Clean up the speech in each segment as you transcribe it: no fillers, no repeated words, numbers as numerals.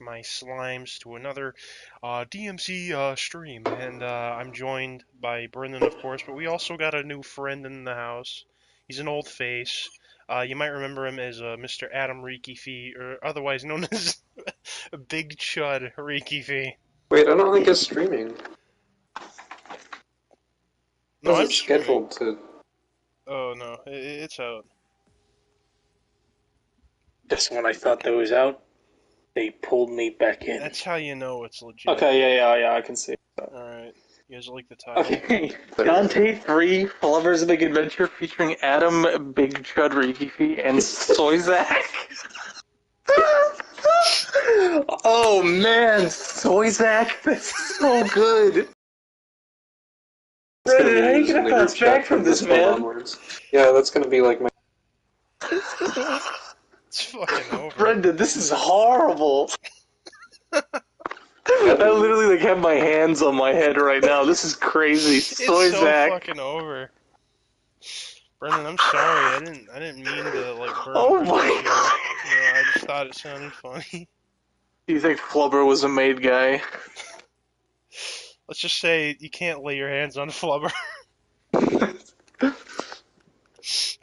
my slimes to another DMC stream, and I'm joined by Brendan, of course, but we also got a new friend in the house. He's an old face. You might remember him as Mr. Adam Reakkyfee, or otherwise known as Big Chud Reakkyfee. Wait, I don't think it's streaming. No, I'm scheduled to. Oh no, it's out. Just when I thought that was out, they pulled me back in. That's how you know it's legit. Okay, yeah, I can see. Alright, you guys like the title? Okay, Dante 3, Flubber's Big Adventure featuring Adam, Big Chud Reakkyfee, and Soyzak. Oh man, Soyzak, that's so good. Brendan, how are you gonna bounce back from this, man? Yeah, that's gonna be like my. It's fucking over. Brendan, this is horrible. I literally like have my hands on my head right now. This is crazy. It's Soyzak. so fucking over. Brendan, I'm sorry. I didn't mean to like burn. Oh my god. I just thought it sounded funny. Do you think Flubber was a made guy? Let's just say you can't lay your hands on Flubber.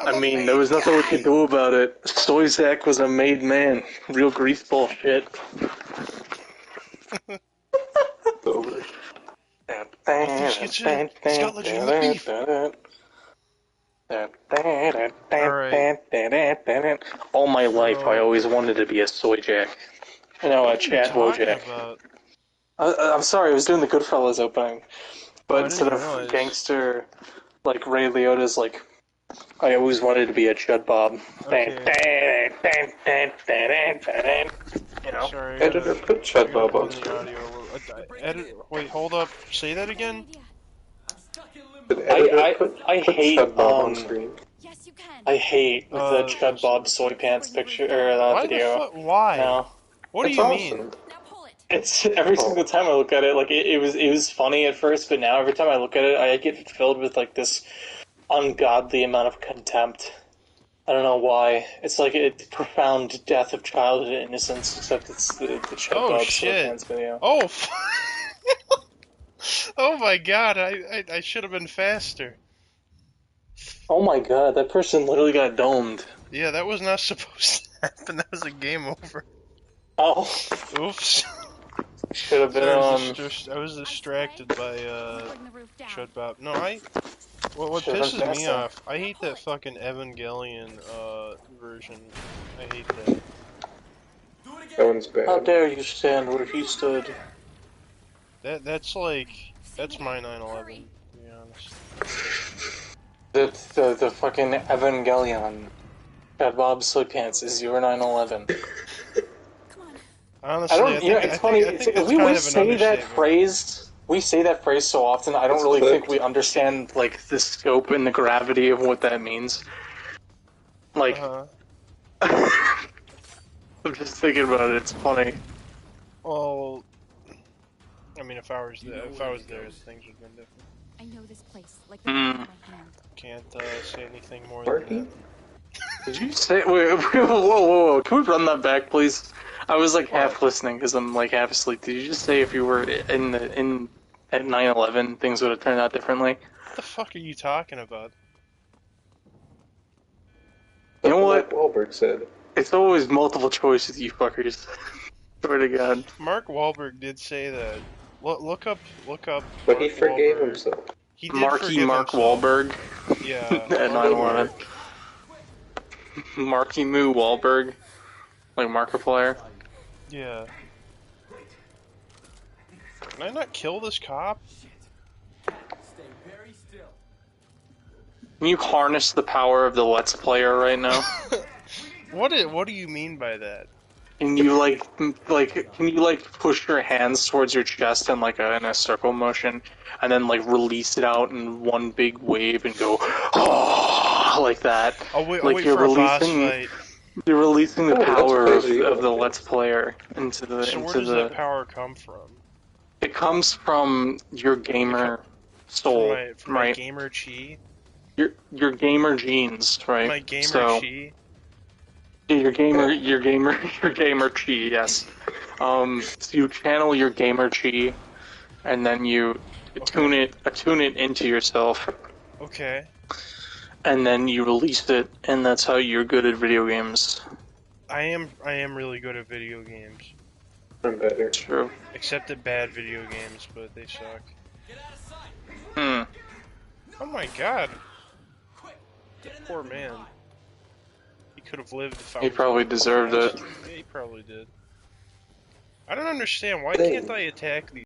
I mean, there was nothing we could do about it. Soyzak was a made man. Real greaseball shit. Over. He's got legitimate beef. All my life, I always wanted to be a Soyzak. No, a Chat Wojak. I'm sorry, I was doing the Goodfellas opening. But instead of gangster, like Ray Liotta's, like, I always wanted to be a Chud Bob. Okay. You know? Sorry, Editor, put Chud Bob on screen. Wait, hold up. Say that again? I hate, Chud Bob on screen. Yes, you can. I hate the Chud Bob soy pants picture, or video. Why? No. What do you mean? Now pull it. It's every single time I look at it, like it was funny at first, but now every time I look at it, I get filled with like this ungodly amount of contempt. I don't know why. It's like a profound death of childhood innocence, except it's the Chud Bob soy pants video. Oh, oh my god! I should have been faster. Oh my god, that person literally got domed. Yeah, that was not supposed to happen. That was a game over. Oh. Oops. Should have been I was distracted by Chud Bob. No, what pisses me off, I hate that fucking Evangelion version. I hate that. That one's bad. How dare you stand where he stood? That's my 9/11, to be honest. The fucking Evangelion. Chud Bob soy pants is your 9/11. Honestly, I don't. It's funny. We say that phrase. We say that phrase so often. I don't really think we understand like the scope and the gravity of what that means. Like, I'm just thinking about it. It's funny. Well, I mean, if I was there, things would have been different. I know this place like the back of my hand. Can't say anything more than that. Did you say? Wait, whoa! Can we run that back, please? I was like half listening because I'm like half asleep. Did you just say if you were at 9/11, things would have turned out differently? What the fuck are you talking about? You know what? Wahlberg said. It's always multiple choice with you fuckers. Swear to God. Mark Wahlberg did say that. Look up. But he forgave himself. He did Mark himself. Wahlberg. Yeah. At 9/11. Marky Moo Wahlberg. Like Markiplier. Yeah. Can I not kill this cop? Can you harness the power of the Let's Player right now? What do you mean by that? Can you can you push your hands towards your chest in in a circle motion, and then release it out in one big wave and go oh like that? I'll wait you're for releasing. a boss fight. You're releasing the power of the Let's Player into the. So where does that power come from? It comes from your gamer soul, from my gamer chi. Your gamer genes, right? My gamer chi. Your gamer chi, yes. So you channel your gamer chi, and then you attune it into yourself, Okay. and then you release it, and that's how you're good at video games. I am really good at video games. I'm better. True. Except at bad video games, but they suck. Hmm. Oh my god. That poor man. He could have lived if I He was probably deserved it. Yeah, he probably did. I don't understand. Why can't I attack these?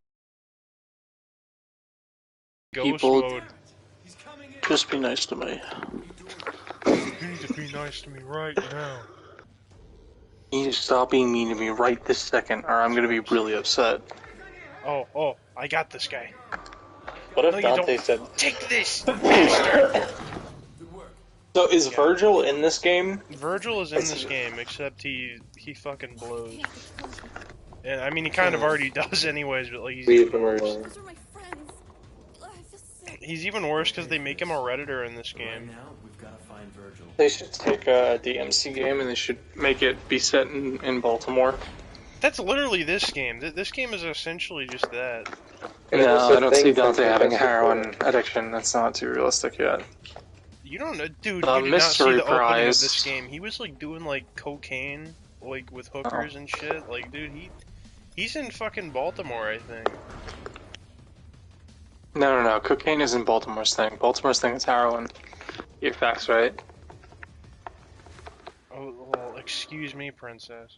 Ghost People- mode. Just be nice to me. You need to be nice to me right now. You need to stop being mean to me right this second, or I'm gonna be really upset. Oh, I got this guy. What if No, you Dante don't. said... Take this, bastard! So is Virgil in this game? Virgil is in this game, except he fucking blows. And I mean, he kind of already does anyways, but like he's Leave even him worse. alone. Those are my friends. I feel sick. He's even worse because they make him a redditor in this game. Now we've got to find Virgil. They should take a DMC game and they should make it be set in Baltimore. That's literally this game. This game is essentially just that. No, I don't see Thing Dante from having a Fantastic heroin Four. addiction. That's not too realistic yet. You don't know, dude. The You did not see mystery the opening of prize. this game. He was like doing like cocaine, like with hookers and shit. Like, dude, he's in fucking Baltimore, I think. No. Cocaine isn't Baltimore's thing. Baltimore's thing is heroin. Your facts right. Oh, well, excuse me, princess.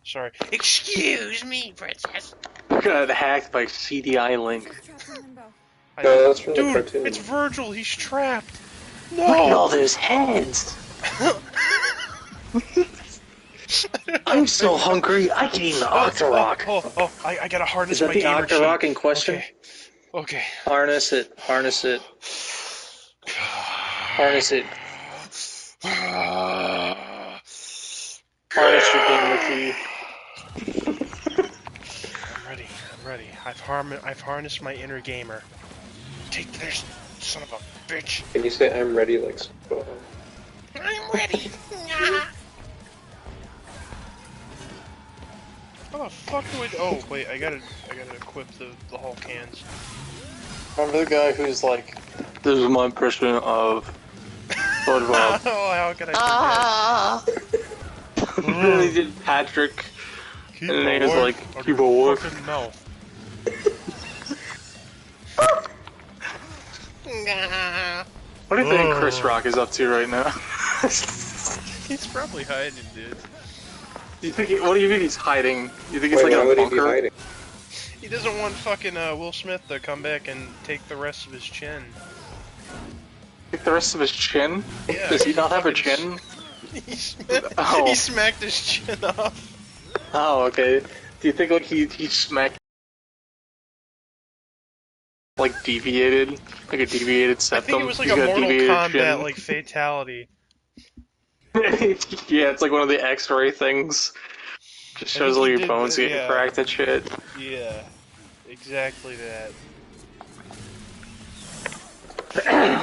Sorry. Excuse me, princess. Got hacked by CDI Link. She's trapped in limbo. No, that's from the Dude, cartoon. it's Virgil. He's trapped. Look at all No. those heads! I'm so hungry, I can eat an Octorok! Oh, I gotta harness Is that my the gamer Octorok chi. in question? Okay. Harness it, harness it, harness it. Harness your gamer key. I'm ready. I've harnessed my inner gamer. Take this, son of a bitch. Can you say I'm ready like so? I'm ready. How the fuck do I? Oh wait, I gotta equip the whole cans. Remember the guy who's like, this is my impression of SpongeBob. Oh, how could I forget? And then he did Patrick, Keep and then he was away like, from keep your away. fucking mouth. What do you think Chris Rock is up to right now? He's probably hiding, dude. What do you think he's hiding? You think he's Wait, like why a would he be bunker? hiding? He doesn't want fucking Will Smith to come back and take the rest of his chin. Take the rest of his chin? Yeah, Does he not have a fucking chin? Oh. He smacked his chin off. Oh, okay. Do you think like he smacked like deviated? Like a deviated I septum? think it was like He's a got Mortal deviated Kombat chin. like fatality. Yeah, it's like one of the X-ray things. Just I shows think all he your did bones that, getting yeah. cracked and shit. Yeah, exactly that.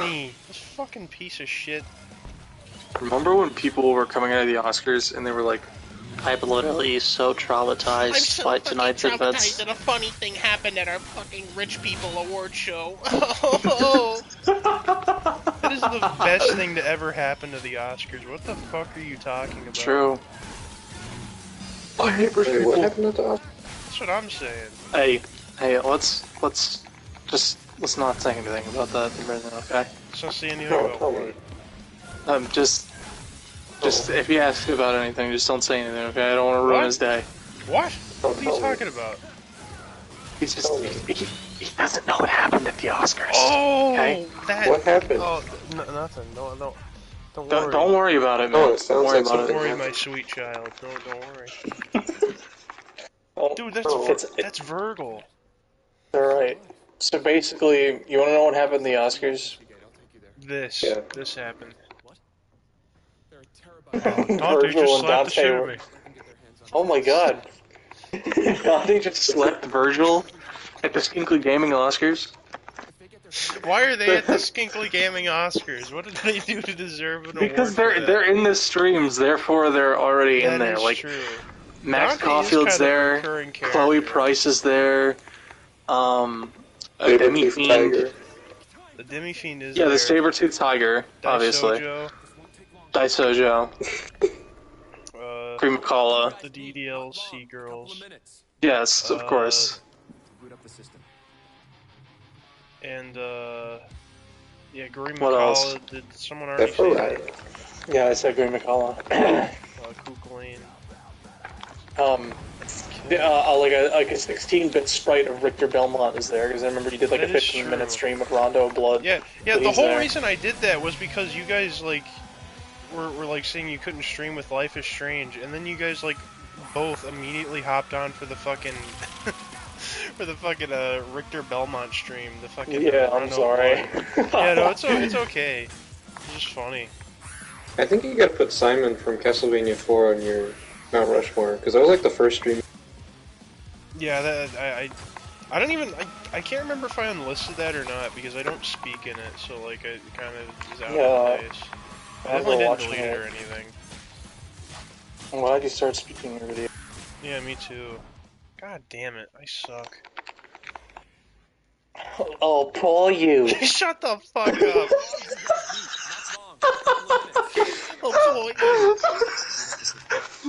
Me, this fucking piece of shit. Remember when people were coming out of the Oscars and they were like, I'm literally so traumatized by tonight's events. that a funny thing happened at our fucking rich people award show. That is the best thing to ever happen to the Oscars. What the fuck are you talking about? True. I hate rich Wait, what people. happened at the office? That's what I'm saying. Hey, let's not say anything about that right now, okay? Let's not say anything No, about tell what. me. Just if he asks about anything, just don't say anything, okay? I don't want to ruin What? his day. What? Don't What are you tell me. talking about? He's just he doesn't know what happened at the Oscars. Oh, Okay. that. What happened? Oh, nothing. No. Don't worry. Don't worry about it, man. Oh, it sounds don't worry like about Don't something- worry, my sweet child. Don't worry. it. Dude, that's Oh. that's Virgil. Alright. So basically, you want to know what happened at the Oscars? This. Yeah. This happened. Virgil Dante just and slapped the shit out were- of me. Oh my god. Dante just slept Virgil at the Skinkly Gaming Oscars? Why are they at the Skinkly Gaming Oscars? What did they do to deserve an Because award? for that? they're in the streams, therefore they're already in That there. is Like true. Max Dante is Caulfield's kind of a there. recurring Chloe character. Price is there. A Demi Saber-tooth Fiend. tiger. The Demi-Fiend is Yeah, there. the saber-tooth tiger, obviously. Daisojo, Daisojo. Cream Cola. the DDLC girls, Yes, of course. and yeah, Gary What else? McCall. Did someone already That's for say Riot. that? Yeah, I said Green McCullough. Kukulane. Like a 16-bit sprite of Richter Belmont is there, because I remember you did like That a is 15-minute true. stream of Rondo Blood. Yeah. But The he's whole there. reason I did that was because you guys like were like saying you couldn't stream with Life is Strange, and then you guys like both immediately hopped on for the fucking Richter Belmont stream. The fucking Yeah, I'm Rondo sorry. Blood. Yeah, no, it's okay. It's just funny. I think you gotta put Simon from Castlevania 4 on your Mount Rushmore, because that was like the first stream. Yeah, that I don't even I can't remember if I unlisted that or not because I don't speak in it, so like it kind of is out of place. I I'm definitely didn't watching delete it it. or anything. Why did you start speaking your video? Yeah, me too. God damn it, I suck. Oh, poor you. Shut the fuck up. Oh, boy.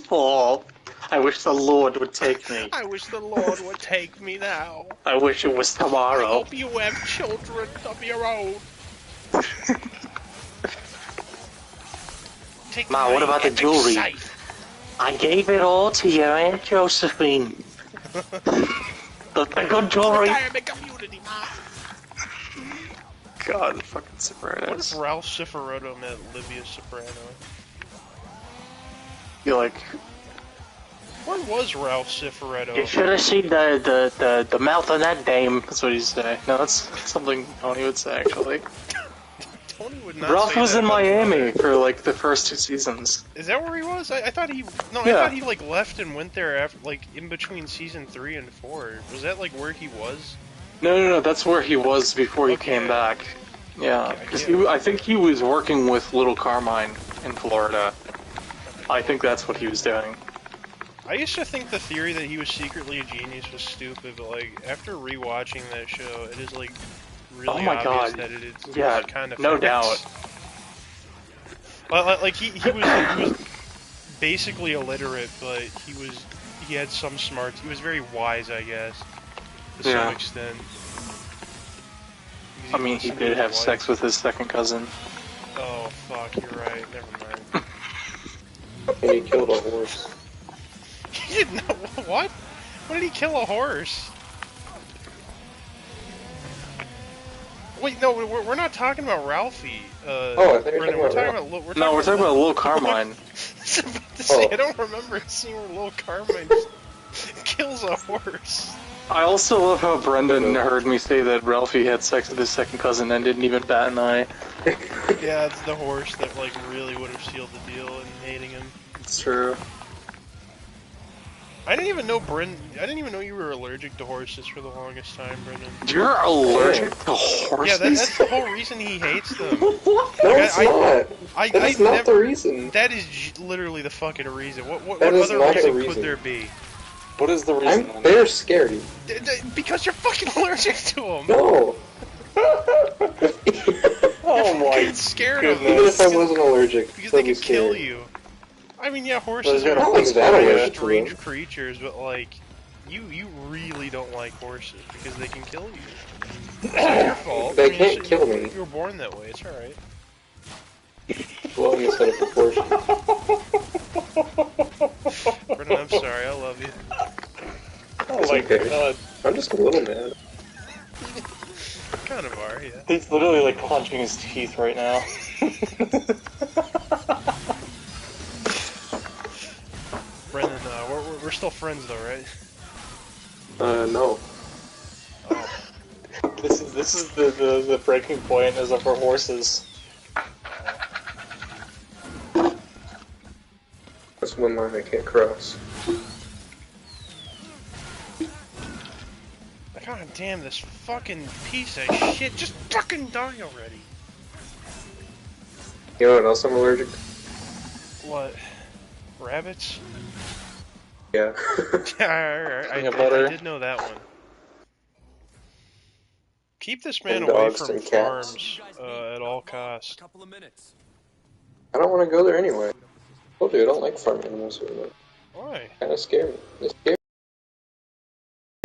Paul, I wish the Lord would take me. I wish the Lord would take me now. I wish it was I tomorrow. hope you have children of your own. Take Ma, what my about the epic jewelry? scythe. I gave it all to your Aunt Josephine. The good jewelry. Retirement community, ma. God, the fucking What Sopranos. if Ralph Cifaretto met Livia Soprano? You're like, What was Ralph Cifaretto? you should have seen the mouth on that dame. That's what he'd say. No, that's something Tony would say, actually. Tony would not Ralph say was that in about his Miami mother. for like the first 2 seasons. Is that where he was? I thought he... No, I Yeah. thought he like left and went there after, like in between season 3 and 4. Was that like where he was? No, that's where he was before he Okay. came back. Yeah, Okay, because yeah. I think he was working with Little Carmine in Florida. I think that's what he was doing. I used to think the theory that he was secretly a genius was stupid, but like after rewatching that show, it is like really Oh my obvious God. that it is Yeah, kind of no doubt. Well, like he was basically illiterate, but he had some smarts. He was very wise, I guess, to Yeah. some extent. I mean, he did have sex with his second cousin. Oh fuck, you're right. Never mind. And he killed a horse. He didn't know what? When did he kill a horse? Wait, no, we're not talking about Ralphie. Oh, I think you're Brendan, we're talking talking about about. No, we're talking about Little Carmine. I was about to say, Oh. I don't remember a scene where Lil Carmine just kills a horse. I also love how Brendan heard me say that Ralphie had sex with his second cousin and didn't even bat an eye. Yeah, it's the horse that like really would have sealed the deal in hating him. It's true. I didn't even know I didn't even know you were allergic to horses for the longest time, Brendan. You're allergic to horses? Yeah, that's the whole reason he hates them. No, it's I- not. That is not the reason. That is literally the fucking reason. What That is other not the reason could reason. there be? What is the reason? I'm they're scary. Because you're fucking allergic to them. No. Oh my You're scared of them. Even if I wasn't allergic, Because I'd they be could kill scared. you. I mean, yeah, horses Well, are I don't think that allergic to strange them. creatures, but like, you really don't like horses because they can kill you. It's not your fault. They I mean, can't kill me. You were born that way. It's all right. Blowing this out of proportion. Brendan, I'm sorry. I love you. Oh It's my okay. god. I'm just a little mad. Kind of are, yeah. He's literally like clenching his teeth right now. Brendan, we're still friends though, right? No. This is the breaking point is for horses. That's one line I can't cross. God damn, this fucking piece of shit. Just fucking die already. You know what else I'm allergic to? What? Rabbits? Yeah. I butter. did know that one. Keep this man And away dogs from and cats. farms at all costs. I don't want to go there anyway. I told you I don't like farm animals very much. Why? Kind of scare me. They scare me.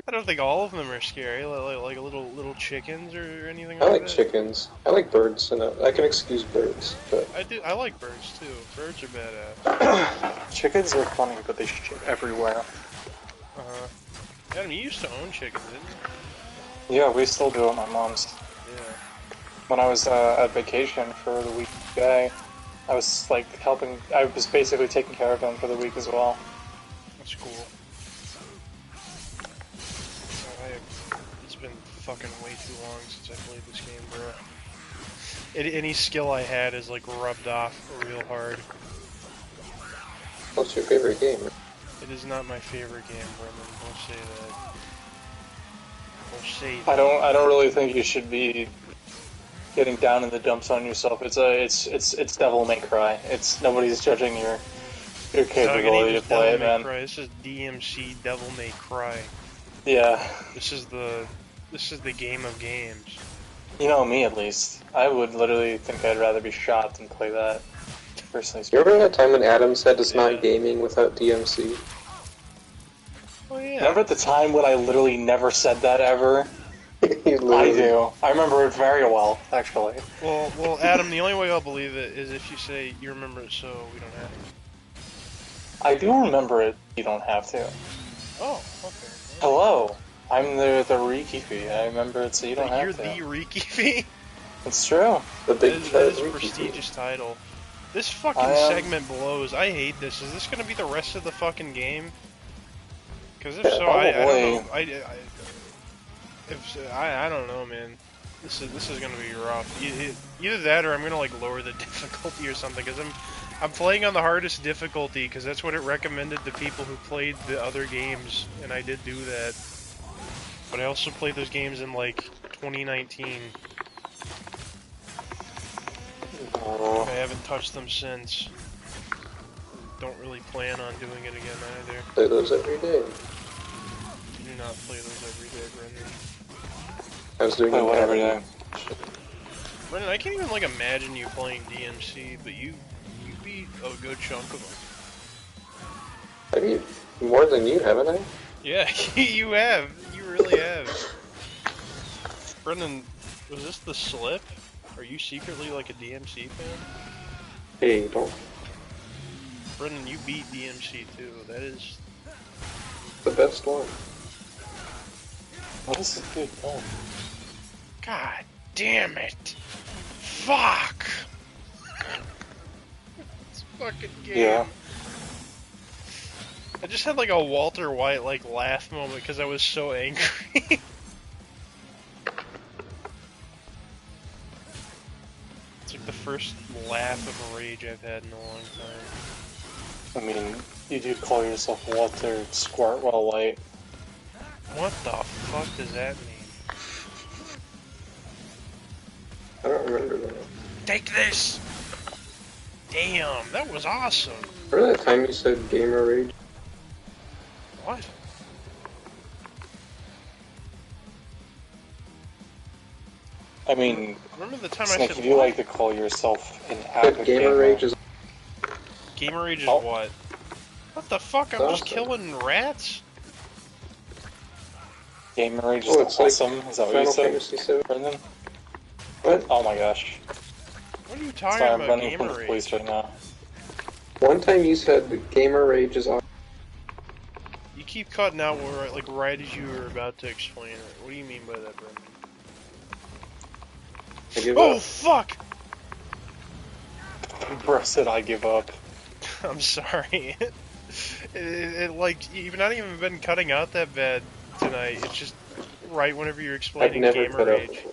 I don't think all of them are scary, like little chickens or anything I like like that. chickens. I like birds, and I can excuse birds, but I like birds too. Birds are badass. Chickens are funny, but they shit everywhere. Adam, you used to own chickens, didn't Yeah, we still do at my mom's. you? Yeah. When I was at vacation for the week, I was like helping. I was basically taking care of them for the week as well. That's cool. It's been fucking way too long since I played this game, bro. Any skill I had is like rubbed off real hard. what's your favorite game? It is not my favorite game, Brendan. Don't say that. Don't say I that. don't really think you should be getting down in the dumps on yourself. It's Devil May Cry. It's nobody's judging your capability to play it, man. This is DMC Devil May Cry. Yeah. This is the game of games. You know me, at least. I would literally think I'd rather be shot than play that. Personally You speaking. remember that time when Adam said it's Yeah. not gaming without DMC? Oh yeah. Remember the time when I literally never said that ever? He I literally- do. I remember it very well, actually. Well, Adam, the only way I'll believe it is if you say you remember it, so we don't have to. I do remember it. You don't have to. Oh, okay. Hello. I'm the Reakkyfee. I remember it, so you don't You're have to. the Reakkyfee. It's true. The That big is fat a Reakkyfee. prestigious title. This fucking I am- segment blows. I hate this. Is this gonna be the rest of the fucking game? Because if Yeah, so, I probably. don't know. I don't know, man. This is gonna be rough. Either that, or I'm gonna like lower the difficulty or something. Because I'm playing on the hardest difficulty because that's what it recommended to people who played the other games, and I did do that. But I also played those games in like 2019. I haven't touched them since. Don't really plan on doing it again either. Play those every day. Do not play those every day, Brendan. I was doing Play it one every day. Brendan, I can't even like imagine you playing DMC, but you beat a good chunk of them. I beat more than you, haven't I? Yeah, you have. You really have. Brendan, was this the slip? Are you secretly like a DMC fan? Hey, don't. Brendan, you beat DMC too. That is. The best one. What is this dude doing? God damn it! Fuck! This fucking game. Yeah. I just had like a Walter White like laugh moment because I was so angry. It's like the first laugh of rage I've had in a long time. I mean, you do call yourself Walter Squirtwell White. What the fuck does that mean? I don't remember that. Take this! Damn, that was awesome! Remember that time you said gamer rage? What? I mean, Remember the time I Snake, said if you what? like to call yourself an But avid gamer rage is. Gamer Rage is Oh. what? What the fuck? I'm just Awesome. killing rats? Gamer Rage is Oh, it's like awesome. Is that what you Final said, Fantasy VII. Brendan? What? Oh my gosh. What are you talking Sorry, I'm about, running from Gamer the Rage? police right now. One time you said that gamer rage is. You keep cutting out where, like, right as you were about to explain it. What do you mean by that, Brendan? I give Oh, up. fuck! Bro said I give up. I'm sorry. Like, you've not even been cutting out that bad tonight. It's just right whenever you're I've explaining never Gamer cut out Rage. before.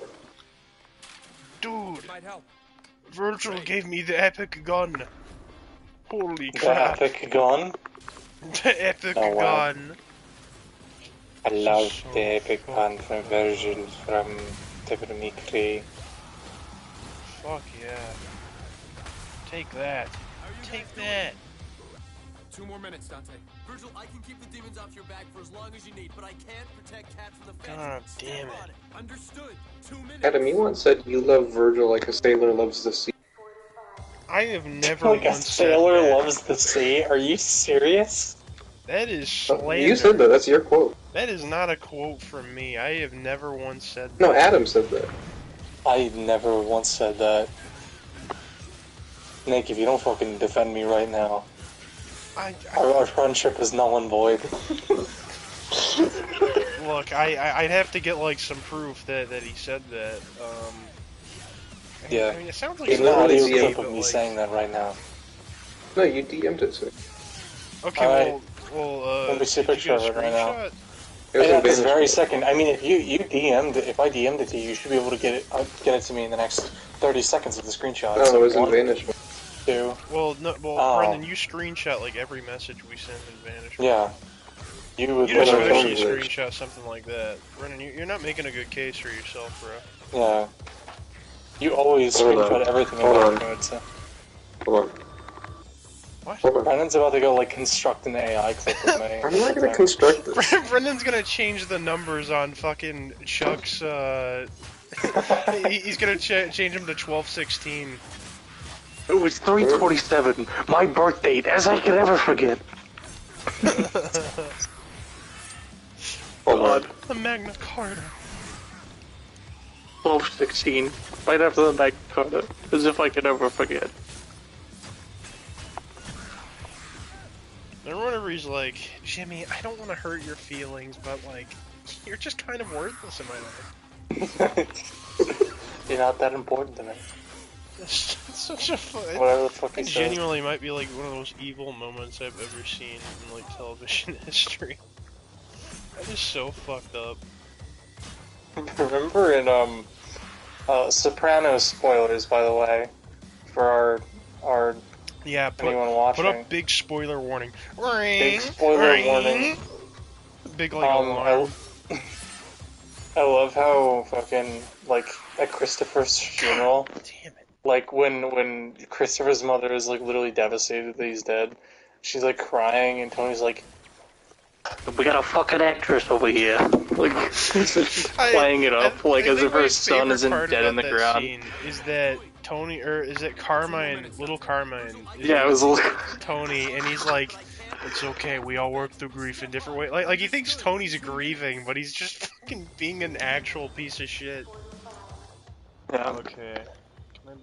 Dude, Might help. Virgil gave me the epic gun. Holy The crap. epic gun. The epic Oh, wow. gun. I love So the epic fuck. gun from Virgil from Devil May Cry. Fuck yeah. Take that. Take that. 2 more minutes, Dante. Virgil, I can keep the demons off your back for as long as you need, but I can't protect Cat from the feds. God damn Stand it. on it. Understood. 2 minutes. Adam, you once said you love Virgil like a sailor loves the sea. I have never Like a once said sailor that. loves the sea? Are you serious? That is slander. You said that. That's your quote. That is not a quote from me. I have never once said that. No, Adam said that. I never once said that. Nick, if you don't fucking defend me right now, our friendship is null and void. Look, I'd have to get like some proof that he said that. Yeah. I mean, it sounds like There's it's no not audio easy, clip but, of me like... saying that right now. No, you DM'd it to me. Okay, Alright. well, Let me see a did you picture get of it right now. screenshot? It was And in at this Vanish very mode. second, I mean, if I DM'd it to you, you should be able to get it to me in the next 30 seconds of the screenshot. No, So it was in 1, Vanish mode. 2, Well, no, Oh. Brendan, you screenshot like every message we send in Vanish. yeah. You would You'd literally, especially screenshot something like that. Brendan, you're not making a good case for yourself, bro. yeah. You always Hold on. screenshot everything in Hold on. code, so. Hold on. What? Hold on. Brennan's about to go, like, construct an AI clip with me. I'm not gonna construct this. Brendan's gonna change the numbers on fucking Chuck's, he's gonna change them to 1216. It was 3/27, my birth date, as I could ever forget. Hold on. The Magna Carta. 12/16, right after the Magna Carta, as if I could ever forget. And whenever he's like, Jimmy, I don't want to hurt your feelings, but like, you're just kind of worthless in my life. You're not that important to me. It's such a fun. Whatever the fuck he It says. genuinely might be like one of the most evil moments I've ever seen in like television history. That is so fucked up. Remember in, Sopranos spoilers, by the way, for our Yeah, anyone put watching. up big spoiler warning. Big spoiler warning. Big like alarm. I love how fucking, like, at Christopher's funeral, Damn it. like, when Christopher's mother is, like, literally devastated that he's dead, she's, like, crying, and Tony's like, We got a fucking actress over here. Like, playing it up, like, as think if her my son favorite isn't part dead in the about that ground. scene is that Tony, or is it Carmine, little Carmine? Is Yeah, it was Tony, and he's like, it's okay, we all work through grief in different ways. Like he thinks Tony's grieving, but he's just fucking being an actual piece of shit. yeah. Okay.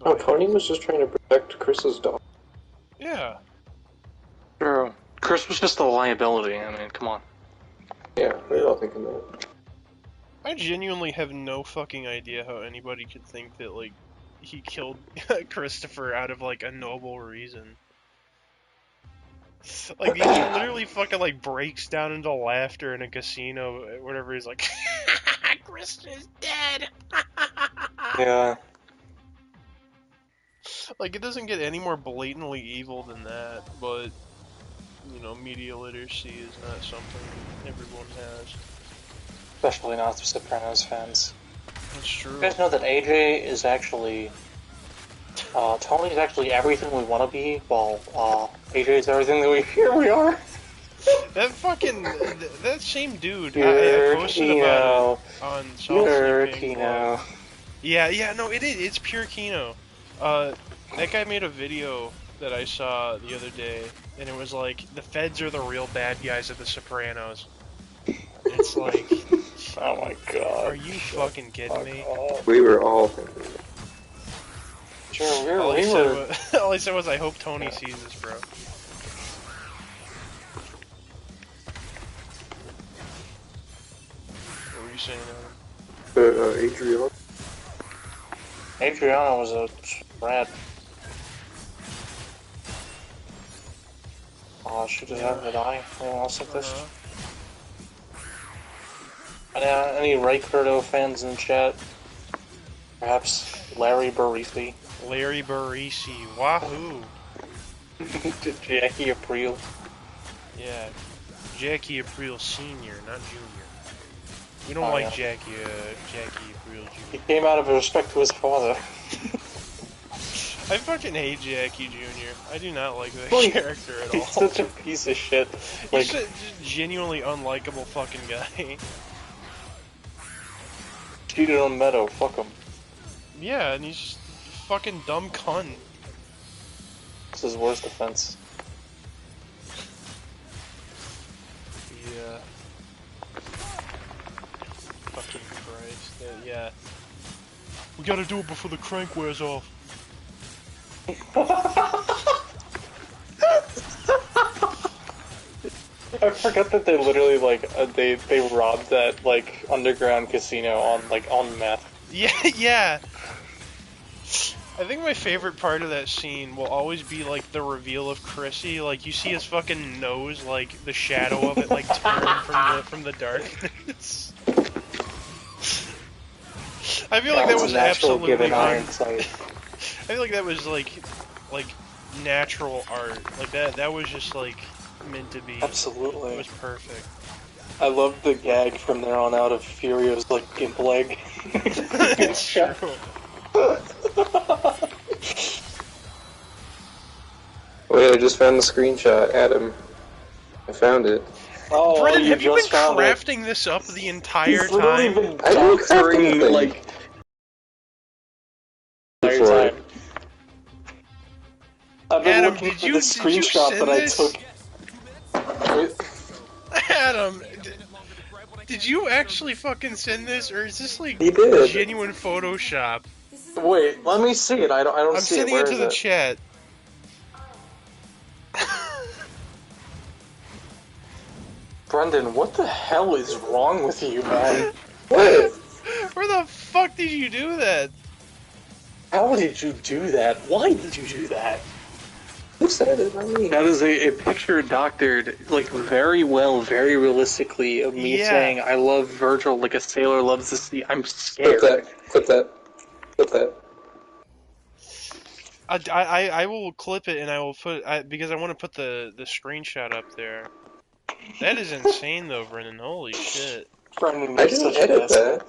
Oh, Tony was just trying to protect Chris's dog. Yeah. True. Chris was just a liability, I mean, come on. Yeah, we were all thinking that. I genuinely have no fucking idea how anybody could think that, like, he killed Christopher out of, like, a noble reason. Like, he literally fucking, like, breaks down into laughter in a casino, whatever, he's like, Chris is dead! Yeah. Like, it doesn't get any more blatantly evil than that, but, you know, media literacy is not something everyone has. Especially not the Sopranos fans. That's true. You guys know that AJ is actually... Tony's actually everything we want to be, while, AJ's everything that here we are. That fucking... that same dude, I posted about it on Pure South Kino. Yeah, no, it's pure Kino. That guy made a video that I saw the other day, and it was like, the feds are the real bad guys of the Sopranos. It's like... Oh my god. Are you fucking kidding me? We were all thinking that. Sure, All we were... I said was, I hope Tony sees this, bro. What were you saying, Adam? Adriana. Adriana was a rat. Oh, she just happened to die. Anyone else like this? Any Reakkyfee fans in the chat? Perhaps Larry Barisi? Larry Barisi, wahoo! Jackie Aprile? Yeah, Jackie Aprile Senior, not Junior. We don't Oh, like yeah. Jackie Aprile He Jr. came out of respect to his father. I fucking hate Jackie Jr. I do not like that Like, character at He's all. such a piece of shit. He's Like, just a genuinely unlikable fucking guy. cheated on Meadow, fuck him. Yeah, and he's just a fucking dumb cunt. It's his worst offense. Yeah. Fucking Christ. Yeah. We gotta do it before the crank wears off. I forgot that they literally they robbed that like underground casino on meth. Yeah, yeah. I think my favorite part of that scene will always be like the reveal of Chrissy. Like you see his fucking nose, like the shadow of it, like turn from the darkness. I feel like that was absolutely I feel like that was like natural art. Like that was just like meant to be. Absolutely. It was perfect. I love the gag from there on out of Furio's like gimp leg. It's true. Wait, I just found the screenshot, Adam. I found it. Oh, Brennan, you have you been just found it. crafting this up the entire He's literally time? been I didn't craft doctoring anything. like the entire Before. time. I've been Adam, looking did for you the send screenshot that I this? took. Adam, did you actually fucking send this, or is this like He did. genuine Photoshop? Wait, let me see it. I don't I'm see it. sending Where it to is the it? chat. Brendan, what the hell is wrong with you, man? What? Where the fuck did you do that? How did you do that? Why did you do that? Who said it? Not me. That is a picture doctored, like, very well, very realistically, of me Yeah. saying, I love Virgil like a sailor loves the sea. I'm Clip scared. that. Clip that. Clip that. I will clip it and I will put because I want to put the screenshot up there. That is insane though, Brennan. Holy shit. Brendan, I you're didn't such an edit asshole. that.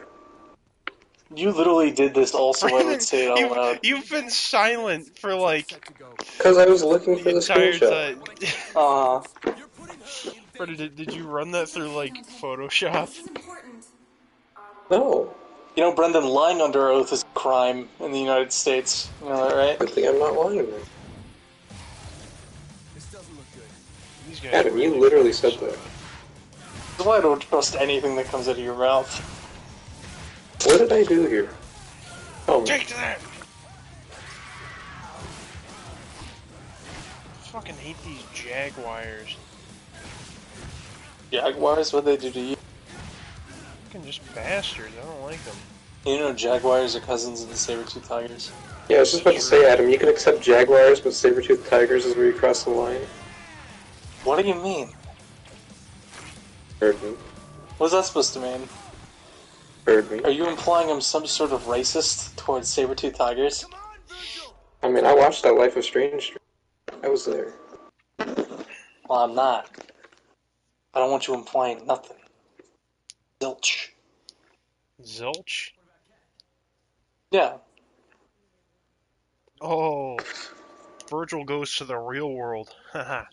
You literally did this also, I Brennan, would say it out loud. you've been silent for like Set to go. Because I was looking for the the entire screenshot. time. You're putting me in Brennan, did you run that through like Photoshop? This is important. No. You know, Brendan, lying under oath is a crime in the United States. You know that, right? Good thing I'm not lying. This doesn't look good. These guys Adam, you really literally fucking said that. suck. That's why I don't trust anything that comes out of your mouth. What did I do here? Oh, Take that! Fucking hate these Jaguars. Jaguars? What'd they do to you? Fucking just bastards. I don't like them. You know, Jaguars are cousins of the saber-tooth tigers. yeah, I was just about to say, Adam, you can accept jaguars, but saber-toothed tigers is where you cross the line. What do you mean? Heard me. What's that supposed to mean? Heard me. Are you implying I'm some sort of racist towards saber-toothed tigers? Come on, Virgil! I mean, I watched that Life of Strange stream. I was there. Well, I'm not. I don't want you implying nothing. Zilch. Zilch? Yeah. Oh. Virgil goes to the real world. Haha.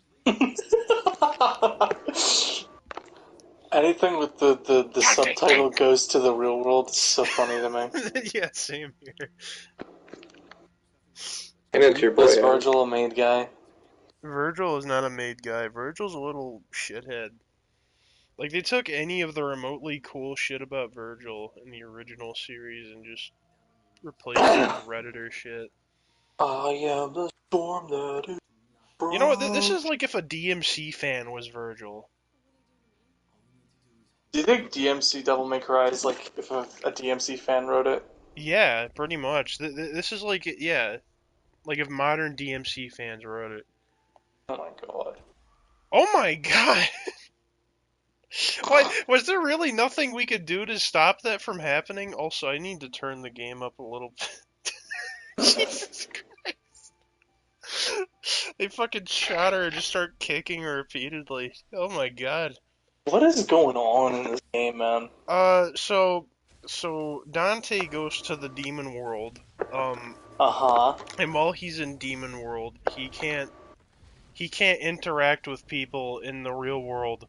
Anything with the subtitle goes to the real world is so funny to me. Yeah, same here. And it's your boy, Was Adam. Virgil a made guy? Virgil is not a made guy. Virgil's a little shithead. Like, they took any of the remotely cool shit about Virgil in the original series and just replaced it with Redditor shit. I am the storm that is. You know what? This is like if a DMC fan was Virgil. Do you think DMC Devil May Cry is like if a DMC fan wrote it? Yeah, pretty much. This is like, yeah, like if modern DMC fans wrote it. Oh my god. Oh my god! What? Was there really nothing we could do to stop that from happening? Also, I need to turn the game up a little bit. Jesus Christ. They fucking shot her and just start kicking her repeatedly. Oh my god. What is going on in this game, man? So Dante goes to the demon world, Uh-huh. And while he's in Demon World, he can't interact with people in the real world.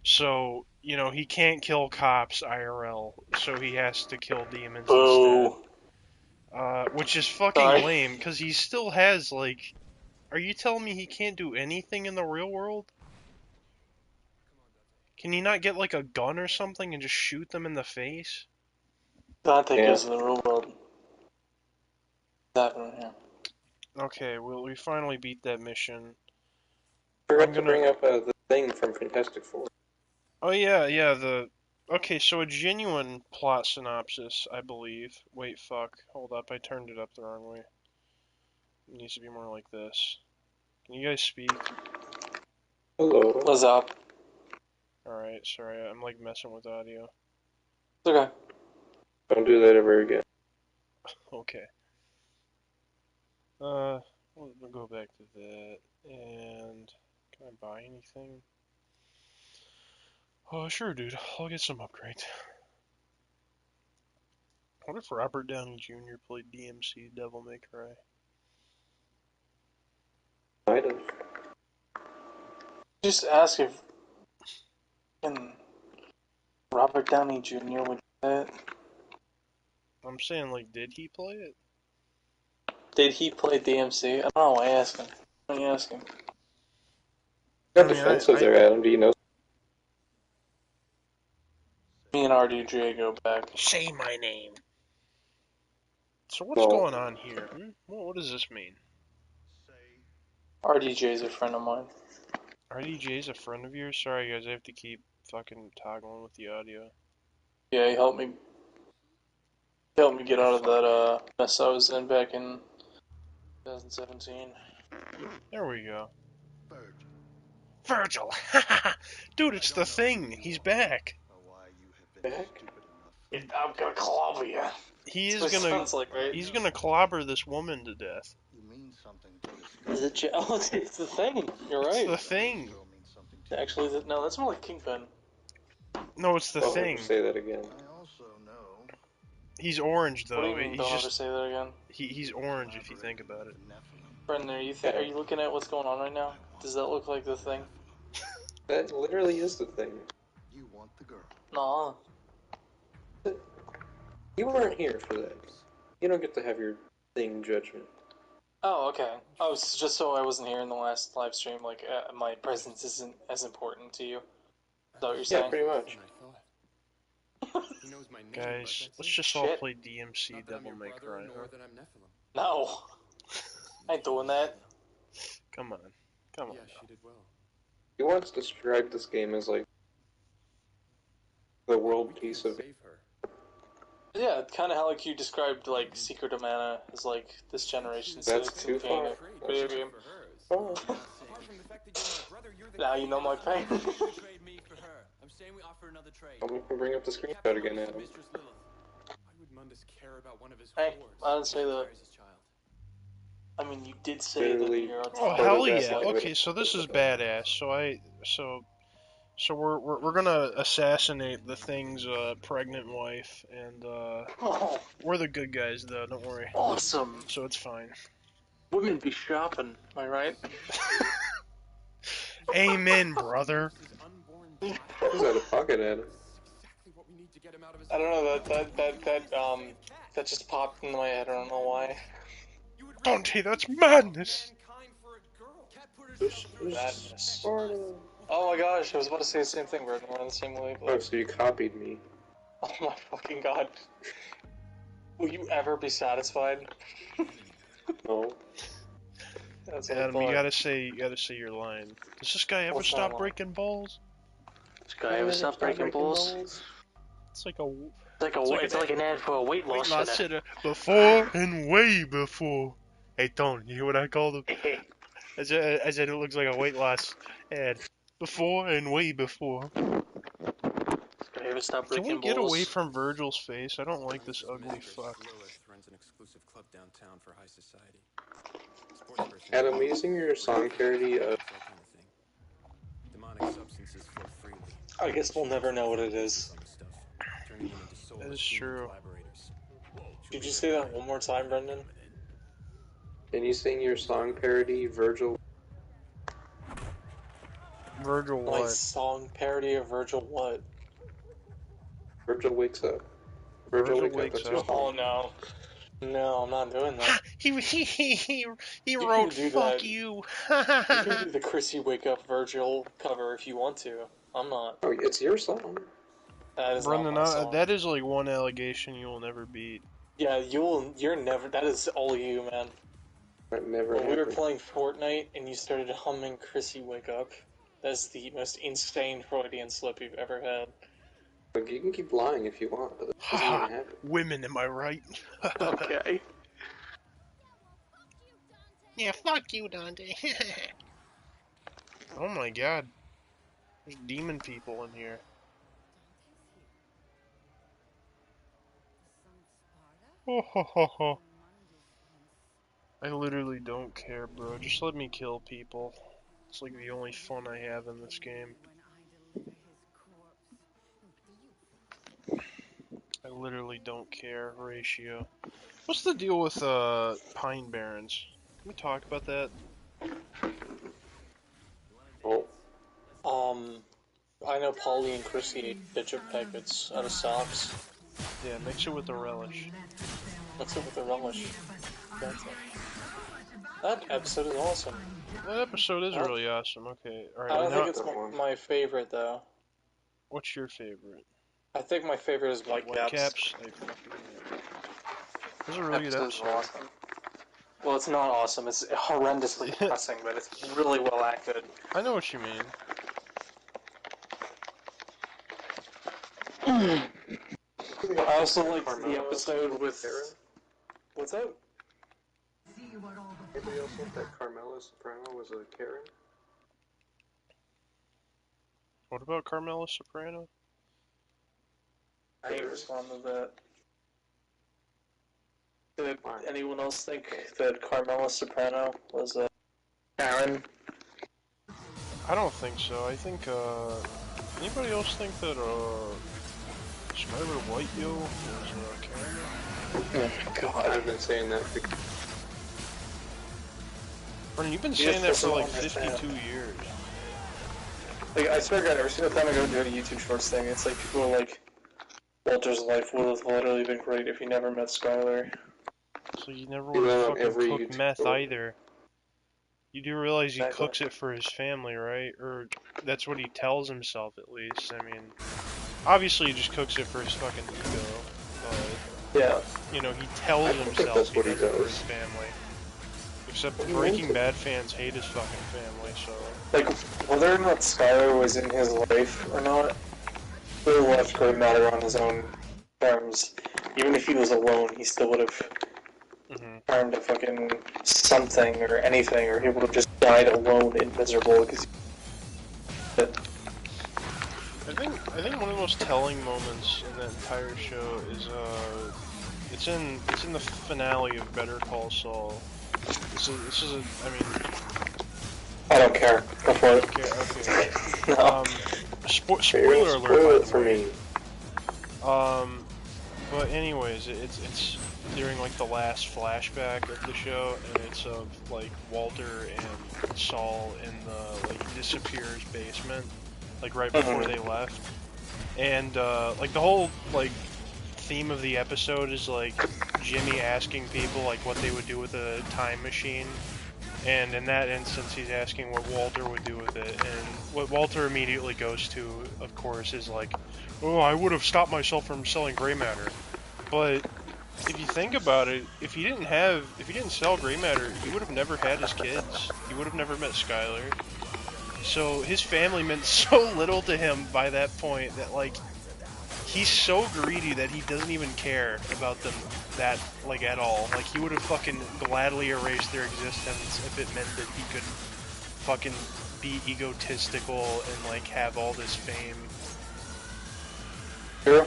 So, you know, he can't kill cops IRL, so he has to kill demons instead. Boo. Which is fucking Sorry. lame, because he still has, like... Are you telling me he can't do anything in the real world? Can he not get, like, a gun or something and just shoot them in the face? Dante Yeah. goes in the real world. What's happening here? Okay, well, we finally beat that mission. Forgot I'm to gonna- bring up the thing from Fantastic Four. Oh, yeah, Okay, so a genuine plot synopsis, I believe. Wait, fuck. Hold up, I turned it up the wrong way. It needs to be more like this. Can you guys speak? Hello. What's up? Alright, sorry, I'm like messing with audio. It's okay. Don't do that ever again. Okay. We'll go back to that. And can I buy anything? Oh, sure, dude. I'll get some upgrades. What if Robert Downey Jr. played DMC Devil May Cry? Might have. Just ask if Robert Downey Jr. would do it. I'm saying, like, did he play it? Did he play DMC? I don't know. I asked him. Let me ask him. Got I mean, defensive I- there, Adam. Do you know? Me and RDJ go back. Say my name. So what's Well- going on here? What does this mean? RDJ's a friend of mine. RDJ's a friend of yours? Sorry, guys, I have to keep fucking toggling with the audio. Yeah, he helped me get out of that mess I was in back in 2017. There we go. Virgil! Dude, it's the Thing! He's back! Back? I'm gonna clobber you. He is That's what it gonna... sounds like, right? He's gonna clobber this woman to death. Is it? Oh, it's the Thing. You're It's right. the Thing! Actually, no, that's more like Kingpin. No, it's the Don't Thing. ever say that again. He's orange, What do though. you mean? He's Don't ever just... say that again. He's orange, if you think about it. Brendan, are you looking at what's going on right now? Does that look like the Thing? That literally is the thing. Nah. You weren't here for that. You don't get to have your thing judgment. Oh, okay. Oh, so just so I wasn't here in the last live stream, like, my presence isn't as important to you. Is that what you're Yeah, saying? pretty much. Guys, let's just all play DMC Devil May Cry. No. I ain't doing that. Come on. Come on. He once described this game as like the world piece of Yeah, kind of how like you described like Secret of Mana as like this generation's That's too far. video game. Oh. Now you know my pain. I'm gonna bring up the screenshot again, Adam. Hey, I didn't say that. I mean, you did say that Literally. you're Oh, on hell Photograph yeah. of it. Okay, so this is badass. So we're gonna assassinate the Thing's pregnant wife, and Oh, we're the good guys though. Don't worry. awesome. So it's fine. Women be shopping, am I right? Amen, brother. Who's out of pocket, Adam? I don't know, that just popped into my head, I don't know why. Dante, that's madness. Madness. Oh my gosh, I was about to say the same thing, Brendan, we're on the same Oh, wavelength. so you copied me. Oh my fucking god. Will you ever be satisfied? No. That's what I Adam, you thought. gotta say your line. Does this guy ever What's my stop line? breaking balls? This guy ever stop breaking balls? It's like a It's like an ad for a weight loss loss center. hitter. Before and way before. Hey, Tone, you hear what I called him? I said it looks like a weight loss ad. Before and way before. This guy ever stop Can breaking we get balls? away from Virgil's face? I don't like this ugly fuck. Adam, using your song parody of I guess we'll never know what it is. That is true. Did you say that one more time, Brendan? Can you sing your song parody, Virgil? Virgil My what? song parody of Virgil what? Virgil wakes up. Virgil Wake Up, wakes that's your up. Oh song. no. No, I'm not doing Ha! that. He You can wrote do "fuck that. you." You can do the Chrissy Wake Up Virgil cover if you want to. I'm not. Oh, it's your song. That is not Brendan, my song. that is like one allegation you will never beat. Yeah, you're never. That is all you, man. That never When we were happened. playing Fortnite and you started humming Chrissy Wake Up, that's the most insane Freudian slip you've ever had. Like, you can keep lying if you want, but that doesn't even Haha, happen. women, am I right? Okay. Yeah, fuck you, Dante. Oh my god, there's demon people in here. Oh, ho, ho, ho. I literally don't care, bro. Just let me kill people. It's like the only fun I have in this game. I literally don't care. Ratio. What's the deal with Pine Barrens? Can we talk about that? Oh, I know Polly and Chrissy ate ketchup packets out of socks. Yeah, mix it with the relish. What's up with the relish? That episode is awesome. That episode is really awesome. Okay, I alright, don't now, think it's my favorite though. what's your favorite? I think my favorite is Whitecaps. I fucking... This is a really good Episode's episode. awesome. Well, it's not awesome. It's horrendously depressing, but it's really well acted. I know what you mean. I also liked the episode with... What's that? anybody else think that Carmela Soprano was a Karen? What about Carmela Soprano? I ain't respond to that. Did anyone else think that Carmela Soprano was a Karen? I don't think so. I think, anybody else think that, Skylar White Yo was, Karen? Oh my god. I've been saying that for Brennan, you've been You saying that just for like understand. 52 years. Like, I swear to God, every single time I go do a YouTube Shorts thing, it's like people are like, Walter's life would have literally been great if he never met Skylar. So you never You would have know, fucking every cooked YouTube meth short. either. You do realize he Exactly. cooks it for his family, right? Or that's what he tells himself, at least. I mean, obviously he just cooks it for his fucking ego, but, Yeah. you know, he tells I don't think himself that's he what he does it for does. his family. Except What do you Breaking mean? Bad fans hate his fucking family, so... Like, whether or not Skylar was in his life or not, he left Gray Matter on his own terms. Even if he was alone, he still would have turned to fucking something or anything, or he would have just died alone and miserable because I think one of the most telling moments in the entire show is it's in the finale of Better Call Saul. This is a I mean I don't care. Go for it. okay. No. Spoiler alert, Spoil by it the for way. me. But anyways, it's during like the last flashback of the show, and it's of like Walter and Saul in the like disappears basement, like right before they left, and like the whole like theme of the episode is like Jimmy asking people like what they would do with a time machine. And in that instance, he's asking what Walter would do with it, and what Walter immediately goes to, of course, is like, "Oh, I would have stopped myself from selling gray matter." But if you think about it, if he didn't sell gray matter, he would have never had his kids. He would have never met Skylar. So his family meant so little to him by that point that like he's so greedy that he doesn't even care about them that like at all. Like he would have fucking gladly erased their existence if it meant that he could fucking be egotistical and like have all this fame. Sure.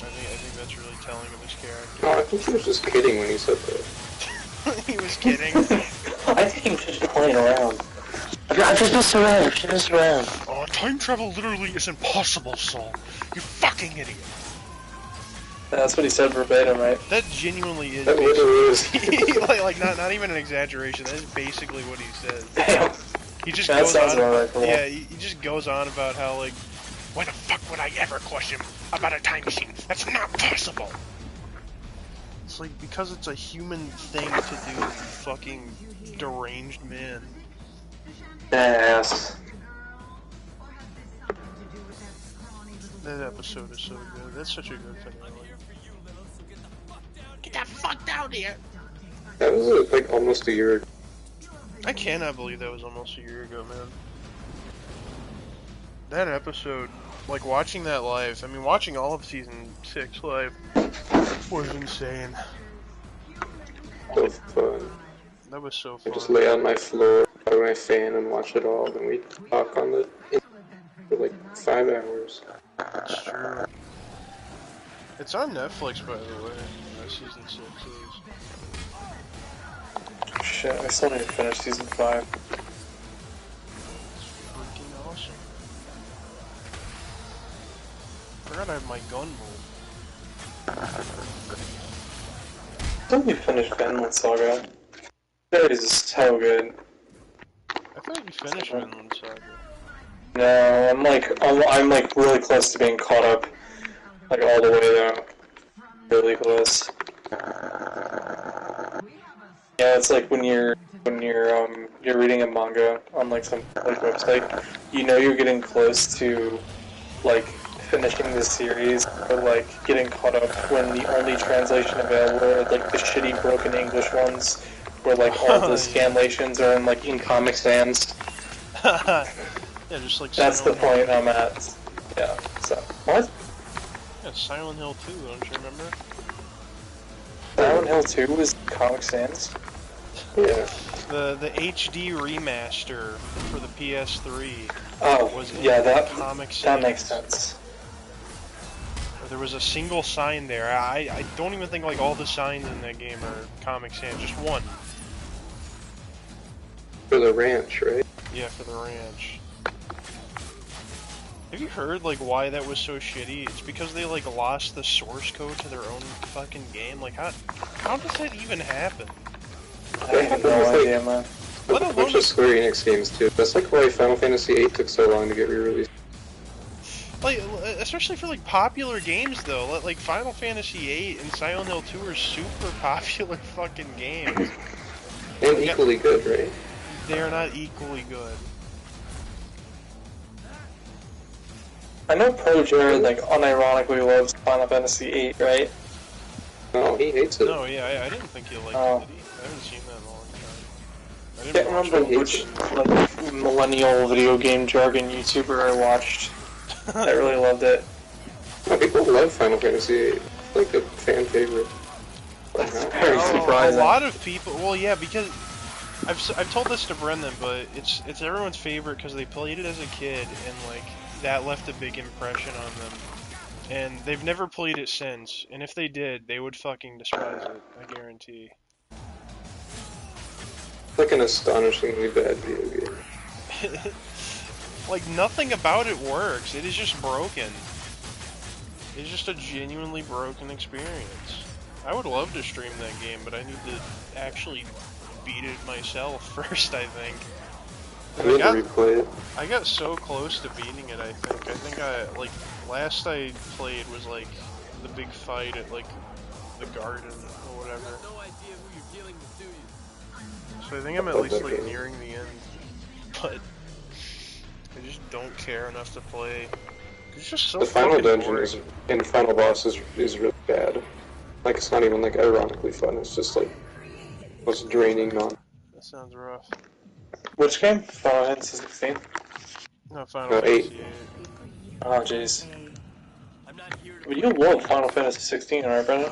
I think that's really telling of his character. No, I think he was just kidding when he said that. He was kidding. I think he was just playing around. Just around. Oh, time travel literally is impossible, Saul. You fucking idiot. That's what he said verbatim, right? That genuinely is That literally is. like not even an exaggeration. That is basically what he says. Damn. He just That goes sounds on. about right for Yeah, he just goes on about how like, why the fuck would I ever question about a time machine? That's not possible. It's like because it's a human thing to do, fucking deranged man. Yes. That episode is so good. That's such a good finale. Get that fuck down here! That was like almost a year ago. I cannot believe that was almost a year ago, man. That episode, like watching that live, I mean watching all of season 6 live was insane. So fun. That was so I fun. just lay on my floor by my fan and watch it all, and we talk on the for like 5 hours. That's true. It's on Netflix, by the way. Season 6 is. Shit, I still need to finish season 5. It's freaking awesome. Forgot I have my gun move. Still need to finish Vinland Saga. That is so good. I thought you finished Vinland Saga. No, I'm like really close to being caught up, like all the way there. Really close. Yeah, it's like when you're reading a manga on like some like website, you know you're getting close to like finishing the series, or like getting caught up when the only translation available are like the shitty broken English ones, where like all the scanlations are in Comic Sans. Yeah, just like That's the Silent Hill. point I'm at. Yeah. So what? Yeah, Silent Hill 2, don't you remember? Silent Hill 2 was Comic Sans? Yeah. The HD remaster for the PS3 Oh, was in yeah, that Comic Sans. that makes sense. There was a single sign there. I don't even think like all the signs in that game are Comic Sans, just one. For the ranch, right? Yeah, for the ranch. Have you heard like why that was so shitty? It's because they like lost the source code to their own fucking game. Like how does that even happen? I have no idea, man. Let A alone bunch of Square Enix games too. That's like why Final Fantasy VIII took so long to get re-released. like especially for like popular games though. Like Final Fantasy VIII and Silent Hill 2 are super popular fucking games. And equally good, right? They are not equally good. I know Pro Jared like unironically loves Final Fantasy VIII, right? No, he hates it. No, yeah, I didn't think you liked Oh. it. Did he? I haven't seen that in a long time. I I didn't can't watch remember it. which like millennial video game jargon YouTuber I watched. I really loved it. No, people love Final Fantasy VIII. It's like a fan favorite. That's very A surprising. lot of people. Well, yeah, because I've told this to Brendan, but it's everyone's favorite because they played it as a kid and like that left a big impression on them. And they've never played it since. And if they did, they would fucking despise it. I guarantee. It's like an astonishingly bad video game. Like nothing about it works. It is just broken. It's just a genuinely broken experience. I would love to stream that game, but I need to actually beat it myself first, I think. I need to replay it. I got so close to beating it, I think I, like, last I played was, like, the big fight at, like, the garden or whatever. No idea who you're dealing with, do you? So I think I'm at least, like, nearing the end. But I just don't care enough to play. It's just so The final fucking dungeon boring. is, and final boss is really bad. Like, it's not even, like, ironically fun. It's just, like, what's draining on. That sounds rough. Which game? Final Fantasy 16? No, Final No, Fantasy 8. Oh jeez. I'm not here to But you love Final Fantasy 16, right, Brendan?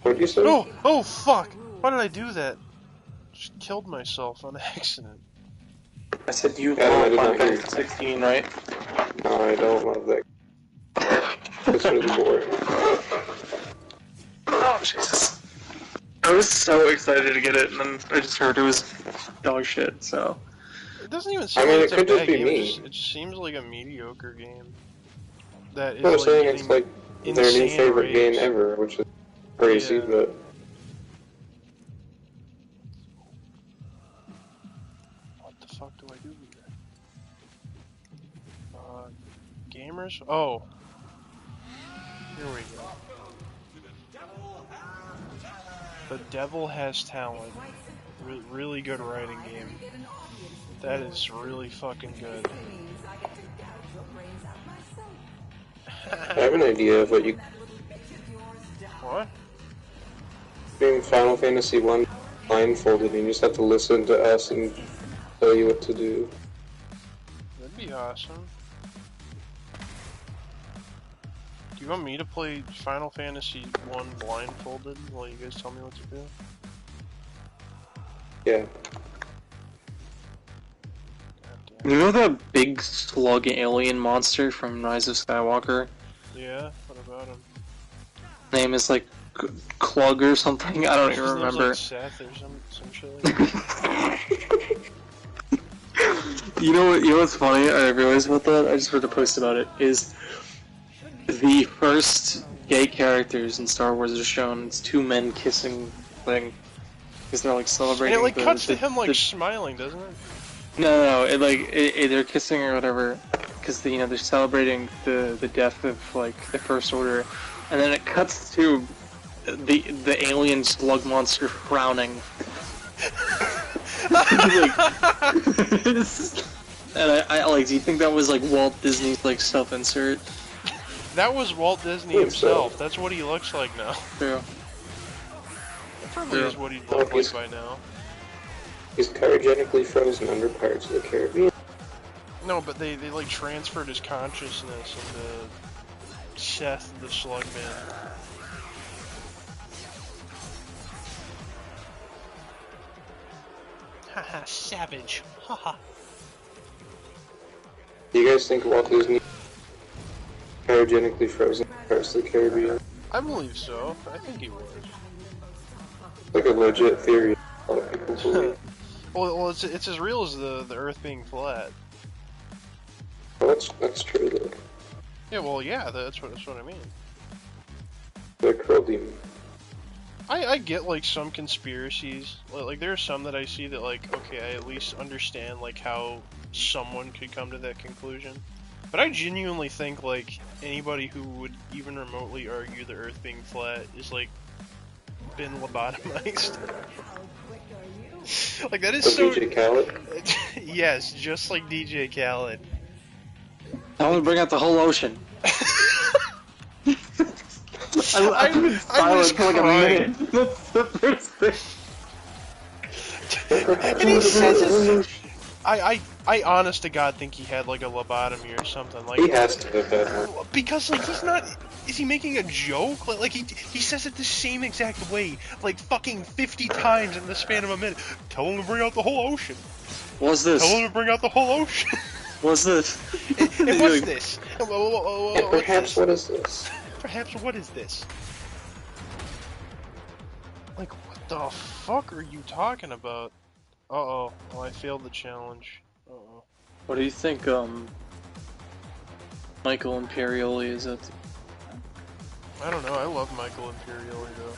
What did you say? Oh, fuck! Why did I do that? Just killed myself on accident. I said you Yeah, I love did Final not hear Fantasy 16, right? No, I don't love that. It's really boring. Oh Jesus. I was so excited to get it, and then I just heard it was dog shit, so... It doesn't even seem I mean, like it it's a could just bad be game. me. It just seems like a mediocre game. That is No, I'm like saying getting, it's like their new insane favorite game raids. ever, which is crazy, Yeah. but What the fuck do I do here? Gamers? Oh. Here we go. The Devil Has Talent. Really good writing game. That is really fucking good. I have an idea of what you What? stream Final Fantasy 1 blindfolded, and you just have to listen to us and tell you what to do. That'd be awesome. Do you want me to play Final Fantasy 1 blindfolded while you guys tell me what to do? Yeah. You know that big slug alien monster from Rise of Skywalker? Yeah? What about him? Name is like Clug or something. I don't even His name's remember. like Seth or some shit like that. You know what's funny? I realized about that. I just heard a post about it. Is the first gay characters in Star Wars are shown? It's two men kissing thing because they're like And celebrating. it like the, cuts the, to him like the- smiling, doesn't it? No, they're kissing or whatever because they're celebrating the death of like the First Order, and then it cuts to the alien slug monster frowning. And I like. Do you think that was like Walt Disney's like self-insert? That was Walt Disney Think so. himself. That's what he looks like now. Yeah. That probably Yeah. is what he'd Oh, look like he's- by now. He's cryogenically frozen under Pirates of the Caribbean. No, but they like transferred his consciousness into Seth the Slugman. Haha, savage. Haha. Do you guys think Walt Disney cryogenically frozen under Pirates of the Caribbean? I believe so. I think he was. Like a legit theory. A lot of people believe. Well, it's as real as the Earth being flat. Well, that's true though. Yeah, well, yeah, that's what I mean. The Curl Demon. I get like some conspiracies. Like there are some that I see that like okay, I at least understand like how someone could come to that conclusion. But I genuinely think like anybody who would even remotely argue the Earth being flat is like been lobotomized. Like that is So so. DJ Khaled? Yes, just like DJ Khaled. I want to bring out the whole ocean. I've been I was silent for like a crying. minute. That's the first thing. And he says it. I honest to God think he had like a lobotomy or something. Like He has to have had one. because like he's not. Is he making a joke? Like he says it the same exact way, like fucking 50 times in the span of a minute. Tell him to bring out the whole ocean. What's this? Tell him to bring out the whole ocean. What's this? And what's this? And What's perhaps this? what is this? Perhaps what is this? Like what the fuck are you talking about? Uh-oh. Oh, I failed the challenge. Uh-oh. What do you think, Michael Imperioli is up to? I don't know, I love Michael Imperioli though.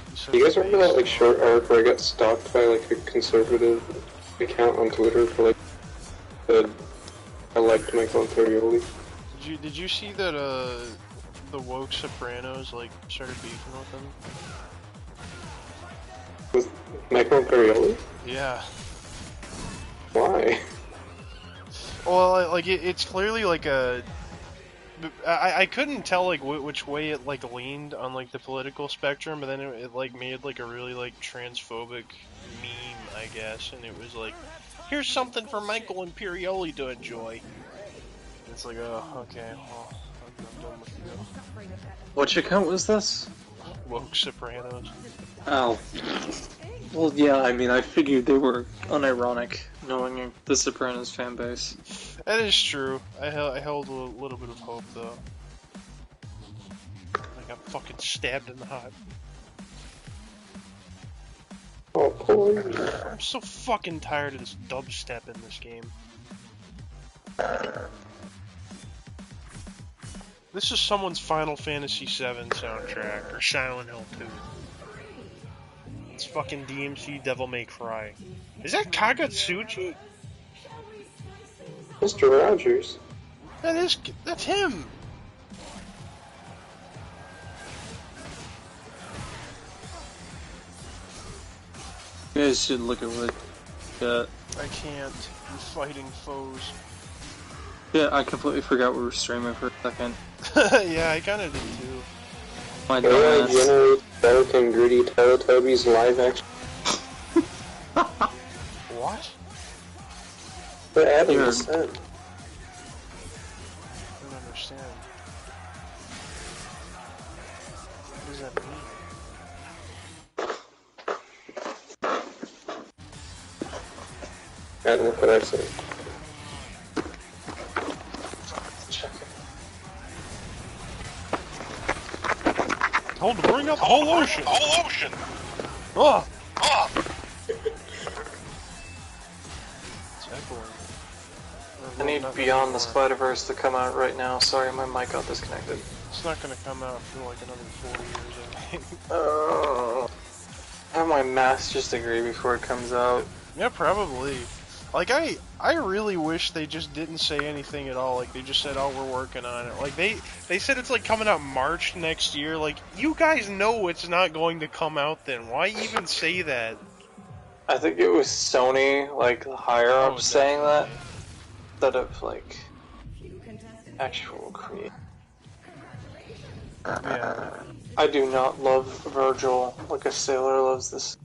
He's such You guys a remember that like beast. short arc where I got stalked by like a conservative account on Twitter for like said I liked Michael Imperioli? Did you see that the woke Sopranos like started beefing with him? With Michael Imperioli? Yeah. Why? Well, like it's clearly like a. I couldn't tell like which way it like leaned on like the political spectrum, but then it like made like a really like transphobic meme, I guess, and it was like, here's something for Michael Imperioli to enjoy. It's like, oh, okay, well, I'm done with you. Which account was this? Woke Sopranos. Oh. Well, yeah, I mean, I figured they were unironic, knowing the Sopranos fan base. That is true. I held a little bit of hope though. I got fucking stabbed in the heart. Oh, poor. I'm so fucking tired of this dubstep in this game. This is someone's Final Fantasy VII soundtrack, or Silent Hill 2. It's fucking DMC Devil May Cry. Is that Kagatsuchi? Mr. Rogers. That's him! You guys should look at what. I can't. I'm fighting foes. Yeah, I completely forgot we were streaming for a second. Yeah, I kinda did too. My AI dumbass. generates dark and gritty Teletubbies live action. What? What Adam You're- just said. I don't understand. What does that mean? Adam, look what I said. Told to bring up the whole ocean! Oh! It's echoing. I need Beyond the Spider-Verse to come out right now. Sorry, my mic got disconnected. It's not gonna come out for like another 4 years, I think. I have my master's degree before it comes out. Yeah, probably. Like, I really wish they just didn't say anything at all. Like, they just said, oh, we're working on it. Like, they said it's, like, coming out March next year. Like, you guys know it's not going to come out then. Why even say that? I think it was Sony, like, the higher Oh, ups saying that. definitely. Instead of, like, actual create. Yeah. I do not love Virgil like a sailor loves this.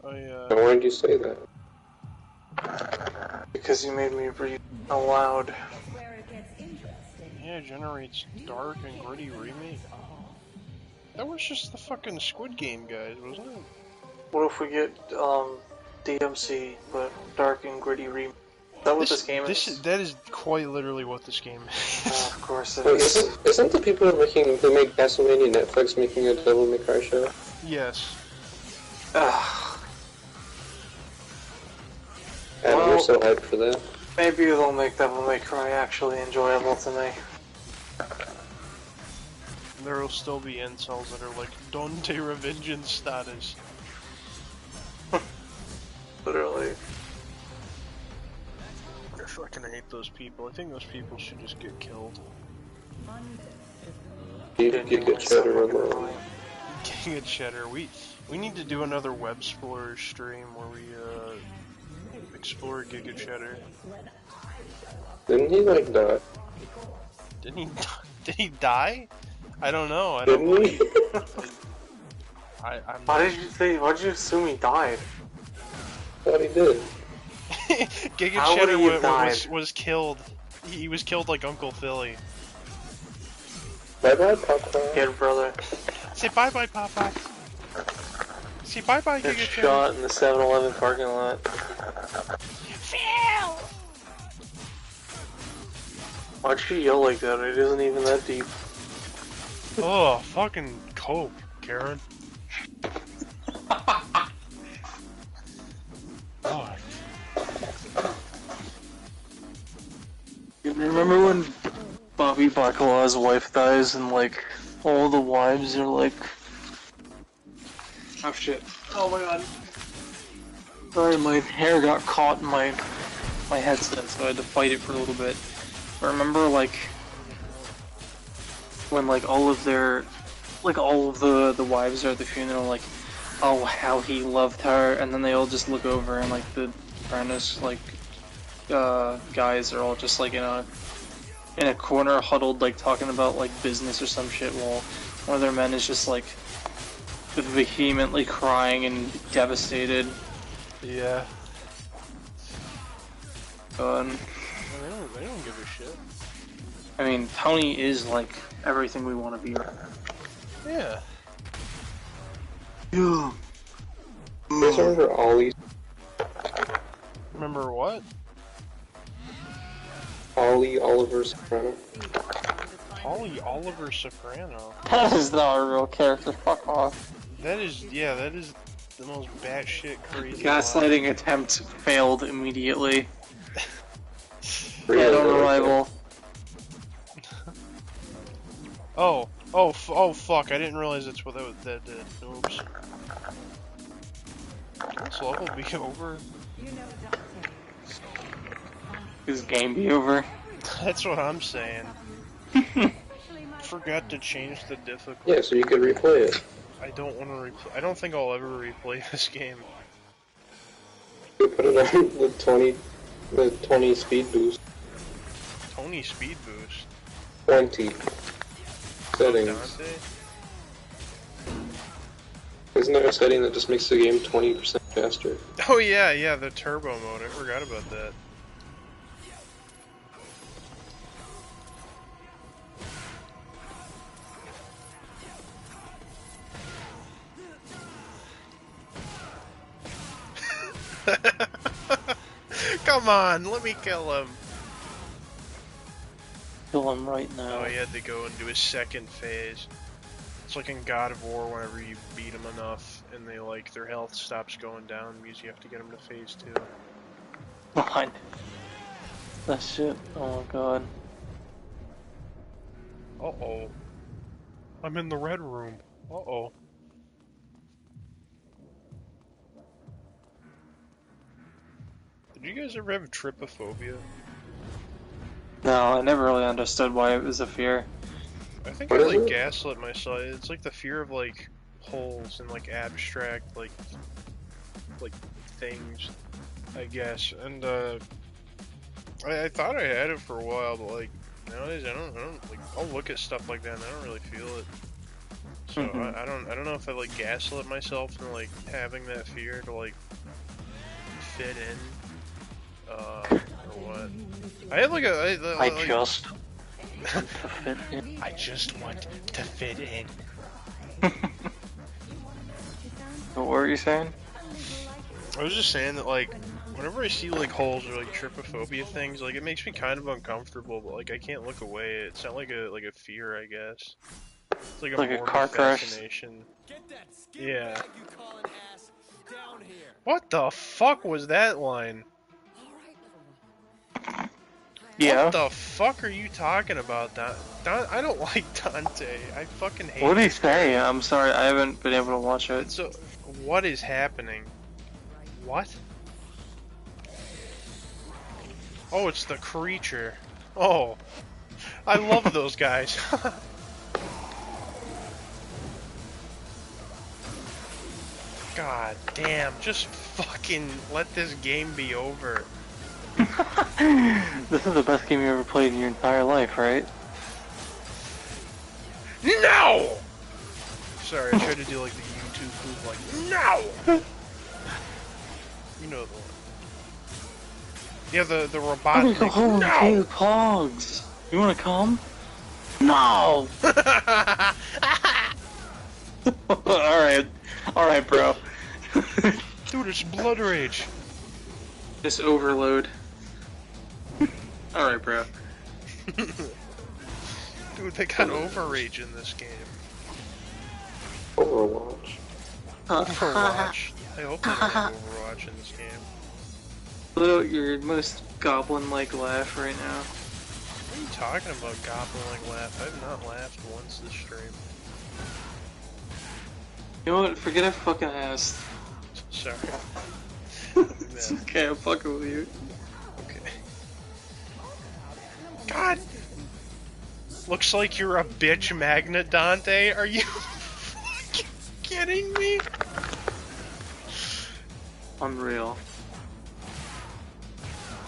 Why did you say that? Because you made me read aloud. Yeah, it generates dark and gritty remake. That was just the fucking Squid Game guys, wasn't it? What if we get DMC but dark and gritty remake? Is that what this game is? That is quite literally what this game is. Oh, of course it Wait, is. isn't the people who make Castlevania Netflix making a Devil May Cry show? Yes. Ugh. And Well- we're so hyped for that. Maybe it'll make Devil May Cry actually enjoyable to me. There will still be incels that are like Dante Revengeance status. Literally. I fucking hate those people. I think those people should just get killed. You get cheddar on that. King of Cheddar. We need to do another Web Explorer stream where we explore Giga Cheddar. Didn't he like die? Did he die? I don't know. I don't. Didn't he? I'm Why did you assume he died? Thought he did. Giga How would Cheddar he have died? was killed. He was killed like Uncle Philly. Bye bye, Papa. Kid brother. Say bye bye, Papa. Say bye bye, Get Giga Cheddar. shot in the 7-Eleven parking lot. Phil! Why'd she yell like that? It isn't even that deep. Oh, fucking cope, Karen. God. You remember when Bobby Bacala's wife dies and like all the wives are like, oh shit, oh my god. Sorry, my hair got caught in my headset, so I had to fight it for a little bit. But remember like when like all of the wives are at the funeral, like, oh how he loved her, and then they all just look over and like the apprentice guys are all just like in a corner huddled like talking about like business or some shit, while one of their men is just like vehemently crying and devastated. Yeah. They don't give a shit. I mean, Tony is like everything we want to be. Yeah. You guys remember Ollie? Remember what? Ollie Oliver Soprano? Holly Oliver Soprano. That is not a real character. Fuck off. That is the most batshit crazy. Gaslighting attempt failed immediately. Really? Dead on arrival. Oh, fuck, I didn't realize that's what that did. Oops. Can this level be over? This game be over. That's what I'm saying. Forgot to change the difficulty. Yeah, so you could replay it. I don't want to replay. I don't think I'll ever replay this game. You put it on the 20 speed boost. Tony speed boost. 20 settings. Dante? Isn't there a setting that just makes the game 20% faster? Oh yeah, the turbo mode. I forgot about that. Come on, let me kill him. Kill him right now. Oh, he had to go into his second phase. It's like in God of War, whenever you beat them enough and they their health stops going down, it means you have to get them to phase 2. What? That shit. Oh god. Uh-oh. I'm in the red room. Uh-oh. Did you guys ever have trypophobia? No, I never really understood why it was a fear. I think I gaslit myself. It's like the fear of holes and abstract things, I guess. And I thought I had it for a while, but nowadays I don't I'll look at stuff like that and I don't really feel it. So I don't know if I gaslit myself into having that fear to fit in. Or what? I had I just want to fit in. What were you saying? I was just saying that whenever I see holes or trypophobia things, it makes me kind of uncomfortable, but I can't look away. It's not like a fear, I guess. It's like a car crash. fascination. Get that skin Yeah. bag you call an ass down here. What the fuck was that line? Yeah. What the fuck are you talking about, I don't like Dante. I fucking hate What did he this guy. say? I'm sorry, I haven't been able to watch it. So, what is happening? What? Oh, it's the creature. Oh. I love those guys. God damn, just fucking let this game be over. This is the best game you ever played in your entire life, right? No! Sorry, I tried to do the YouTube move no! You know the one. Yeah, the robotic. Oh, No! hey, Pogs! You wanna come? No! Alright, bro. Dude, it's Blood Rage. Just overload. Alright, bro. Dude, they got Overrage in this game. Overwatch. Overwatch. I hope they don't have Overwatch in this game. Let out your most goblin-like laugh right now. What are you talking about, goblin-like laugh? I've not laughed once this stream. You know what? Forget I fucking asked. Sorry. It's okay, I'm fucking with you. Okay. God! Looks like you're a bitch magnet, Dante. Are you fucking kidding me? Unreal.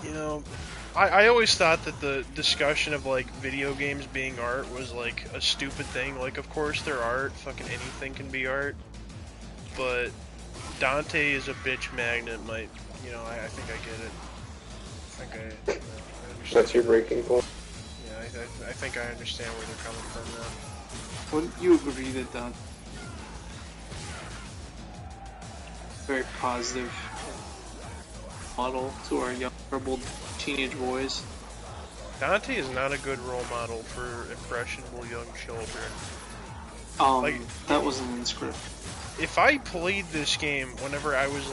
You know, I always thought that the discussion of video games being art was a stupid thing. Of course they're art, fucking anything can be art. But Dante is a bitch magnet, I think I get it. I think I understand. That's your breaking point. Yeah, I think I understand where they're coming from now. Wouldn't you agree that Dante very positive model to our young, troubled teenage boys? Dante is not a good role model for impressionable young children. That wasn't in the script. If I played this game whenever I was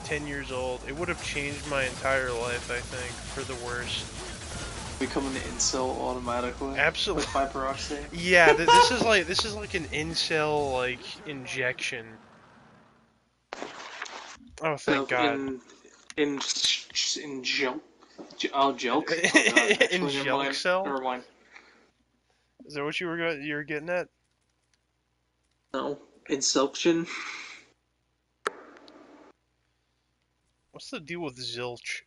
10 years old, it would have changed my entire life, I think, for the worse. become an incel automatically. Absolutely. With my peroxide. Yeah, this is like an incel like injection. Oh, thank God. In joke. Oh, joke. Oh God. In Actually, never Jelk mind. cell? Never mind. Is that what you were getting at? No. Inception. What's the deal with zilch?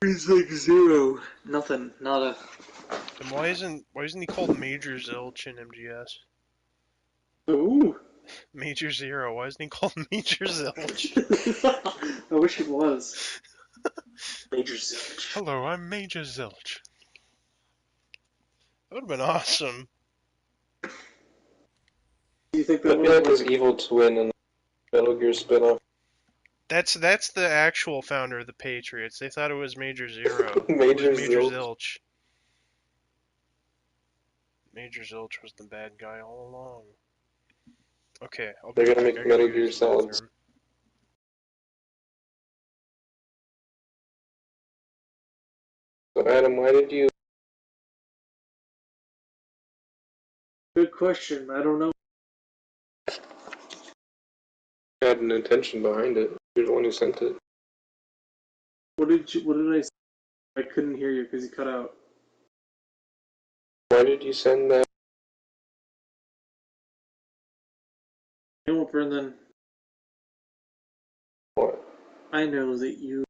It's like zero. Nothing. Nada. And why isn't he called Major Zilch in MGS? Ooh. Major Zero. Why isn't he called Major Zilch? I wish it was. Major Zilch. Hello, I'm Major Zilch. That would have been awesome. Do you think I that feel like was his evil twin in the Metal Gear spin-off. That's the actual founder of the Patriots. They thought it was Major Zero. Major It was Major Zilch. Zilch. Major Zilch was the bad guy all along. Okay, I'll be They're gonna back. make I gotta Metal Gear use the Solid. bathroom. So Adam, why did you? Good question. I don't know. Had an intention behind it. You're the one who sent it. What did I say? I couldn't hear you because you cut out. Why did you send that? You know what, Brendan? What? I know that you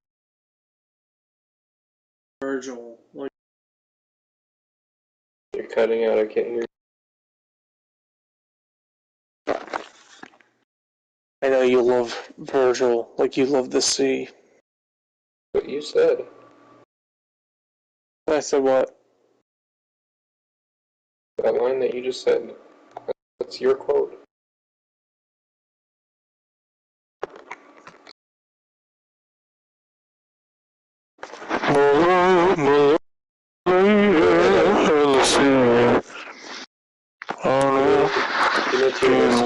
Virgil. Like, You're cutting out. I can't hear. I know you love Virgil, like you love the sea. What you said. I said what? That line that you just said. That's your quote.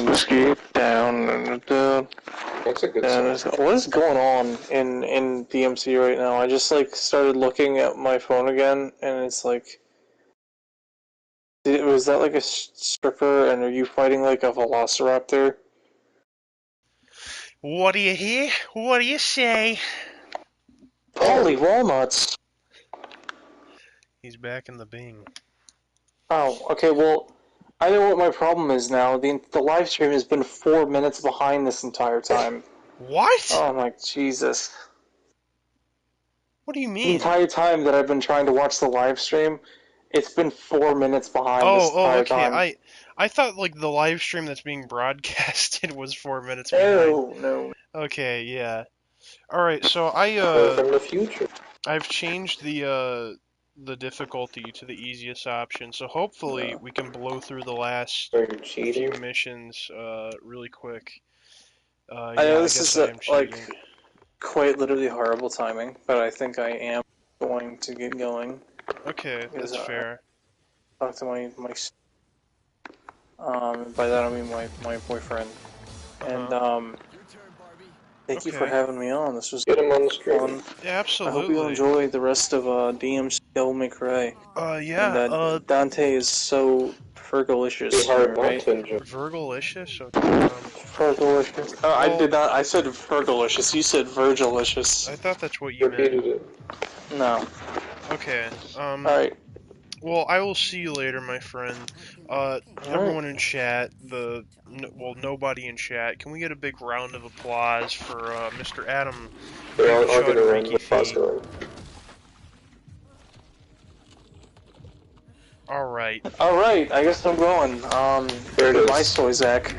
Whiskey down. That's a good song. What is going on in DMC right now? I just like started looking at my phone again, and it's like, was that like a stripper? And are you fighting like a velociraptor? What do you hear? What do you say? Holy walnuts! He's back in the Bing. Oh, okay. Well, I know what my problem is now. The live stream has been 4 minutes behind this entire time. What? Oh my Jesus! What do you The mean? entire time that I've been trying to watch the live stream, it's been 4 minutes behind this Oh, entire okay. time. I thought like the live stream that's being broadcasted was 4 minutes behind. No. Okay, yeah. All right, so From the future. I've changed the difficulty to the easiest option. So hopefully we can blow through the last Are you few cheating? missions really quick. I Yeah, know I this guess is I am cheating. like quite literally horrible timing, but I think I am going to get going. Okay, that's fair. Talk to my by that I mean my boyfriend. And thank you for Okay. having me on. This was Get him on the fun. screen. Yeah, absolutely. I hope you enjoy the rest of DMC Devil May Cry. Yeah. And Dante is so Fergalicious, Be hard not right? to enjoy. Virgilicious. Fergalicious. Oh, I did not. I said Fergalicious. You said Virgilicious. I thought that's what you Repeated meant. it. No. Okay. Alright. Well, I will see you later, my friend. Everyone in chat, nobody in chat. Can we get a big round of applause for Mr. Adam I'll Chud get a round of applause Reakkyfee? going. Alright, I guess I'm going. There it Goodbye, is. Soyzak.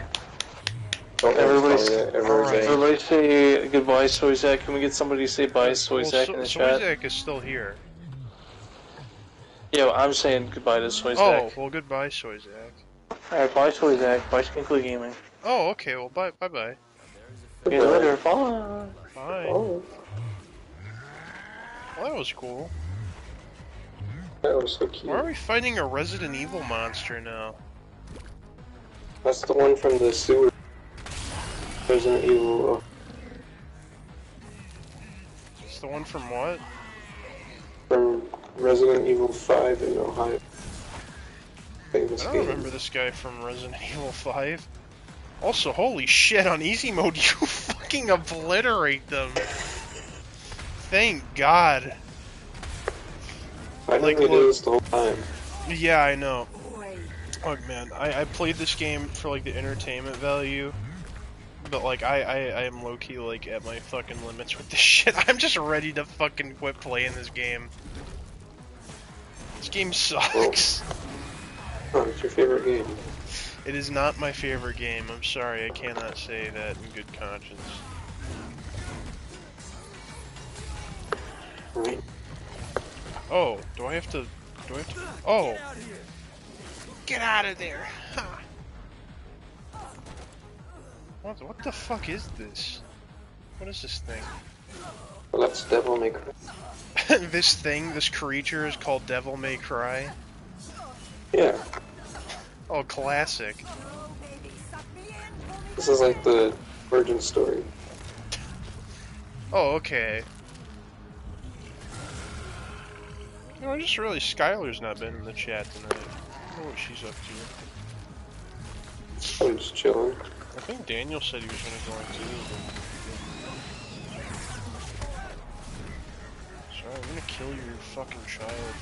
Don't Everybody, everybody say goodbye, Soyzak. Can we get somebody to say bye, Soyzak, in the chat? Soyzak is still here. Yeah, I'm saying goodbye to Soyzak. Oh, well, goodbye, Soyzak. Alright, bye, Soyzak. Bye, Skinkly Gaming. Oh, okay, well, bye. See you later. Bye. Bye. Oh, Well, that was cool. that was so cute. Why are we fighting a Resident Evil monster now? That's the one from the sewer. Resident Evil. It's the one from what? From Resident Evil 5 in Ohio. Famous I don't game. remember this guy from Resident Evil 5. Also, holy shit, on easy mode, you fucking obliterate them. Thank God. I Like, normally do look. this the whole time. Yeah, I know. Oh man, I played this game for like the entertainment value, but like I am low key like at my fucking limits with this shit. I'm just ready to fucking quit playing this game. This game sucks. Oh, it's your favorite game. It is not my favorite game. I'm sorry, I cannot say that in good conscience. Right. Oh, do I have to? Oh, get out of there! Ha. What the fuck is this? What is this thing? Well, that's Devil May Cry. This creature is called Devil May Cry. Yeah. Oh, classic. This is like the origin story. Oh, okay. You know, just really, Skylar's not been in the chat tonight. I don't know what she's up to. I'm just chilling. I think Daniel said he was gonna join too. Sorry, I'm gonna kill your fucking child.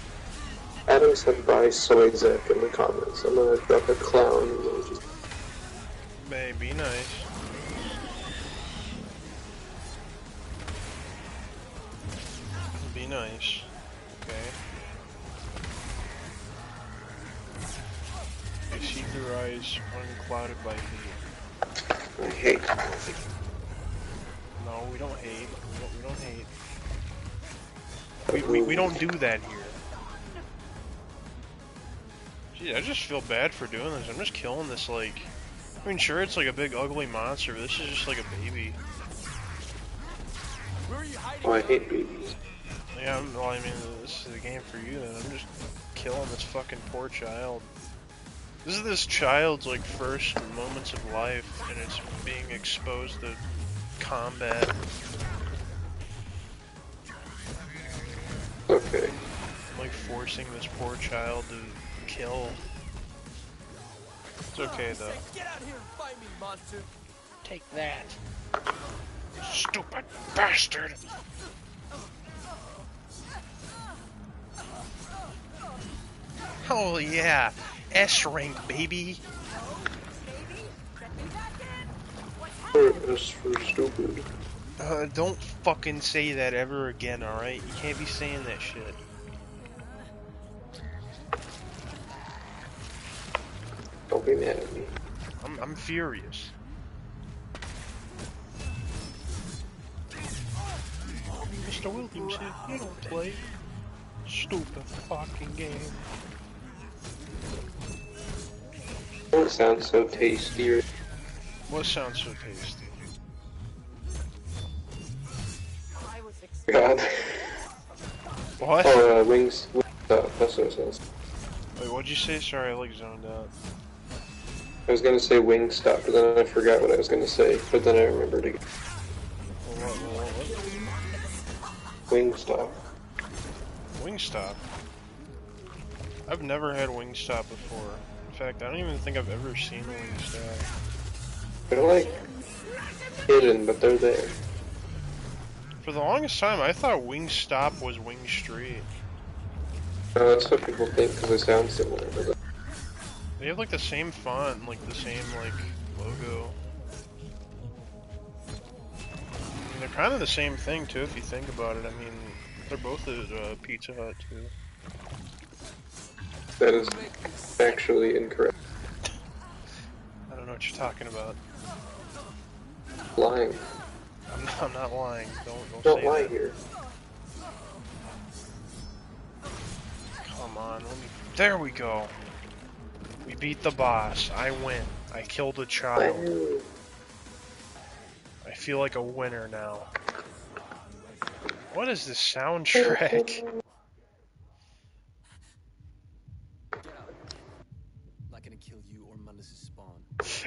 Adam said buy Soyzak in the comments. I'm gonna drop a clown emoji. May be nice. Be nice. Okay. I see through eyes unclouded by hate. I hate. No, we don't hate. We don't hate. We don't do that here. Gee, I just feel bad for doing this. I'm just killing this, like... I mean, sure, it's like a big ugly monster, but this is just like a baby. Oh, I hate babies. Yeah, well, I mean, this is a game for you, then. I'm just killing this fucking poor child. This is this child's, like, first moments of life, and it's being exposed to combat. Okay. I'm, like, forcing this poor child to kill. It's okay, though. Get out here and fight me, monster! Take that. Stupid bastard! Oh yeah, S rank, baby. Just for stupid. Don't fucking say that ever again, alright? You can't be saying that shit. Don't be mad at me. I'm furious. Mr. Williamson, you don't play. Stupid fucking game. Don't sound so tasty. What sounds so tasty? God. What? Oh, wings. That's what it says. Wait, what'd you say? Sorry, I like zoned out. I was gonna say Wingstop, but then I forgot what I was gonna say. But then I remembered again. What? Wingstop. Wingstop? I've never had Wingstop before. In fact, I don't even think I've ever seen Wingstop. They're like hidden, but they're there. For the longest time, I thought Wingstop was Wing Street. No, that's what people think because they sound similar. But They have like the same font and like the same like logo. I mean, they're kind of the same thing too if you think about it. I mean, they're both at Pizza Hut too. that is actually incorrect. I don't know what you're talking about. Lying. I'm not lying. Don't say lie that. here. Come on, there we go. We beat the boss. I win. I killed a child. Oh. I feel like a winner now. What is this soundtrack? Not gonna kill you or Mundus' spawn.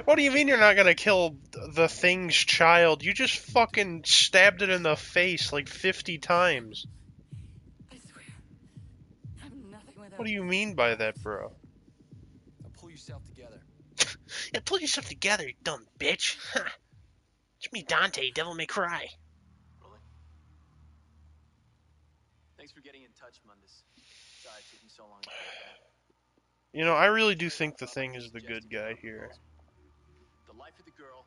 What do you mean you're not gonna kill the thing's child? You just fucking stabbed it in the face like 50 times. I swear. I'm nothing without What do you mean by that, bro? Now pull yourself together. Yeah, pull yourself together, you dumb bitch. It's me, Dante, Devil May Cry. Really? Thanks for getting in touch, Mundus. Sorry it took me so long to get back. You know, I really do think the Thing is the good guy here. The life of the girl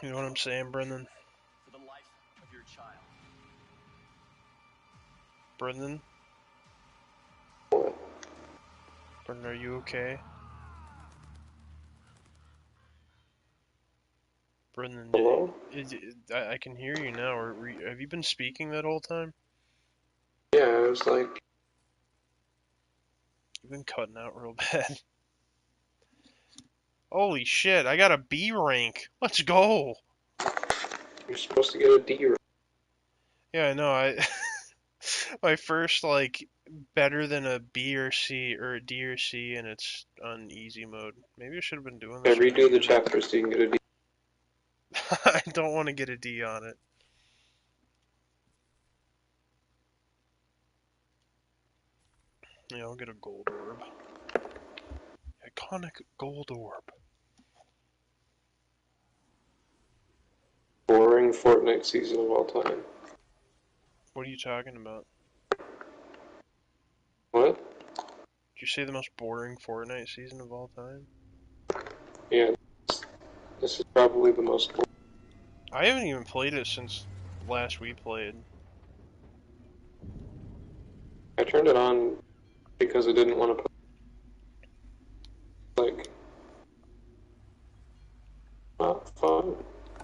You know what I'm saying, Brendan? for the life of your child. Brendan? Brendan, are you okay? Brendan, Hello? I can hear you now. Have you been speaking that whole time? Yeah, I was like, You've been cutting out real bad. Holy shit, I got a B rank. Let's go. you're supposed to get a D rank. Yeah, I know. My first like better than a B or C or a D or C, and it's on easy mode. Maybe I should have been doing Yeah, this redo the earlier. chapter so you can get a D. I don't want to get a D on it. Yeah, I'll get a gold orb. Iconic gold orb. Boring Fortnite season of all time. What are you talking about? What? Did you say the most boring Fortnite season of all time? Yeah, this is probably the most boring. I haven't even played it since last we played. I turned it on because I didn't want to play, like, not fun.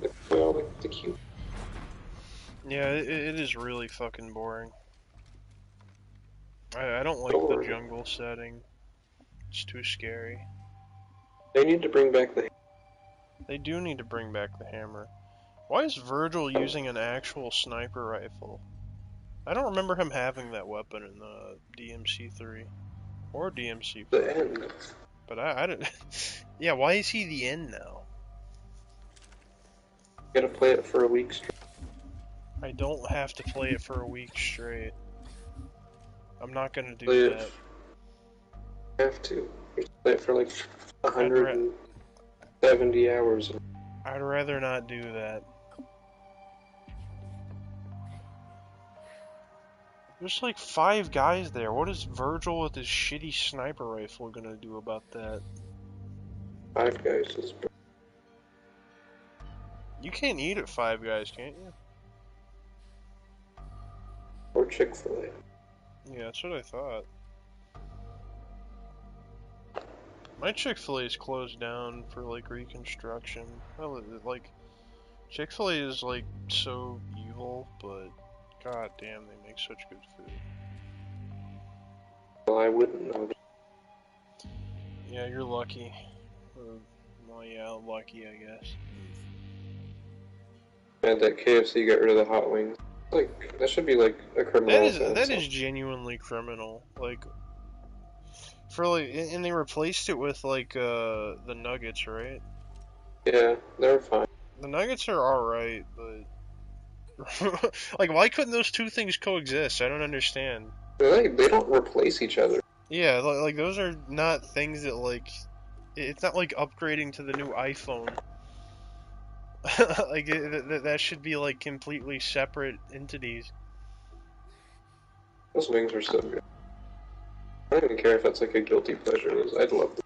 They play all like the cute. Yeah, it is really fucking boring. I don't like the Boring. jungle setting. It's too scary. They need to bring back the. They do need to bring back the hammer. Why is Virgil using an actual sniper rifle? I don't remember him having that weapon in the DMC3 or DMC4. The end. But I don't. Yeah, why is he the end now? You gotta play it for a week straight. I don't have to play it for a week straight. I'm not gonna do Play that. it. You have to. You have to play it for like 170 hours. I'd rather not do that. There's like 5 guys there. What is Virgil with his shitty sniper rifle gonna do about that? 5 guys is. You can't eat at 5 guys, can't you? Or Chick-fil-A. Yeah, that's what I thought. My Chick-fil-A is closed down for like reconstruction. Well, like Chick-fil-A is like so evil, but god damn, they make such good food. Well, I wouldn't know. Yeah, you're lucky. Well, yeah, lucky, I guess. And that KFC got rid of the hot wings. Like, that should be like a criminal offense. That is genuinely criminal. Like, for like, and they replaced it with like the nuggets, right? Yeah, they're fine. The nuggets are alright, but like, why couldn't those two things coexist? I don't understand. They don't replace each other. Yeah, like those are not things that like, it's not like upgrading to the new iPhone. Like that should be like completely separate entities. Those wings are so good. I don't even care if that's like a guilty pleasure. I'd love them.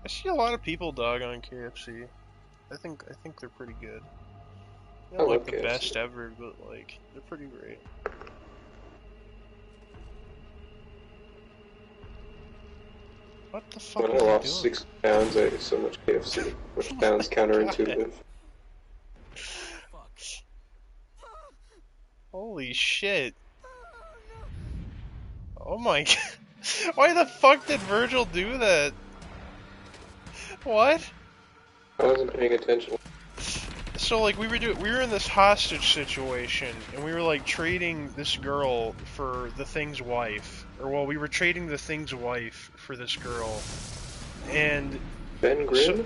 I see a lot of people dog on KFC. I think they're pretty good. They're I not like love the KFC. best ever, but like they're pretty great. What the fuck When I is he lost doing? 6 pounds, I ate so much KFC, which sounds counterintuitive. Fuck. Holy shit! Oh my god! Why the fuck did Virgil do that? What? I wasn't paying attention. So like we were in this hostage situation, and we were like trading this girl for the Thing's wife, or well, we were trading the Thing's wife for this girl, and Ben Grimm? so,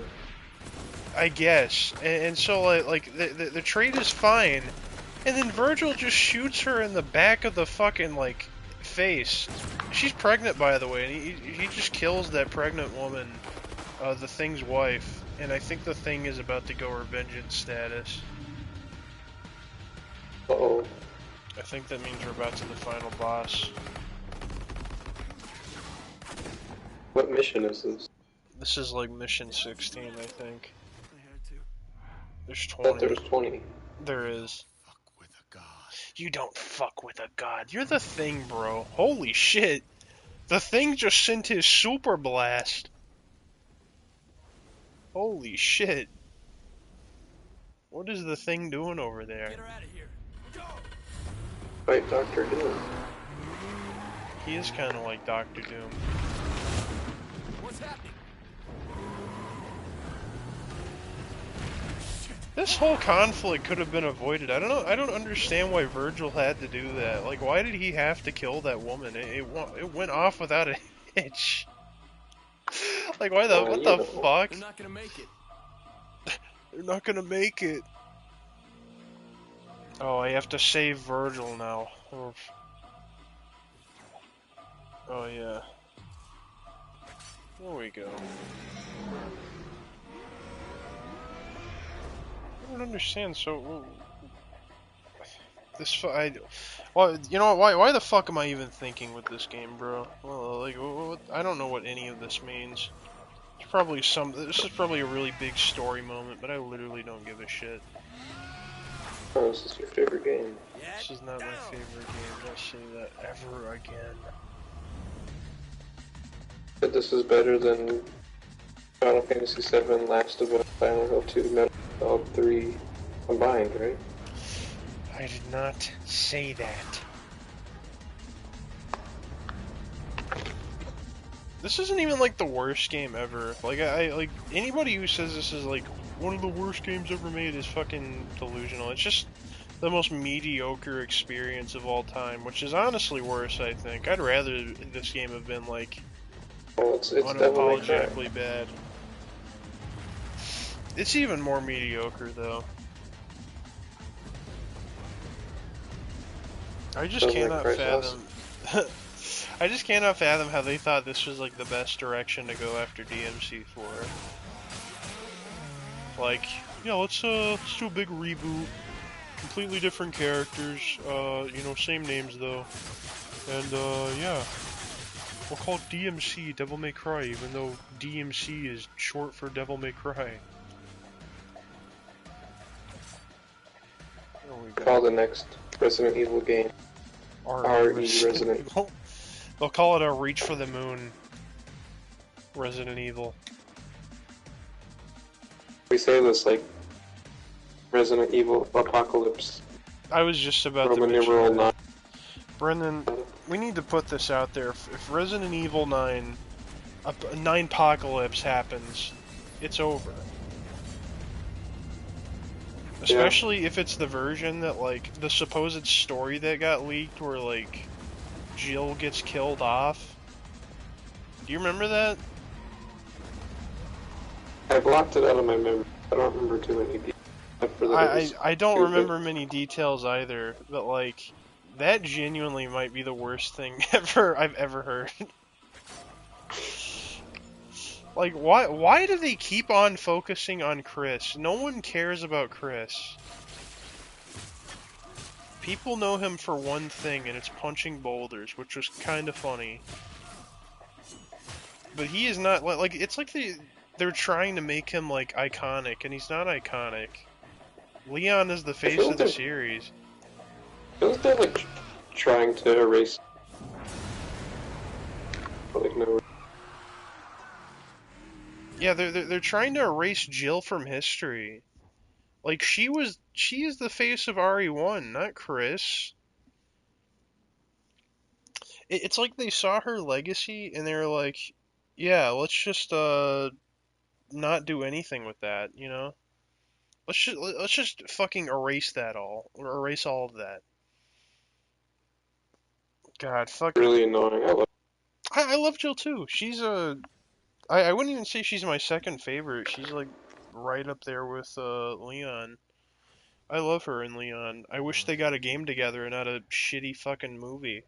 I guess, and so like the trade is fine, and then Virgil just shoots her in the back of the fucking like face. She's pregnant, by the way, and he just kills that pregnant woman, the Thing's wife, and I think the Thing is about to go her vengeance status. Uh-oh. I think that means we're about to the final boss. What mission is this? This is like mission 16, I think. I had to. There's I thought 20. there was 20. There is. Fuck with a god. You don't fuck with a god. You're the Thing, bro. Holy shit. The Thing just sent his super blast. Holy shit. What is the Thing doing over there? Get her out of here. Go! Fight Dr. Doom. He is kind of like Doctor Doom. What's happening? This whole conflict could have been avoided. I don't understand why Virgil had to do that. Like, why did he have to kill that woman? It went off without a hitch. Like, why the what the fuck? They're not gonna make it. They're not gonna make it. Oh, I have to save Virgil now. Oh yeah. There we go. I don't understand. So this well, you know why the fuck am I even thinking with this game, bro? Well, like I don't know what any of this means. It's probably this is probably a really big story moment, but I literally don't give a shit. Oh, this is your favorite game. This is not my favorite game. Don't say that ever again. But this is better than Final Fantasy VII, Last of Us, Silent Hill 2, Metal Gear 3 combined, right? I did not say that. This isn't even like the worst game ever. Like I like anybody who says this is like one of the worst games ever made is fucking delusional. It's just the most mediocre experience of all time, which is honestly worse, I think. I'd rather this game have been like Well, it's Devil May Cry. unapologetically bad. It's even more mediocre though. I just Devil May cannot Cry's fathom. I just cannot fathom how they thought this was like the best direction to go after DMC4. Like, yeah, let's do a big reboot. Completely different characters. You know, same names though. And yeah, we'll call it DMC, Devil May Cry, even though DMC is short for Devil May Cry. There we go. Call the next Resident Evil game RE Resident Evil. They'll call it a Reach for the Moon Resident Evil. We say this like Resident Evil Apocalypse. I was just about Roman to mention numeral that. 9. Brendan, we need to put this out there. If Resident Evil 9, 9 Apocalypse happens, it's over. Especially if it's the version that, like, the supposed story that got leaked where, like, Jill gets killed off. Do you remember that? I blocked it out of my memory. I don't remember too many details. I don't remember many details either, but, like, that genuinely might be the worst thing I've ever heard. Like, why do they keep on focusing on Chris? No one cares about Chris. People know him for one thing, and it's punching boulders, which was kind of funny. But he is not, like, it's like they're trying to make him, like, iconic, and he's not iconic. Leon is the face of the series. Isn't that, like, trying to erase... Like, no... Yeah, they're trying to erase Jill from history. Like, she is the face of RE1, not Chris. It's like they saw her legacy and they were like, yeah, let's just not do anything with that, you know? Let's just fucking erase that all, or erase all of that. God, fuck. Really annoying. I love Jill too. She's I wouldn't even say she's my second favorite. She's like right up there with Leon. I love her in Leon. I wish they got a game together and not a shitty fucking movie.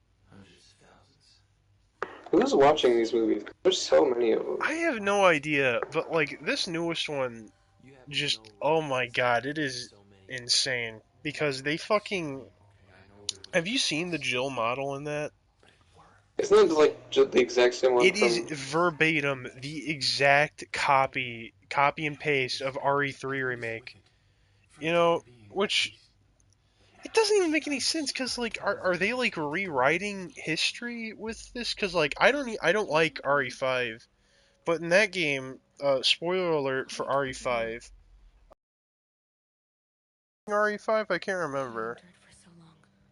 Who's watching these movies? There's so many of them. I have no idea, but like this newest one, just oh my god, it is insane because they fucking. Have you seen the Jill model in that? Isn't it like the exact same one It from? is verbatim the exact copy and paste of RE3 remake. You know, which it doesn't even make any sense because like are they like rewriting history with this? Because like I don't like RE5, but in that game, spoiler alert for RE5. RE5, I can't remember.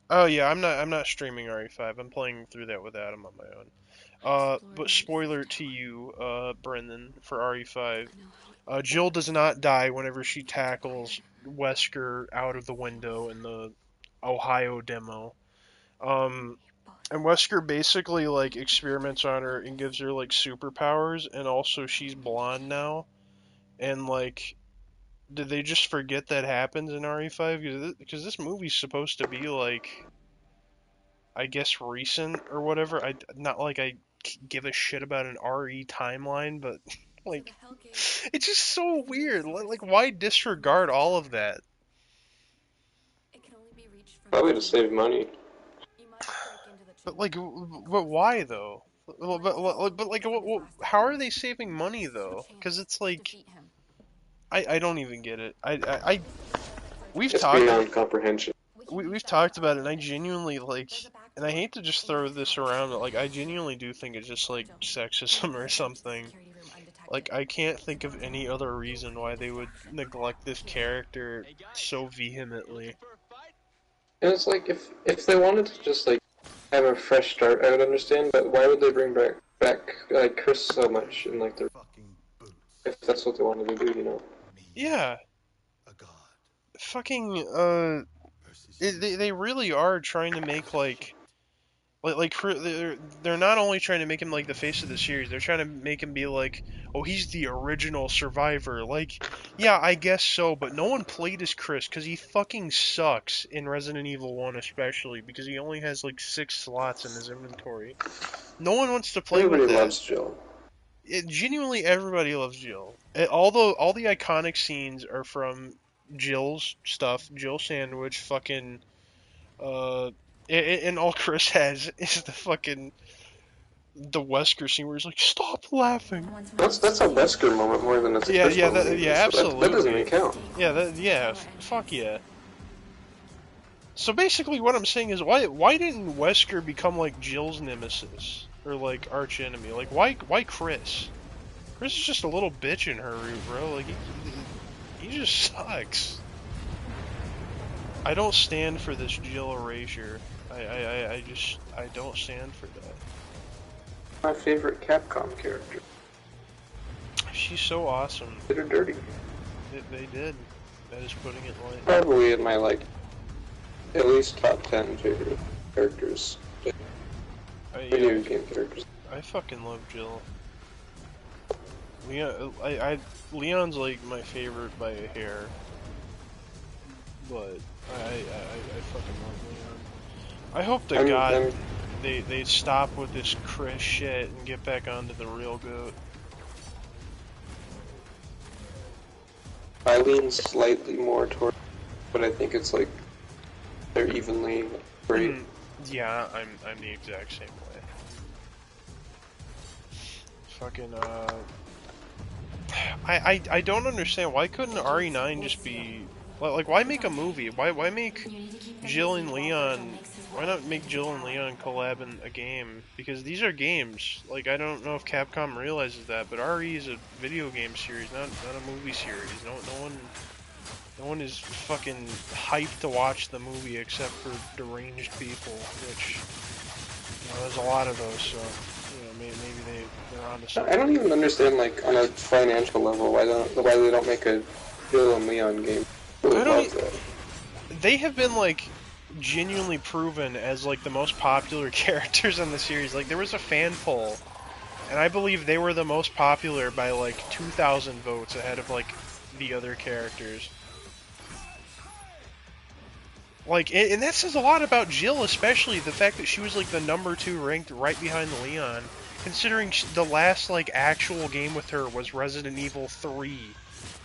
Oh yeah, I'm not streaming RE5. I'm playing through that with Adam on my own. But spoiler to you, Brendan, for RE5. Jill does not die whenever she tackles Wesker out of the window in the Ohio demo. And Wesker basically like experiments on her and gives her like superpowers, and also she's blonde now. And like, did they just forget that happens in RE5? Because this movie's supposed to be like, I guess recent or whatever. Not like I give a shit about an RE timeline, but like, it's just so weird. Like, why disregard all of that? Probably to save money. But like, but why though? But like, how are they saving money though? Because it's like, I don't even get it. We've It's talked beyond comprehension. we've talked about it, and I genuinely like, and I hate to just throw this around, but like, I genuinely do think it's just like sexism or something. Like, I can't think of any other reason why they would neglect this character so vehemently. And it's like if they wanted to just like have a fresh start, I would understand. But why would they bring back like Chris so much and like the if that's what they wanted to do, you know? Yeah. Fucking they really are trying to make they're not only trying to make him like the face of the series, they're trying to make him be like, oh, he's the original survivor. Like, yeah, I guess so, but no one played as Chris because he fucking sucks in Resident Evil 1 especially because he only has like 6 slots in his inventory. No one wants to play Everybody with that. loves Jill. Genuinely everybody loves Jill. Although all the iconic scenes are from Jill's stuff, Jill Sandwich, fucking and all Chris has is the Wesker scene where he's like, "Stop laughing." That's a Wesker moment more than it's a Chris moment. So Absolutely. that doesn't even count. Fuck yeah. So basically, what I'm saying is, why didn't Wesker become like Jill's nemesis or like arch enemy? Like, why Chris? Chris is just a little bitch in her route, bro. Like, he just sucks. I don't stand for this Jill erasure. I don't stand for that. My favorite Capcom character. She's so awesome. Did her dirty. They did. That is putting it light. Probably in my like at least top 10 favorite characters. Video game characters. I fucking love Jill. Leon's like my favorite by a hair. But I fucking love Leon. I hope to God they stop with this Chris shit and get back onto the real goat. I lean slightly more toward, but I think it's like they're evenly great. Yeah, I'm the exact same way. Fucking I don't understand, why couldn't RE9 just be like, why make a movie? Why make Jill and Leon? Why not make Jill and Leon collab in a game? Because these are games. Like, I don't know if Capcom realizes that, but RE is a video game series, not a movie series. No one is fucking hyped to watch the movie except for deranged people, which, you know, there's a lot of those. So, you know, maybe they're onto something. I don't even understand, like, on a financial level, why they don't make a Jill and Leon game. They have been like genuinely proven as like the most popular characters in the series. Like, there was a fan poll, and I believe they were the most popular by like 2,000 votes ahead of like the other characters. Like, and that says a lot about Jill, especially the fact that she was like the #2 ranked right behind Leon. considering the last like actual game with her was Resident Evil 3,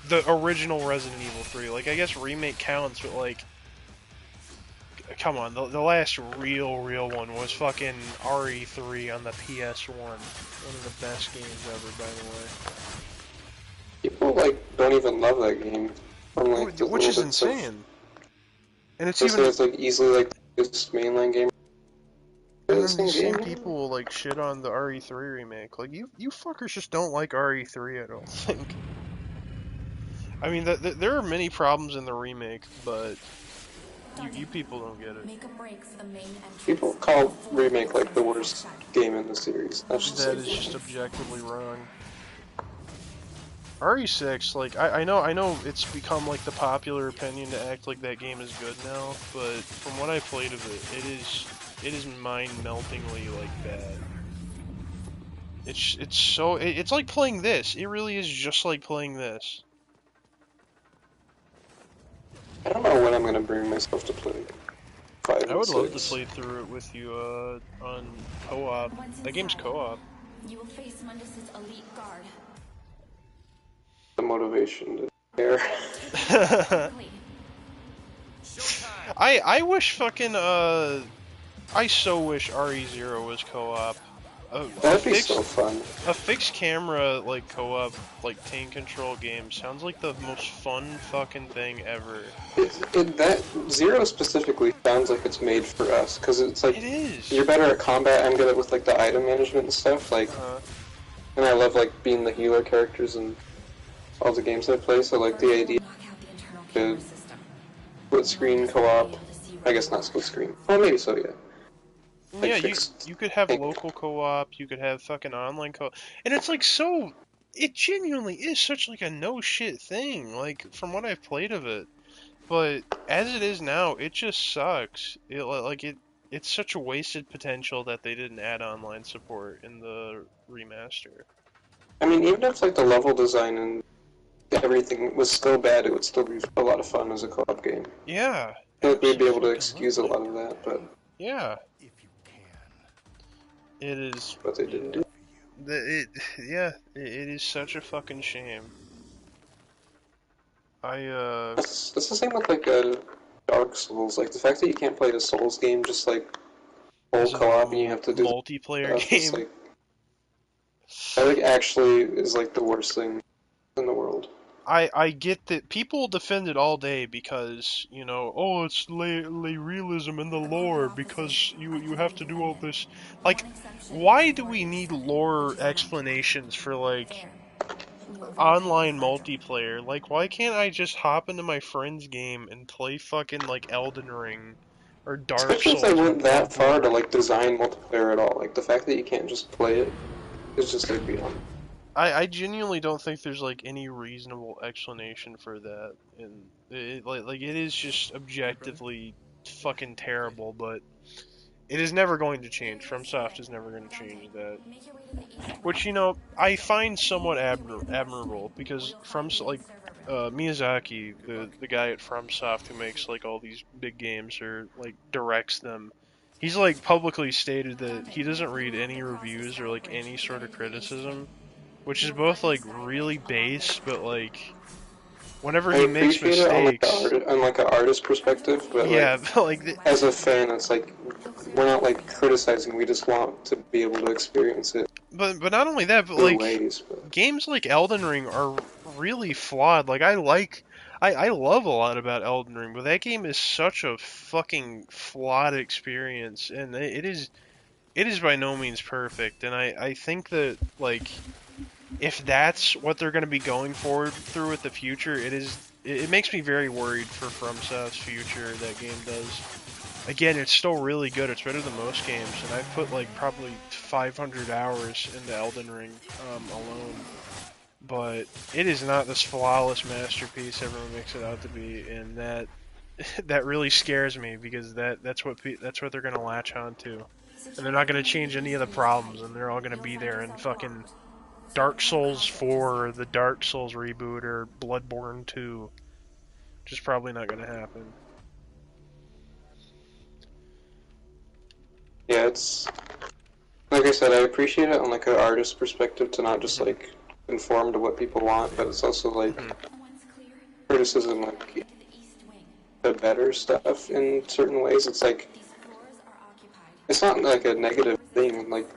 the original Resident Evil 3. Like I guess remake counts, but like, come on, the last real one was fucking RE3 on the PS1. One of the best games ever, by the way. People like don't even love that game. From, like, the Which is little bits of- insane. And it's They even. say it's like easily like this mainline game. And It's then the these same same game. people will like shit on the RE3 remake. Like you fuckers just don't like RE3, I don't think. I mean, there are many problems in the remake, but you people don't get it. Make a break for the main entrance. People call remake like the worst game in the series. That's just That like, is just objectively wrong. RE6, like I know it's become like the popular opinion to act like that game is good now, but from what I played of it, it is mind-meltingly like bad. It's like playing this. It really is just like playing this. I don't know when I'm gonna bring myself to play 5 and I would love to 6. play through it with you on co-op. That game's co-op. You will face Mundus's elite guard. The motivation to care. I wish fucking I so wish RE0 was co-op. That'd be so fun. A fixed camera like co-op like tank control game sounds like the most fun fucking thing ever. That Zero specifically sounds like it's made for us because it's like It is. you're better at combat. I'm good at with like the item management and stuff. Like, and I love like being the healer characters and all the games I play. So like the idea, the split screen co-op. I guess not split screen. Well, maybe so. Yeah. Like Yeah, fixed you could have tank. local co-op, you could have fucking online co-op, and it's like so. It genuinely is such like a no shit thing. Like from what I've played of it, but as it is now, it just sucks. It's such a wasted potential that they didn't add online support in the remaster. I mean, even if like the level design and everything was still bad, it would still be a lot of fun as a co-op game. Yeah. I feel like we'd be able to excuse a lot of that, but Yeah. It is. but they didn't do. It it is such a fucking shame. That's the same with like Dark Souls. Like the fact that you can't play a Souls game just like full As a co-op and you have to do multiplayer stuff, it's game. like, I think actually is like the worst thing in the world. I get that people defend it all day because, you know, oh, it's lay realism in the lore because you have to do all this. Like, why do we need lore explanations for, like, online multiplayer? Like, why can't I just hop into my friend's game and play fucking, like, Elden Ring or Dark Especially Souls? if they or went that far to Bloodborne? like design multiplayer at all. Like the fact that you can't just play it is just like beyond. I genuinely don't think there's like any reasonable explanation for that, and like it is just objectively fucking terrible. But it is never going to change. FromSoft is never going to change that. Which, you know, I find somewhat admirable because Miyazaki, the guy at FromSoft who makes like all these big games or like directs them, he's like publicly stated that he doesn't read any reviews or like any sort of criticism. Which is both like really base, but like whenever I he makes appreciate it mistakes, on like an artist perspective, but yeah, like but like as a fan, it's like we're not like criticizing. We just want to be able to experience it but not only that, but in like ways. But games like Elden Ring are really flawed. Like I love a lot about Elden Ring, but that game is such a fucking flawed experience, and it is by no means perfect. And I think that like if that's what they're going to be going forward through with the future, it makes me very worried for FromSoft's future. That game does. Again, it's still really good. It's better than most games, and I've put like probably 500 hours into Elden Ring alone. But it is not this flawless masterpiece everyone makes it out to be, and that really scares me because that's what they're going to latch on to, and they're not going to change any of the problems, and they're all going to be there in fucking Dark Souls 4 or the Dark Souls reboot or Bloodborne 2. Which is probably not going to happen. yeah, it's Like I said, I appreciate it on like an artist perspective to not just like conform to what people want, but it's also like Once clear, criticism, like to the east wing. the better stuff in certain ways. It's like These floors are occupied. it's not like a negative thing, like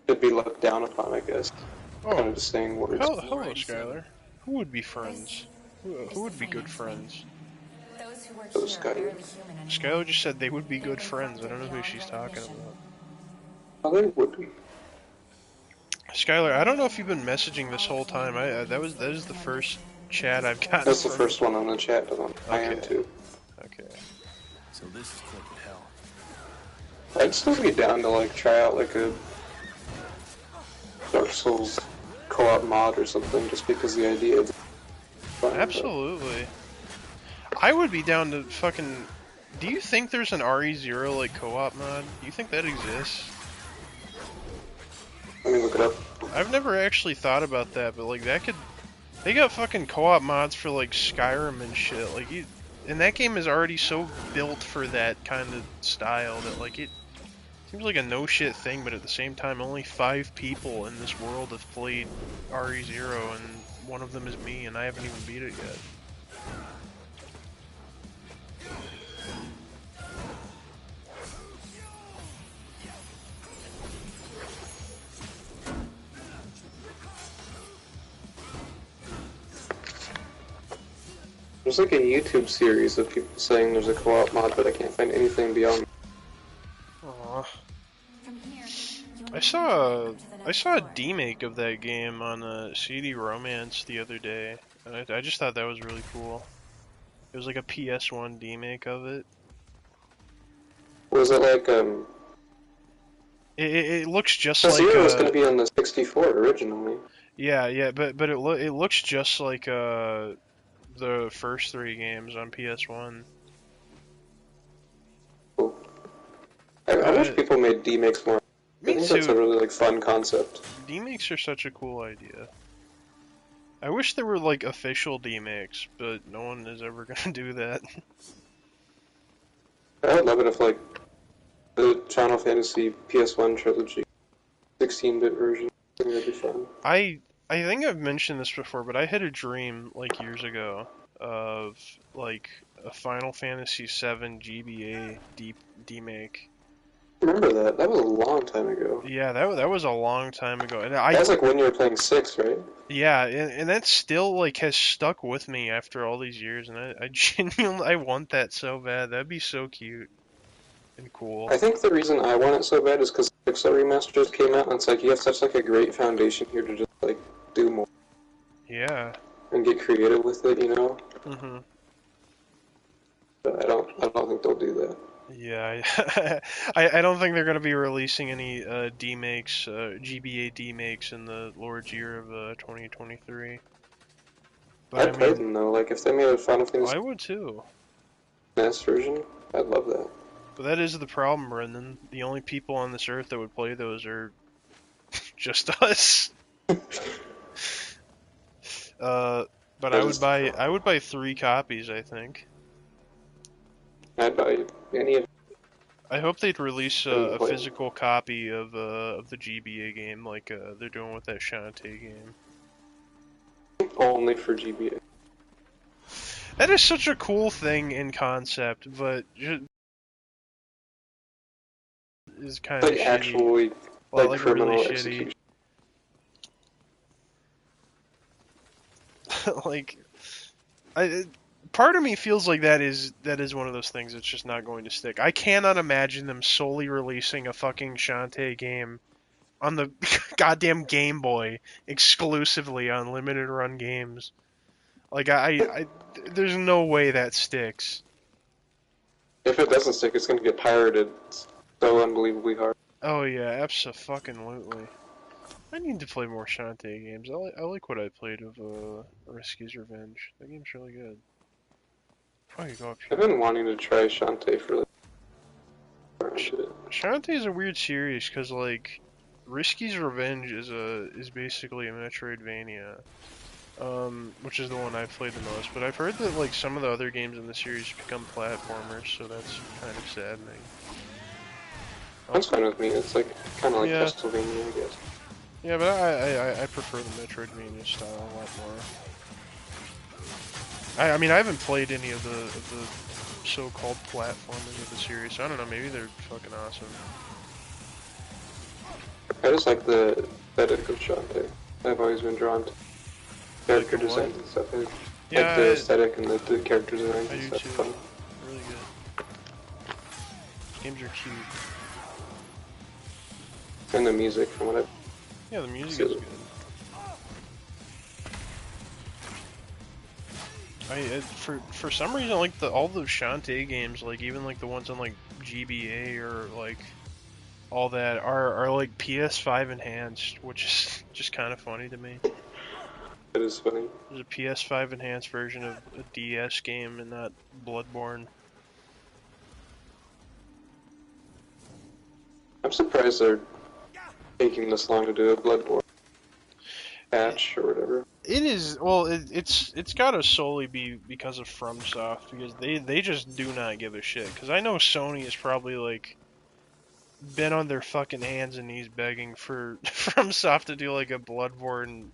to be looked down upon, I guess. Kind Oh, of just saying words. hello, Skylar. Who would be friends? Who would be good friends? Those who work Those here are guys. barely human anymore. Skylar just said they would be good friends. I don't know who she's talking about. Oh, they would be. Skylar, I don't know if you've been messaging this whole time. That is the first chat I've gotten. That's the from first one on the chat, but I am Okay. too. Okay. So this is corporate hell. I'd still be down to like try out like a Dark Souls co-op mod or something, just because the idea is fun. Absolutely. I would be down to fucking. Do you think there's an RE0 like co-op mod? Do you think that exists? Let me look it up. I've never actually thought about that, but like that could. They got fucking co-op mods for like Skyrim and shit. Like and that game is already so built for that kind of style that like it seems like a no shit thing, but at the same time, only 5 people in this world have played RE0, and one of them is me, and I haven't even beat it yet. There's like a YouTube series of people saying there's a co-op mod, but I can't find anything beyond. Aw. From here, you I saw a demake of that game on CD Romance the other day, and I just thought that was really cool. It was like a PS1 demake of it. Was it like It looks just the like Zero was going to be on the 64 originally. yeah, but it looks just like the first 3 games on PS1. Cool. I wish people made D-Makes more. I Me think that's a too. really like fun concept. Demakes are such a cool idea. I wish there were like official demakes, but no one is ever gonna do that. I would love it if like the Final Fantasy PS1 trilogy, 16-bit version. I think that'd be fun. I think I've mentioned this before, but I had a dream like years ago of like a Final Fantasy VII GBA demake. Remember that? That was a long time ago. Yeah, that was a long time ago, and That was like when you were playing 6, right? yeah, and that still like has stuck with me after all these years, and I genuinely I want that so bad. That'd be so cute and cool. I think the reason I want it so bad is because Pixel Remasters came out, and it's like you have such like a great foundation here to just like do more Yeah. and get creative with it, you know. Mhm. But I don't think they'll do that. Yeah, I don't think they're gonna be releasing any demakes, GBA demakes in the Lord's year of 2023. But I'd play them though. Like if they made a Final Fantasy I would too. NES version, I'd love that. But that is the problem, Brendan. The only people on this earth that would play those are just us. But I would buy 3 copies, I think. I'd buy any of. I hope they'd release a Wait. physical copy of the GBA game, like they're doing with that Shantae game. Only for GBA. That is such a cool thing in concept, but is kind of Like shitty. actually, Well, like criminal really execution. shitty. Like, part of me feels like that is one of those things that's just not going to stick. I cannot imagine them solely releasing a fucking Shantae game on the goddamn Game Boy exclusively on limited run games. Like I there's no way that sticks. If it doesn't stick, it's gonna get pirated so unbelievably hard. Oh yeah, abso-fucking-lutely. I need to play more Shantae games. I like what I played of Risky's Revenge. That game's really good. Oh, you go up I've here. been wanting to try Shantae for like. Shantae is a weird series because like Risky's Revenge is basically a Metroidvania, which is the one I've played the most. But I've heard that like some of the other games in the series become platformers, so that's kind of saddening. That's fine with me. It's like kind of like Yeah. Castlevania, I guess. Yeah, but I prefer the Metroidvania style a lot more. I mean, I haven't played any of the so-called platformers of the series, so I don't know, maybe they're fucking awesome. I just like the aesthetic of Dante. I've always been drawn to character the what? designs and stuff. Yeah, Like the aesthetic and the character designs I and do stuff. too. Fun. Really good. Games are cute. And the music, from what I've Yeah, the music So- is good. For some reason, like all those Shantae games, like even like the ones on like GBA or like all that are like PS5 enhanced, which is just kind of funny to me. It is funny. There's a PS5 enhanced version of a DS game and not Bloodborne. I'm surprised they're taking this long to do a Bloodborne patch or whatever. It is well. It's gotta solely be because of FromSoft because they just do not give a shit. Because I know Sony is probably like been on their fucking hands and knees begging for FromSoft to do like a Bloodborne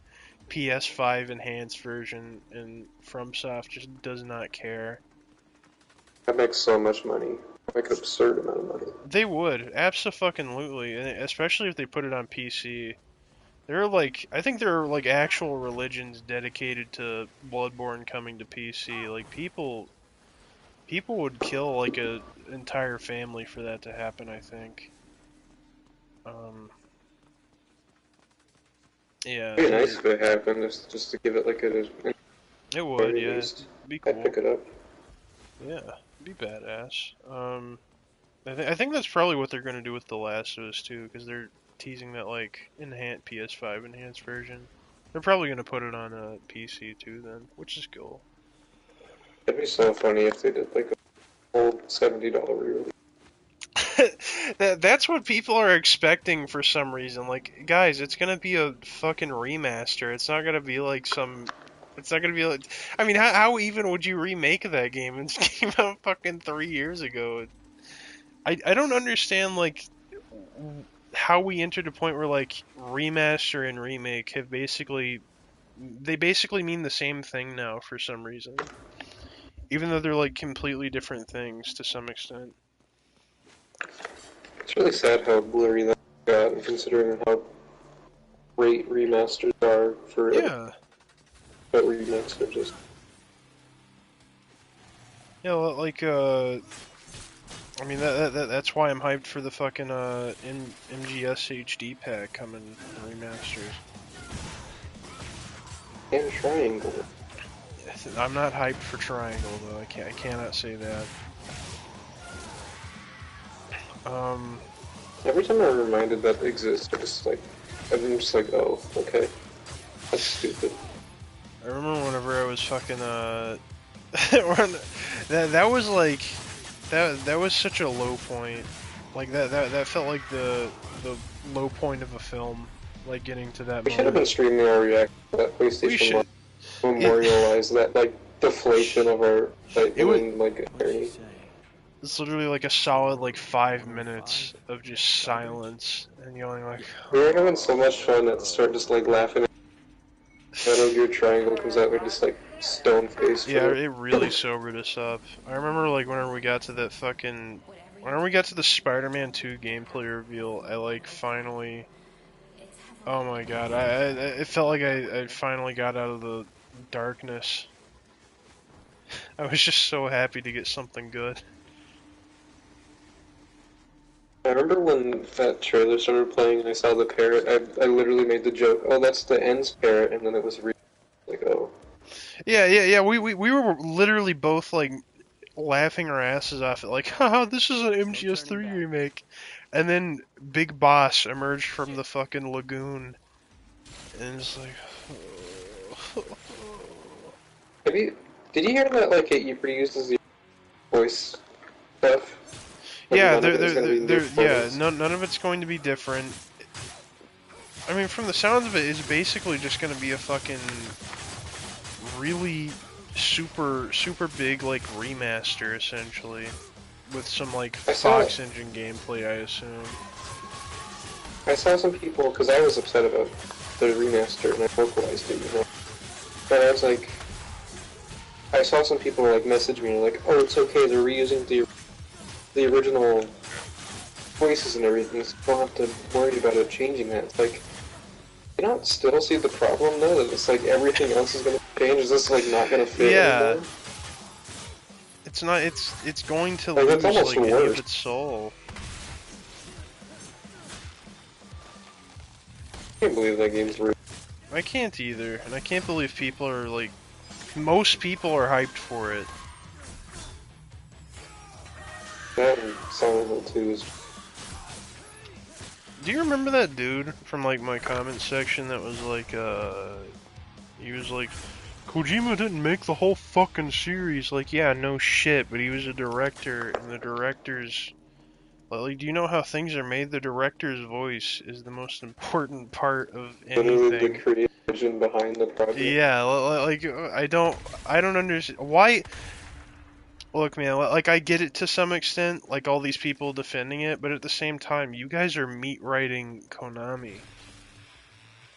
PS5 enhanced version, and FromSoft just does not care. That makes so much money. Like an absurd amount of money. They would abso-fucking-lutely, and especially if they put it on PC. There are like I think there are like actual religions dedicated to Bloodborne coming to PC. Like people would kill like a entire family for that to happen, I think. Yeah. It'd be nice if it happened, just to give it like a. It would, yeah. Released. Be cool. I'd pick it up. Yeah, be badass. I think that's probably what they're gonna do with The Last of Us too, because they're teasing that like enhanced PS5 enhanced version. They're probably gonna put it on a PC too then, which is cool. It'd be so funny if they did like a whole $70 re-release. That's what people are expecting for some reason. Like, guys, it's gonna be a fucking remaster. It's not gonna be like some. It's not gonna be like. I mean, how even would you remake that game? It came out fucking 3 years ago. I don't understand like how we entered a point where like remaster and remake have basically mean the same thing now for some reason, even though they're like completely different things to some extent. It's really sad how blurry that got, considering how great remasters are for Yeah. But remakes are just. Yeah, like I mean that's why I'm hyped for the fucking MGS HD pack coming remasters. And Triangle. I'm not hyped for Triangle though. I cannot say that. Every time I'm reminded that it exists, I'm just like, oh, okay. That's stupid. I remember whenever I was fucking that was like that was such a low point. Like that felt like the low point of a film. Like getting to that We should have been moment. streaming our reaction to that We PlayStation should. 1 memorialize that, like, deflation of our, like, It was- journey. It's literally like a solid like 5 minutes of just silence and yelling like. We were having so much fun at the start, just, like, laughing at Metal Gear Triangle comes out, we're just, like, stone-faced. Yeah, it really sobered us up. I remember like whenever we got to that fucking. Whenever we got to the Spider-Man 2 gameplay reveal, I like finally. Oh my god, it felt like I finally got out of the darkness. I was just so happy to get something good. I remember when that trailer started playing and I saw the parrot, I literally made the joke, oh, that's the Ends parrot, and then it was like, oh. Yeah. We were literally both like laughing our asses off at like, haha, this is an MGS3 remake. And then Big Boss emerged from the fucking lagoon. And it's like, Did you hear that, like, it reuses the voice stuff? Like, yeah, none of it is gonna be new voice? none of it's going to be different. I mean, from the sounds of it, it's basically just going to be a fucking really super big, like, remaster, essentially. with some like I saw Fox Engine gameplay, I assume. I saw some people, because I was upset about the remaster, and I vocalized it, you know. But I was like, I saw some people like message me like, oh, it's okay, they're reusing the original voices and everything, so you don't have to worry about it changing that. It's like, you don't still see the problem though, that it's like everything else is gonna change, is this like not gonna fit Yeah, anymore? it's not. It's going to Like, lose it's almost like any of worse. its soul. I can't believe that game's ruined. I can't either, and I can't believe people are like. Most people are hyped for it. That and Silent Hill 2 is... Do you remember that dude from like my comment section that was like, he was like, Kojima didn't make the whole fucking series. Like, yeah, no shit, but he was a director, and the director's, like, do you know how things are made? The director's voice is the most important part of literally the anything. creative vision behind the project. Yeah, like, I don't understand why. Look, man, like, I get it to some extent, like all these people defending it, but at the same time, you guys are meat writing Konami.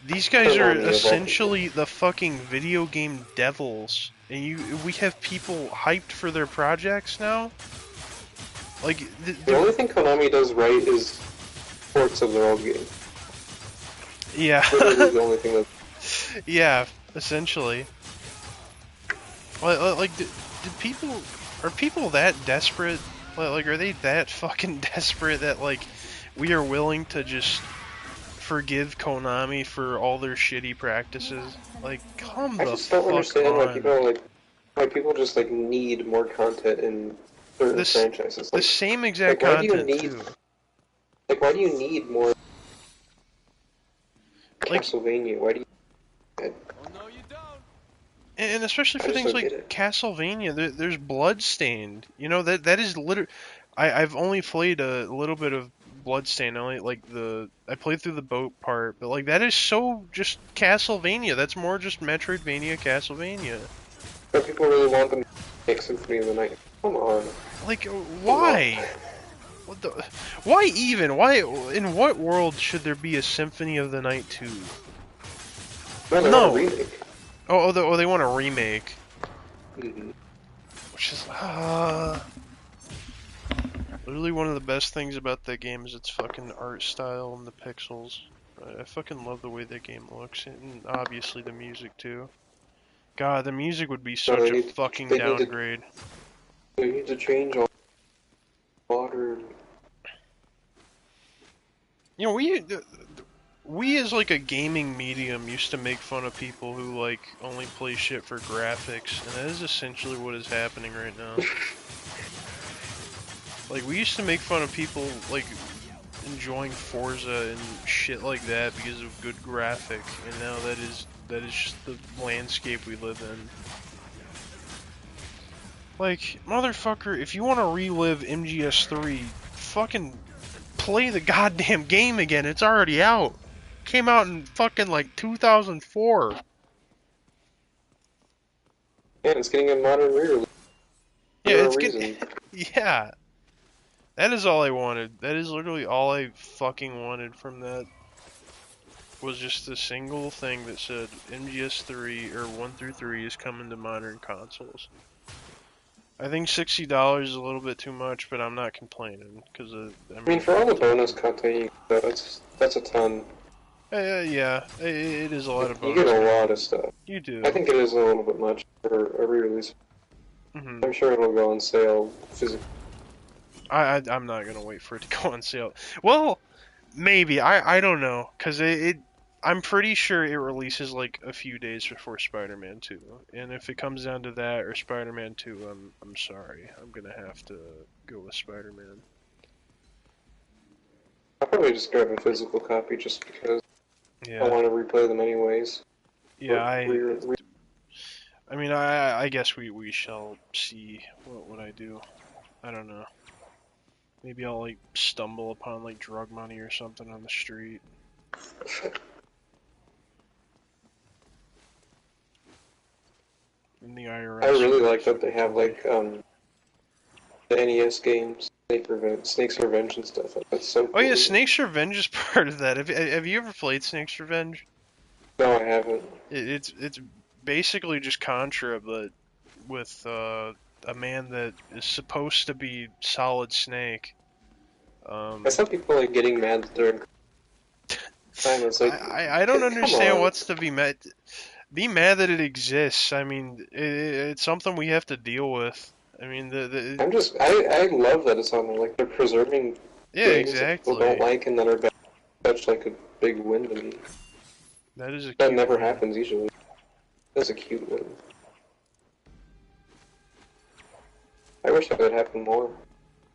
These guys are Konami of all essentially the fucking video game devils, and we have people hyped for their projects now. Like, The only thing Konami does right is ports of their old game. yeah, Literally the only thing that... yeah, essentially. Like, are people that desperate? Like, are they that fucking desperate that like we are willing to just forgive Konami for all their shitty practices? Like, come I the just don't fuck understand on. why people just like need more content in certain This franchises. the Like, same exact why do you content need too. why do you need more Like, Castlevania? Why do you... Oh, no, you don't. and especially I for just things don't get like it. Castlevania, there's Bloodstained. You know that is literally. I've only played a little bit of Bloodstained. I played through the boat part, but like that is so just Castlevania. That's more just Metroidvania Castlevania. But people really want them to make Symphony of the Night. Come on. Like, why? What the? Why even? Why? In what world should there be a Symphony of the Night 2? No, they No. want a remake. They want a remake. Mm-hmm. Which is, literally one of the best things about that game is its fucking art style and the pixels. I fucking love the way that game looks, and obviously the music too. God, the music would be No, such a fucking downgrade. They need to change all modern... You know, we as like a gaming medium used to make fun of people who like only play shit for graphics, and that is essentially what is happening right now. Like, we used to make fun of people like enjoying Forza and shit like that because of good graphic, and now that is just the landscape we live in. Like, motherfucker, if you want to relive MGS3, fucking play the goddamn game again. It's already out. Came out in fucking like 2004. Yeah, it's getting a modern re-release. Yeah, For it's a getting. reason. Yeah. That is all I wanted. That is literally all I fucking wanted from that. Was just a single thing that said MGS3 or 1 through 3 is coming to modern consoles. I think $60 is a little bit too much, but I'm not complaining because I mean, for all the bonus content you get, that's a ton. Yeah, it is a lot of You bonus. get a lot of stuff. You do. I think it is a little bit much for a re-release. Mm-hmm. I'm sure it'll go on sale physically. I'm not gonna wait for it to go on sale. Well, maybe. I don't know, cause I'm pretty sure it releases like a few days before Spider-Man 2, and if it comes down to that or Spider-Man 2, I'm sorry, I'm gonna have to go with Spider-Man. I'll probably just grab a physical copy just because I Yeah, want to replay them anyways. yeah. Or I mean, I guess we shall see what I do. I don't know. Maybe I'll like stumble upon like drug money or something on the street. In the IRS. I really like that they have like the NES games, Snake's Revenge and stuff. Like, that's so cool. Oh yeah, Snake's Revenge is part of that. Have you ever played Snake's Revenge? No, I haven't. It's basically just Contra, but with a man that is supposed to be Solid Snake. I saw people like getting mad that they're in time. It's like, I don't come understand on. what's to be mad. Be mad that it exists. I mean, it's something we have to deal with. I mean, I love that it's on there. Like they're preserving yeah, games that people don't exactly. like and that are bad. That's like a big win to me. That is a That cute never win. happens usually. That's a cute win. I wish that would happen more.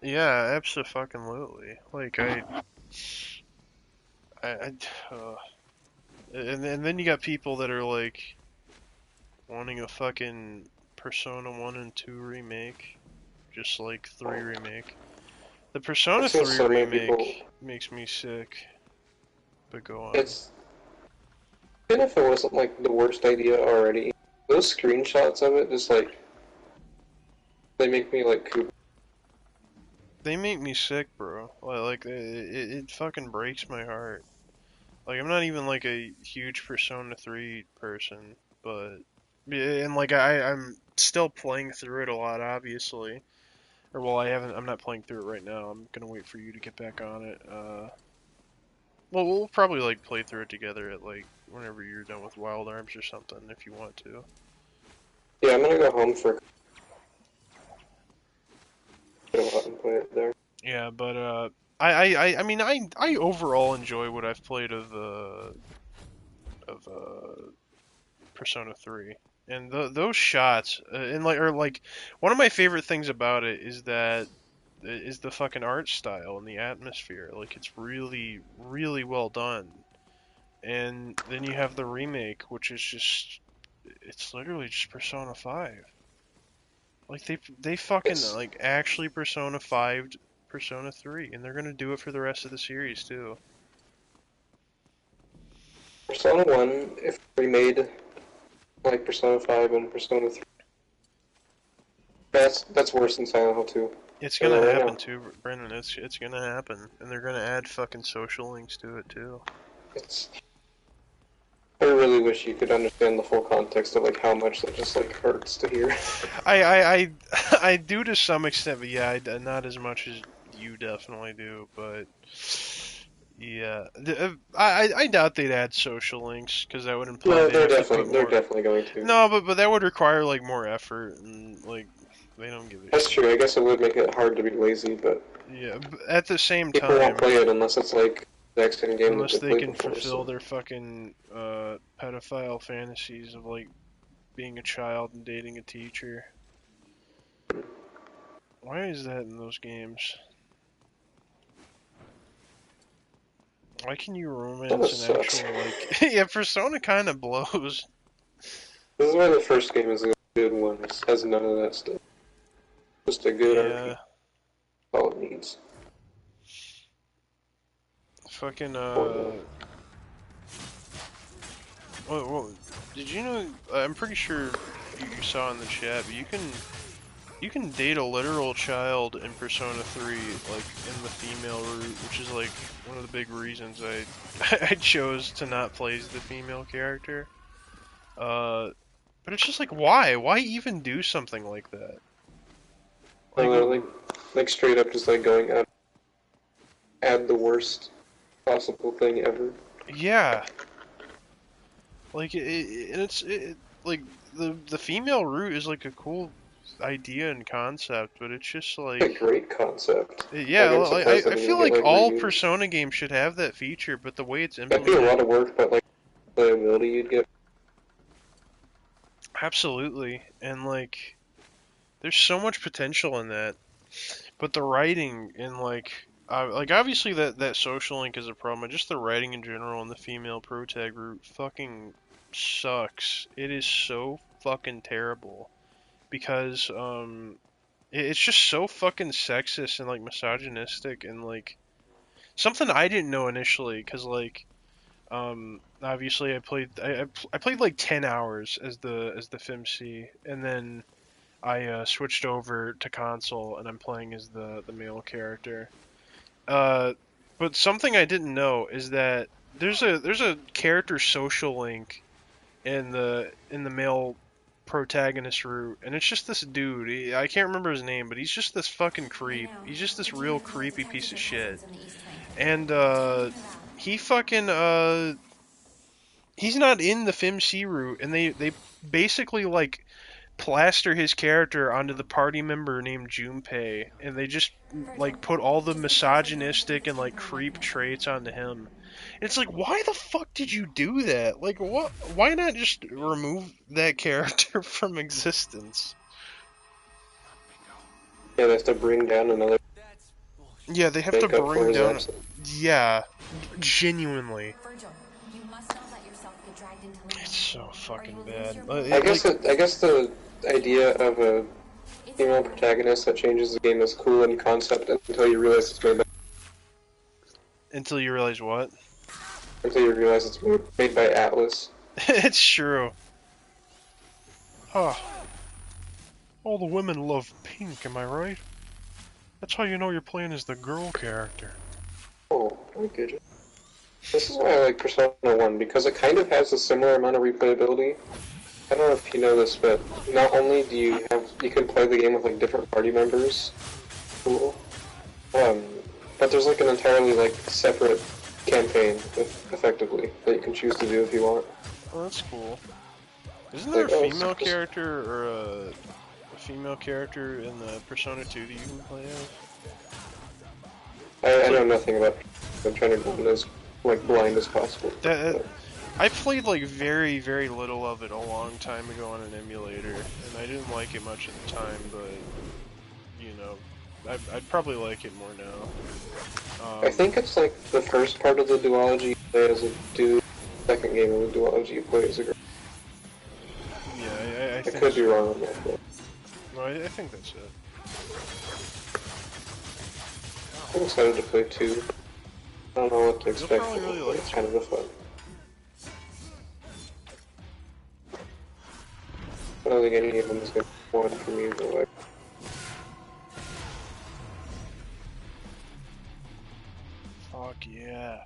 Yeah, absolutely. Like I and then you got people that are like wanting a fucking Persona 1 and 2 remake, just like 3 remake. The Persona I've seen 3 so many people. remake makes me sick. But go on. It's even if it wasn't like the worst idea already. Those screenshots of it just like they make me like coop. They make me sick, bro. Like it fucking breaks my heart. Like I'm not even like a huge Persona 3 person, but and like I'm still playing through it a lot, obviously. Or well, I'm not playing through it right now. I'm gonna wait for you to get back on it. Well, we'll probably like play through it together at like whenever you're done with Wild Arms or something, if you want to. Yeah, I'm gonna go home for a while and play it there. Yeah, but I mean I overall enjoy what I've played of Persona 3. And those shots, and like one of my favorite things about it is that is the fucking art style and the atmosphere. Like it's really really well done. And then you have the remake, which is just it's literally just Persona 5. Like they fucking It's like actually Persona 5'd Persona 3, and they're gonna do it for the rest of the series too. Persona 1, if remade like Persona 5 and Persona 3. That's worse than Silent Hill 2. It's I gonna know right happen now. too, Brendan. It's gonna happen, and they're gonna add fucking social links to it too. It's I really wish you could understand the full context of like how much that just like hurts to hear. I do to some extent, but yeah, not as much as you definitely do, but yeah, I doubt they'd add social links because that would imply No, they'd have to put they're more. definitely going to. No, but that would require like more effort, and like they don't give a That's shit. true. I guess it would make it hard to be lazy, but Yeah, but at the same people won't time, play it unless it's like the next game that unless they they played can before. fulfill So their fucking pedophile fantasies of like being a child and dating a teacher. Why is that in those games? Why can you that romance an sucks. actual like yeah, Persona kind of blows. This is why the first game is a good one. It has none of that stuff. Just a good RPG. Yeah, All it needs. fucking Horrible. well, did you know? I'm pretty sure you saw in the chat, but you can date a literal child in Persona 3, like in the female route, which is like one of the big reasons I I chose to not play as the female character. But it's just like why? Why even do something like that? Like, No, they're like straight up just like going out, add the worst possible thing ever. yeah, like and like the female route is like a cool idea and concept, but it's just It's a like great concept. yeah, I'm like surprised that I it feel didn't get like like all reused. Persona games should have that feature, but the way it's That'd be a lot implemented, of work, but like the ability you'd get. absolutely, and there's so much potential in that, but the writing and like obviously that social link is a problem, but just the writing in general and the female protag route fucking sucks. It is so fucking terrible because it's just so fucking sexist and like misogynistic and like something I didn't know initially because like obviously I played like 10 hours as the FemC, and then I switched over to console and I'm playing as the male character. But something I didn't know is that there's a character social link in the male protagonist route, and it's just this dude. I can't remember his name, but he's just this fucking creep. He's just this real creepy piece of shit. And he fucking he's not in the FimC route, and they basically like plaster his character onto the party member named Junpei, and they just like put all the misogynistic and like creep traits onto him. It's like, why the fuck did you do that? Like, what? Why not just remove that character from existence? Yeah, they have to bring down another Yeah, they have to makeup for bring his down. absence. Yeah, genuinely, Virgil, you must not let yourself get dragged into limbo. it's so fucking bad. I guess I guess the idea of a It's female over. protagonist that changes the game is cool in concept until you realize it's made by, Until you realize what? made by Atlas. It's true. Huh. All the women love pink, am I right? That's how you know you're playing as the girl character. Oh, I get it. This is why I like Persona 1, because it kind of has a similar amount of replayability. I don't know if you know this, but not only do you can play the game with like different party members, cool, but there's like an entirely like separate campaign, effectively, that you can choose to do if you want. Oh, that's cool. Isn't there a Like, oh, female it's- character or a female character in the Persona 2 that you can play as? I know nothing about it. I'm trying to go as like blind as possible. I played like very, very little of it a long time ago on an emulator, and I didn't like it much at the time, but, you know, I'd probably like it more now. I think it's like the first part of the duology you play as a dude, second game of the duology you play as a girl. Yeah, I I think could be wrong on that, but No, I think that's it. I'm excited to play 2. I don't know what to expect, probably really but like it's kind of fun. I don't think any of them is going to be one for me, but like, Fuck yeah.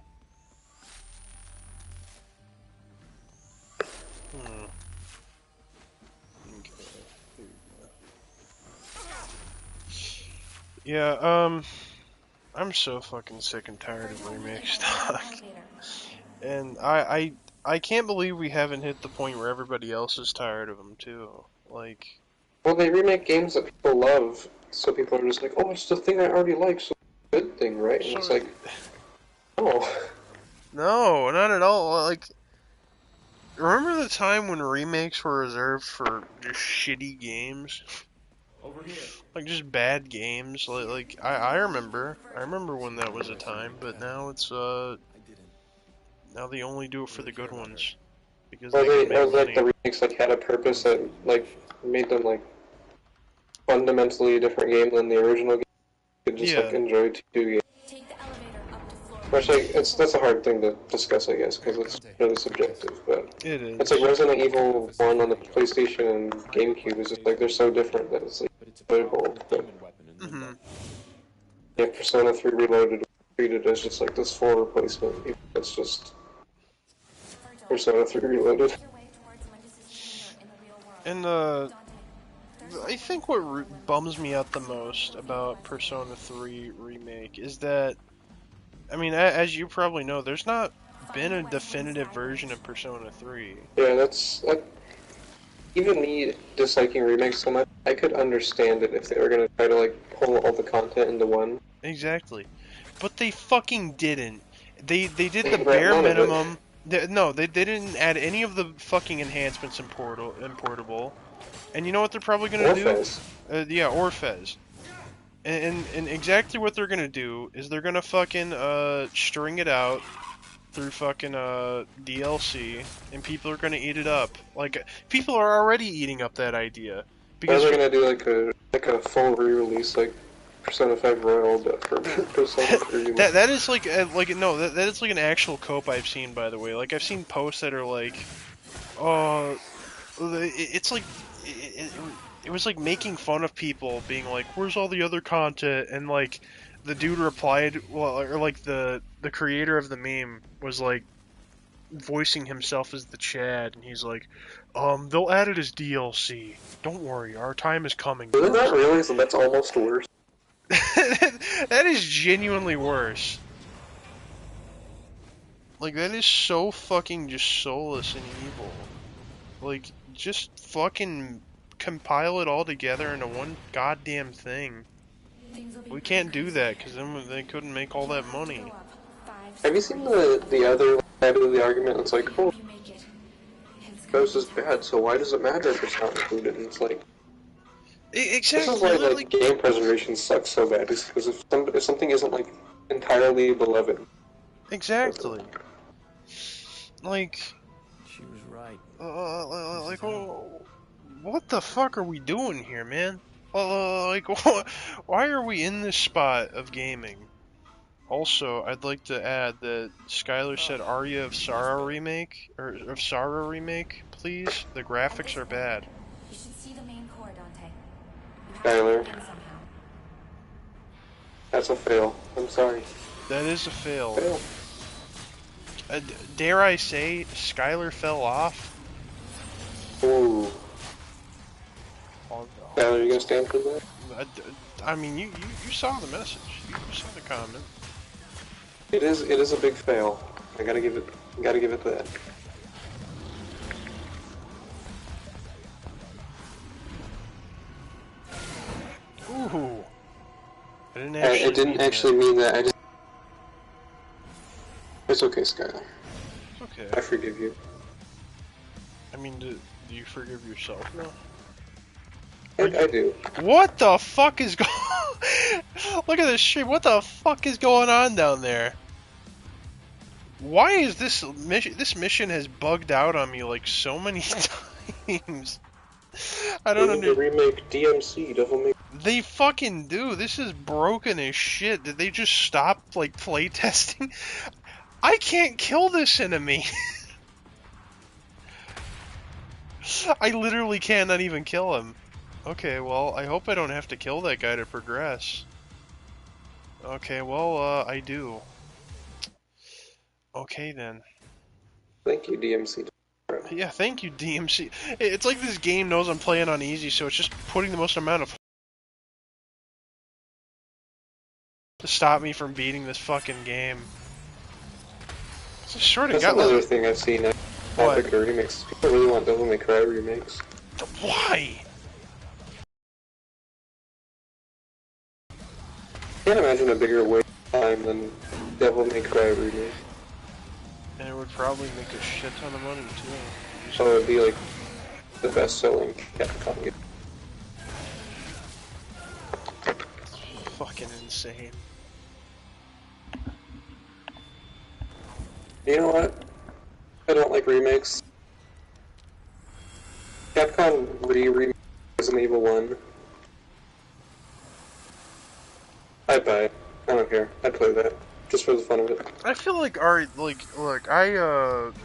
Okay. Here we go. Yeah, I'm so fucking sick and tired of remake stuff. And I can't believe we haven't hit the point where everybody else is tired of them too. Like, well, they remake games that people love, so people are just like, oh, it's the thing I already like, so it's a good thing, right? And it's So- like, oh. no, not at all. Like, remember the time when remakes were reserved for just shitty games? Over here. Like just bad games. I remember when that was a time, but now it's I didn't. now they only do it for the good ones because Well, they can or make like money. the remakes like had a purpose that like made them like fundamentally different game than the original game. You could just like Yeah. enjoy 2 games. Take the elevator up to floor Which like that's a hard thing to discuss, I guess, because it's really subjective. But It is. it's like Resident Evil 1 on the PlayStation and GameCube is just like they're so different that it's like But it's a enjoyable. But demon weapon in limbo. Mhm. yeah, Persona 3 Reloaded treated as just like this full replacement. It's just Virgil, Persona 3 Reloaded. make your way towards Mundus's chamber in the real world. And Dante, I think what bums me out the most about Persona 3 Remake is that, I mean, as you probably know, there's not been a definitive version of Persona 3. Yeah, that's like even me disliking remakes so much. I could understand it if they were gonna try to like pull all the content into one. Exactly. But they fucking didn't. They did They the brought bare none of it. minimum. No, they didn't add any of the fucking enhancements in Portable. And you know what they're probably gonna do? Orphez. Yeah, Orphez. And exactly what they're gonna do is they're gonna fucking string it out through fucking DLC, and people are gonna eat it up. Like, people are already eating up that idea Or because they're gonna do like a full re-release like Persona 5 Royal, but for Persona 3. that is like no, that is like an actual cope I've seen, by the way. Like, I've seen posts that are like, oh, it's like it was like making fun of people, being like, "Where's all the other content?" And like the dude replied, well, or like the creator of the meme was like voicing himself as the Chad, and he's like, they'll add it as DLC. Don't worry, our time is coming. Did I not realize that that's almost worse? That is genuinely worse. Like, that is so fucking just soulless and evil. Like, just fucking compile it all together into one goddamn thing. We can't do that, because then they couldn't make all that money. Have you seen the other side of the argument? It's like, oh, Ghost is bad, so why does it matter if it's not included? And it's like, Exactly. this is why like game preservation sucks so bad. Is because if something isn't like entirely beloved. Exactly. Like, She was right. like, what the fuck are we doing here, man? Like, why are we in this spot of gaming? Also, I'd like to add that Skylar said Aria of Sarah remake, or of Sarah remake, please. The graphics are bad. You should see the main core, Dante. You have Skylar. to get in somehow. That's a fail. I'm sorry. That is a fail. Fail. Dare I say, Skylar fell off? Ooh. Oh, Skylar, you gonna stand for that? I mean, you saw the message. You saw the comment. It is a big fail. I gotta give it that. Ooh. I didn't actually mean that. I just. It's okay, Skylar. It's okay. I forgive you. I mean, do you forgive yourself now? I do. What the fuck is going? Look at this stream. What the fuck is going on down there? Why is this mission? This mission has bugged out on me like so many times. I don't understand. Remake DMC Devil May. They fucking do. This is broken as shit. Did they just stop like playtesting? I can't kill this enemy. I literally cannot even kill him. Okay, well, I hope I don't have to kill that guy to progress. Okay, well, I do. Okay, then. Thank you, DMC. Yeah, thank you, DMC. It's like this game knows I'm playing on easy, so it's just putting the most amount of to stop me from beating this fucking game. It's a sort of That's another thing I've seen at Epic remakes. People really want Devil May Cry remakes. Why? I can't imagine a bigger wait time than Devil May Cry remake. And it would probably make a shit ton of money too. So it would be like the best-selling Capcom game. Fucking insane. You know what? I don't like remakes. Capcom remade Resident Evil 1. I'd buy it. I don't care. I'd play that. Just for the fun of it. I feel like look, Resident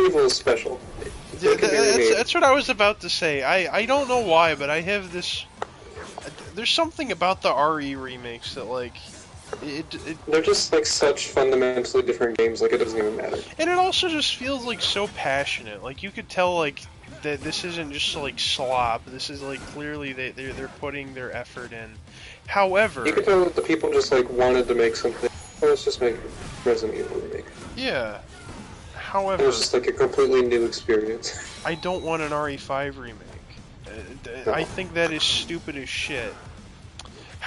Evil is special. That's what I was about to say. I don't know why, but I have this. There's something about the RE remakes that like they're just like such fundamentally different games. Like it doesn't even matter. And it also just feels like so passionate. Like you could tell like that this isn't just like slop. This is like clearly they're putting their effort in. However, you could tell that the people just like wanted to make something. Oh, let's just make Resident Evil remake. Yeah. However, it was just like a completely new experience. I don't want an RE5 remake. No. I think that is stupid as shit.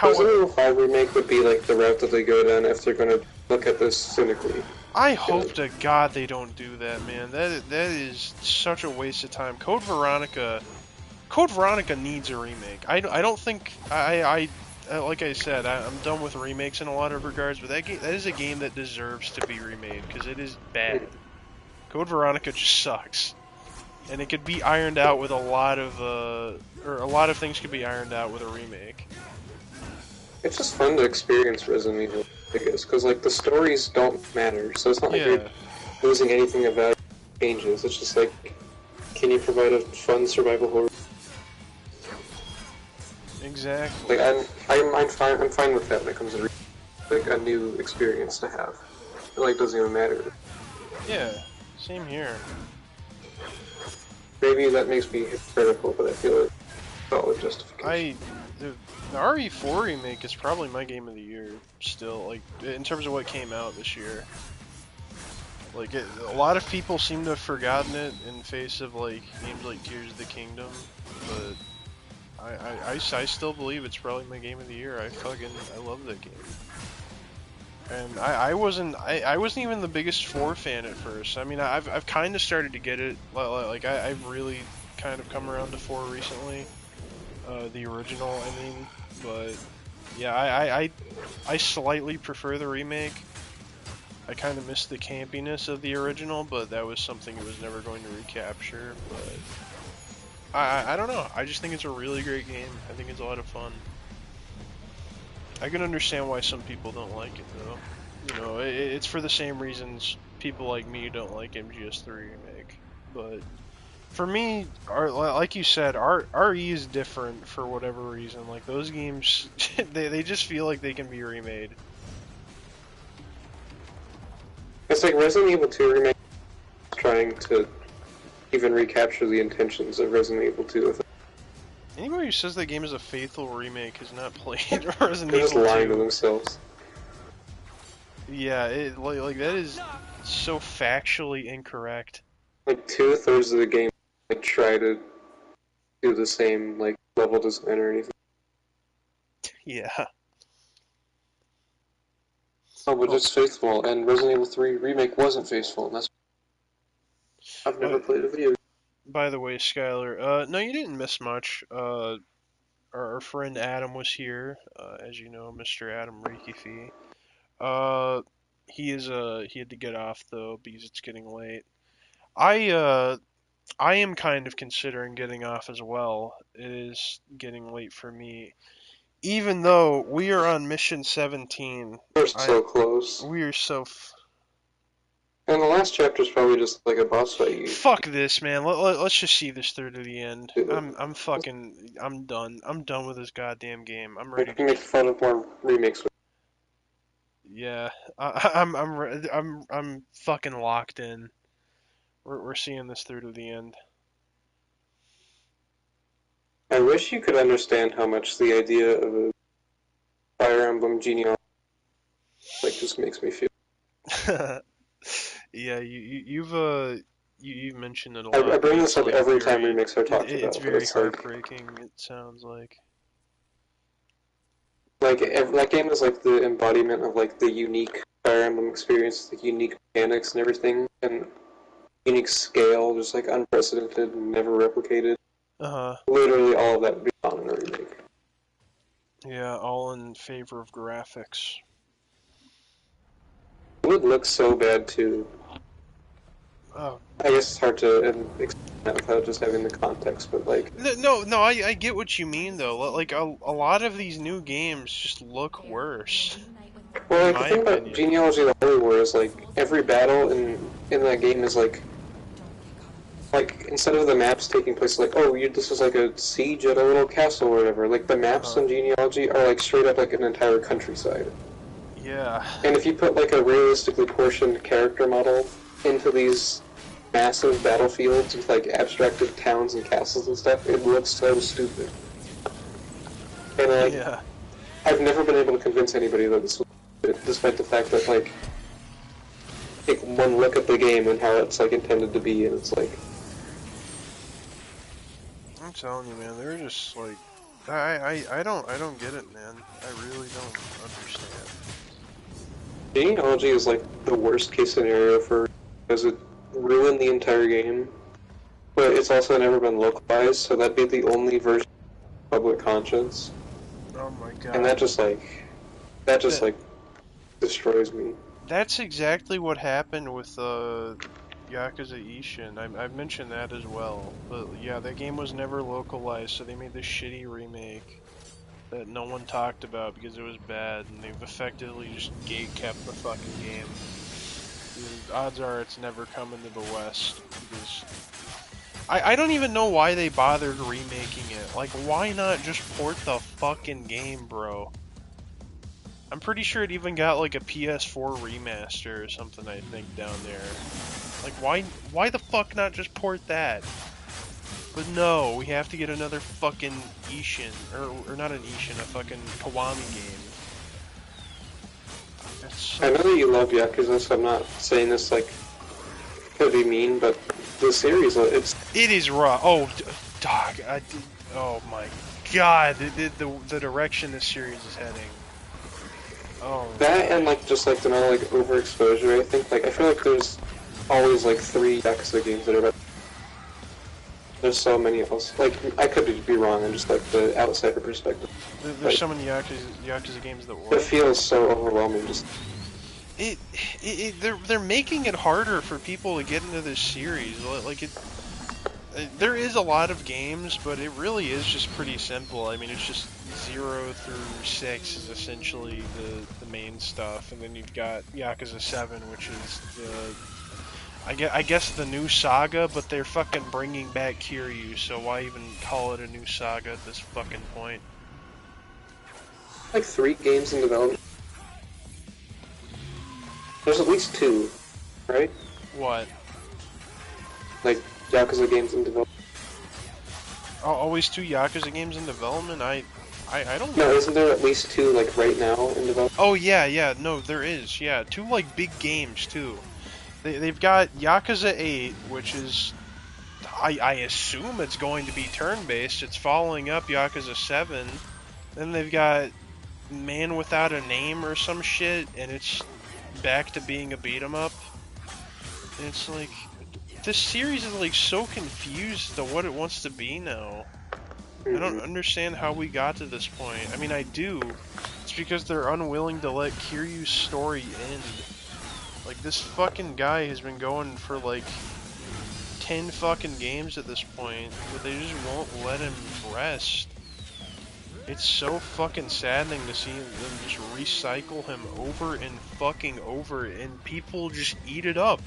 Resident Evil 5 remake would be like the route that they go down if they're gonna look at this cynically. I hope to God they don't do that, man. That is such a waste of time. Code Veronica needs a remake. I don't think like I said, I'm done with remakes in a lot of regards, but that is a game that deserves to be remade because it is bad. Code Veronica just sucks, and it could be ironed out with a lot of things could be ironed out with a remake. It's just fun to experience Resident Evil, I guess, because like the stories don't matter, so it's not like you're losing anything of value changes. It's just like can you provide a fun survival horror? Exactly. Like I'm fine with that when it comes to like a new experience to have. It like doesn't even matter. Yeah, same here. Maybe that makes me hypocritical, but I feel like solid justification. The RE4 remake is probably my game of the year still, like, in terms of what came out this year. Like, a lot of people seem to have forgotten it in face of, like, games like Tears of the Kingdom, but I still believe it's probably my game of the year. I love that game. And I wasn't even the biggest 4 fan at first. I mean, I've kind of started to get it. Like I've really kind of come around to 4 recently. The original, I mean, but yeah, I slightly prefer the remake. I kind of missed the campiness of the original, but that was something it was never going to recapture. But I don't know. I just think it's a really great game. I think it's a lot of fun. I can understand why some people don't like it, though. You know, it's for the same reasons people like me don't like MGS3 Remake. But for me, like you said, RE is different for whatever reason. Like, those games, they just feel like they can be remade. It's like Resident Evil 2 remake trying to even recapture the intentions of Resident Evil 2 with it. Anybody who says that game is a faithful remake has not played Resident They're just Evil lying 2. to themselves. Yeah, like that is so factually incorrect. Like 2/3 of the game, like try to do the same like level design or anything. Yeah. Oh, but it's faithful, and Resident Evil 3 remake wasn't faithful, and that's. I've never played a video game. By the way, Skylar, no, you didn't miss much. Our friend Adam was here, as you know, Mr. Adam Reakkyfee. He had to get off though because it's getting late. I am kind of considering getting off as well. It is getting late for me. Even though we are on mission 17, We're so close. we are so And the last chapter's probably just like a boss fight. fuck this, man. Let's just see this through to the end. I'm done. I'm done with this goddamn game. I'm ready We to can make fun of more remakes. Yeah, I'm fucking locked in. We're seeing this through to the end. I wish you could understand how much the idea of a Fire Emblem genealogy like just makes me feel. Yeah, you've mentioned it a lot. I bring but this it's, up like, every very, time remakes are talked It's about. very It's heartbreaking. It sounds like. like that game is like the embodiment of like the unique Fire Emblem experience, the unique mechanics and everything, and unique scale, just like unprecedented and never replicated. Literally all of that would be gone in a remake. Yeah, all in favor of graphics. It would look so bad too. Oh. I guess it's hard to explain that without just having the context, but like. No, I get what you mean though. Like a lot of these new games just look worse. Well, like the thing about Genealogy of the Holy War is like every battle in that game is like instead of the maps taking place like this is like a siege at a little castle or whatever. Like the maps in Genealogy are like straight up like an entire countryside. Yeah. And if you put like a realistically portioned character model into these massive battlefields with like abstracted towns and castles and stuff, it looks so stupid. And like, I've never been able to convince anybody that this was stupid, despite the fact that like, take one look at the game and how it's like intended to be, and it's like. I'm telling you, man, they're just like, I don't get it, man. I really don't understand. Genealogy is like the worst case scenario because it ruined the entire game, but it's also never been localized, so that'd be the only version of public conscience. Oh my god. And that just destroys me. That's exactly what happened with Yakuza Ishin. I've mentioned that as well. But yeah, that game was never localized, so they made this shitty remake that no one talked about because it was bad, and they've effectively just gate-kept the fucking game. The odds are it's never coming to the West, because I don't even know why they bothered remaking it. Like, why not just port the fucking game, bro? I'm pretty sure it even got like a PS4 remaster or something, I think, down there. Like, why the fuck not just port that? But no, we have to get another fucking Ishin, or not an Ishin, a fucking Kiwami game. That's so I know that you love Yakuza, so I'm not saying this like to be mean, but the series, It is raw. Oh, dog. Oh my god, the direction this series is heading. Oh. that and like just like the amount of like overexposure. I feel like there's always like 3 Yakuza games that are about. There's so many else. Like I could be wrong. I'm just like the outsider perspective. There's so many Yakuza games that It work. feels so overwhelming. Just They're making it harder for people to get into this series. Like there is a lot of games, but it really is just pretty simple. I mean, it's just 0 through 6 is essentially the main stuff, and then you've got Yakuza 7, which is I guess the new saga, but they're fucking bringing back Kiryu, so why even call it a new saga at this fucking point? like 3 games in development. There's at least 2, right? What? Like Yakuza games in development. Always 2 Yakuza games in development? I don't No, know. isn't there at least 2 like right now in development? Oh yeah, no, there is. Yeah, 2 like big games too. They've got Yakuza 8, which is I assume it's going to be turn-based. It's following up Yakuza 7. Then they've got Man Without a Name or some shit, and it's back to being a beat 'em up. And it's like, this series is like so confused to what it wants to be now. I don't understand how we got to this point. I mean, I do. It's because they're unwilling to let Kiryu's story end. Like, this fucking guy has been going for like 10 fucking games at this point, but they just won't let him rest. It's so fucking saddening to see them just recycle him over and fucking over, and people just eat it up.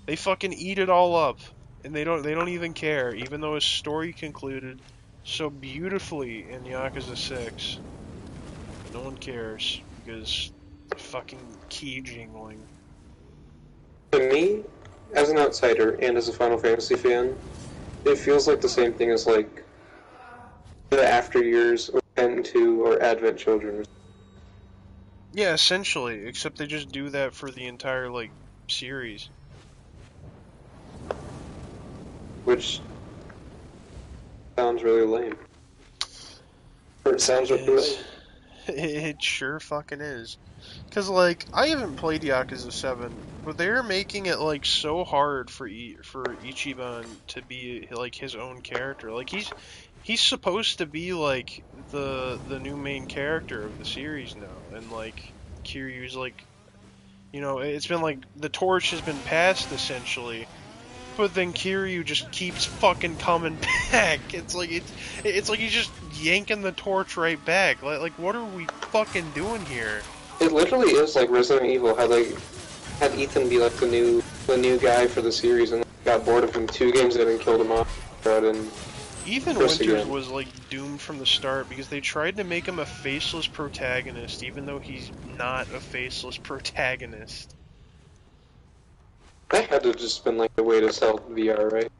They fucking eat it all up, and they don't even care, even though his story concluded so beautifully in Yakuza 6. No one cares because fucking key jingling. To me, as an outsider and as a Final Fantasy fan, it feels like the same thing as like the After Years or Pen 2 or Advent Children. Yeah, essentially, except they just do that for the entire like series. Which sounds really lame. Or it sounds really lame. It sure fucking is. Cause like I haven't played Yakuza 7, but they're making it like so hard for Ichiban to be like his own character. Like he's supposed to be like the new main character of the series now, and like Kiryu's like, you know, it's been like the torch has been passed essentially. But then Kiryu just keeps fucking coming back. It's like he's just yanking the torch right back. Like what are we fucking doing here? It literally is like Resident Evil, how they had Ethan be like the new guy for the series, and got bored of him 2 games in and killed him off. And Ethan Chris Winters again. was like doomed from the start because they tried to make him a faceless protagonist, even though he's not a faceless protagonist. that had to just been like the way to sell VR, right?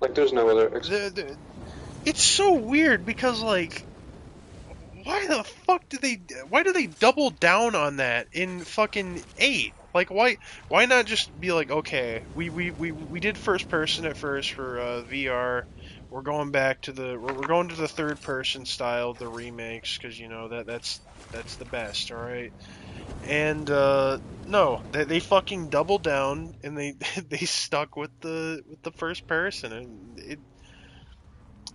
Like there's no other. It's so weird because like, why do they double down on that in fucking 8? Like why not just be like, okay, we did first person at first for VR. We're going back to we're going to the third person style of the remakes because you know that's the best, all right? And no, they fucking doubled down and they they stuck with the first person, and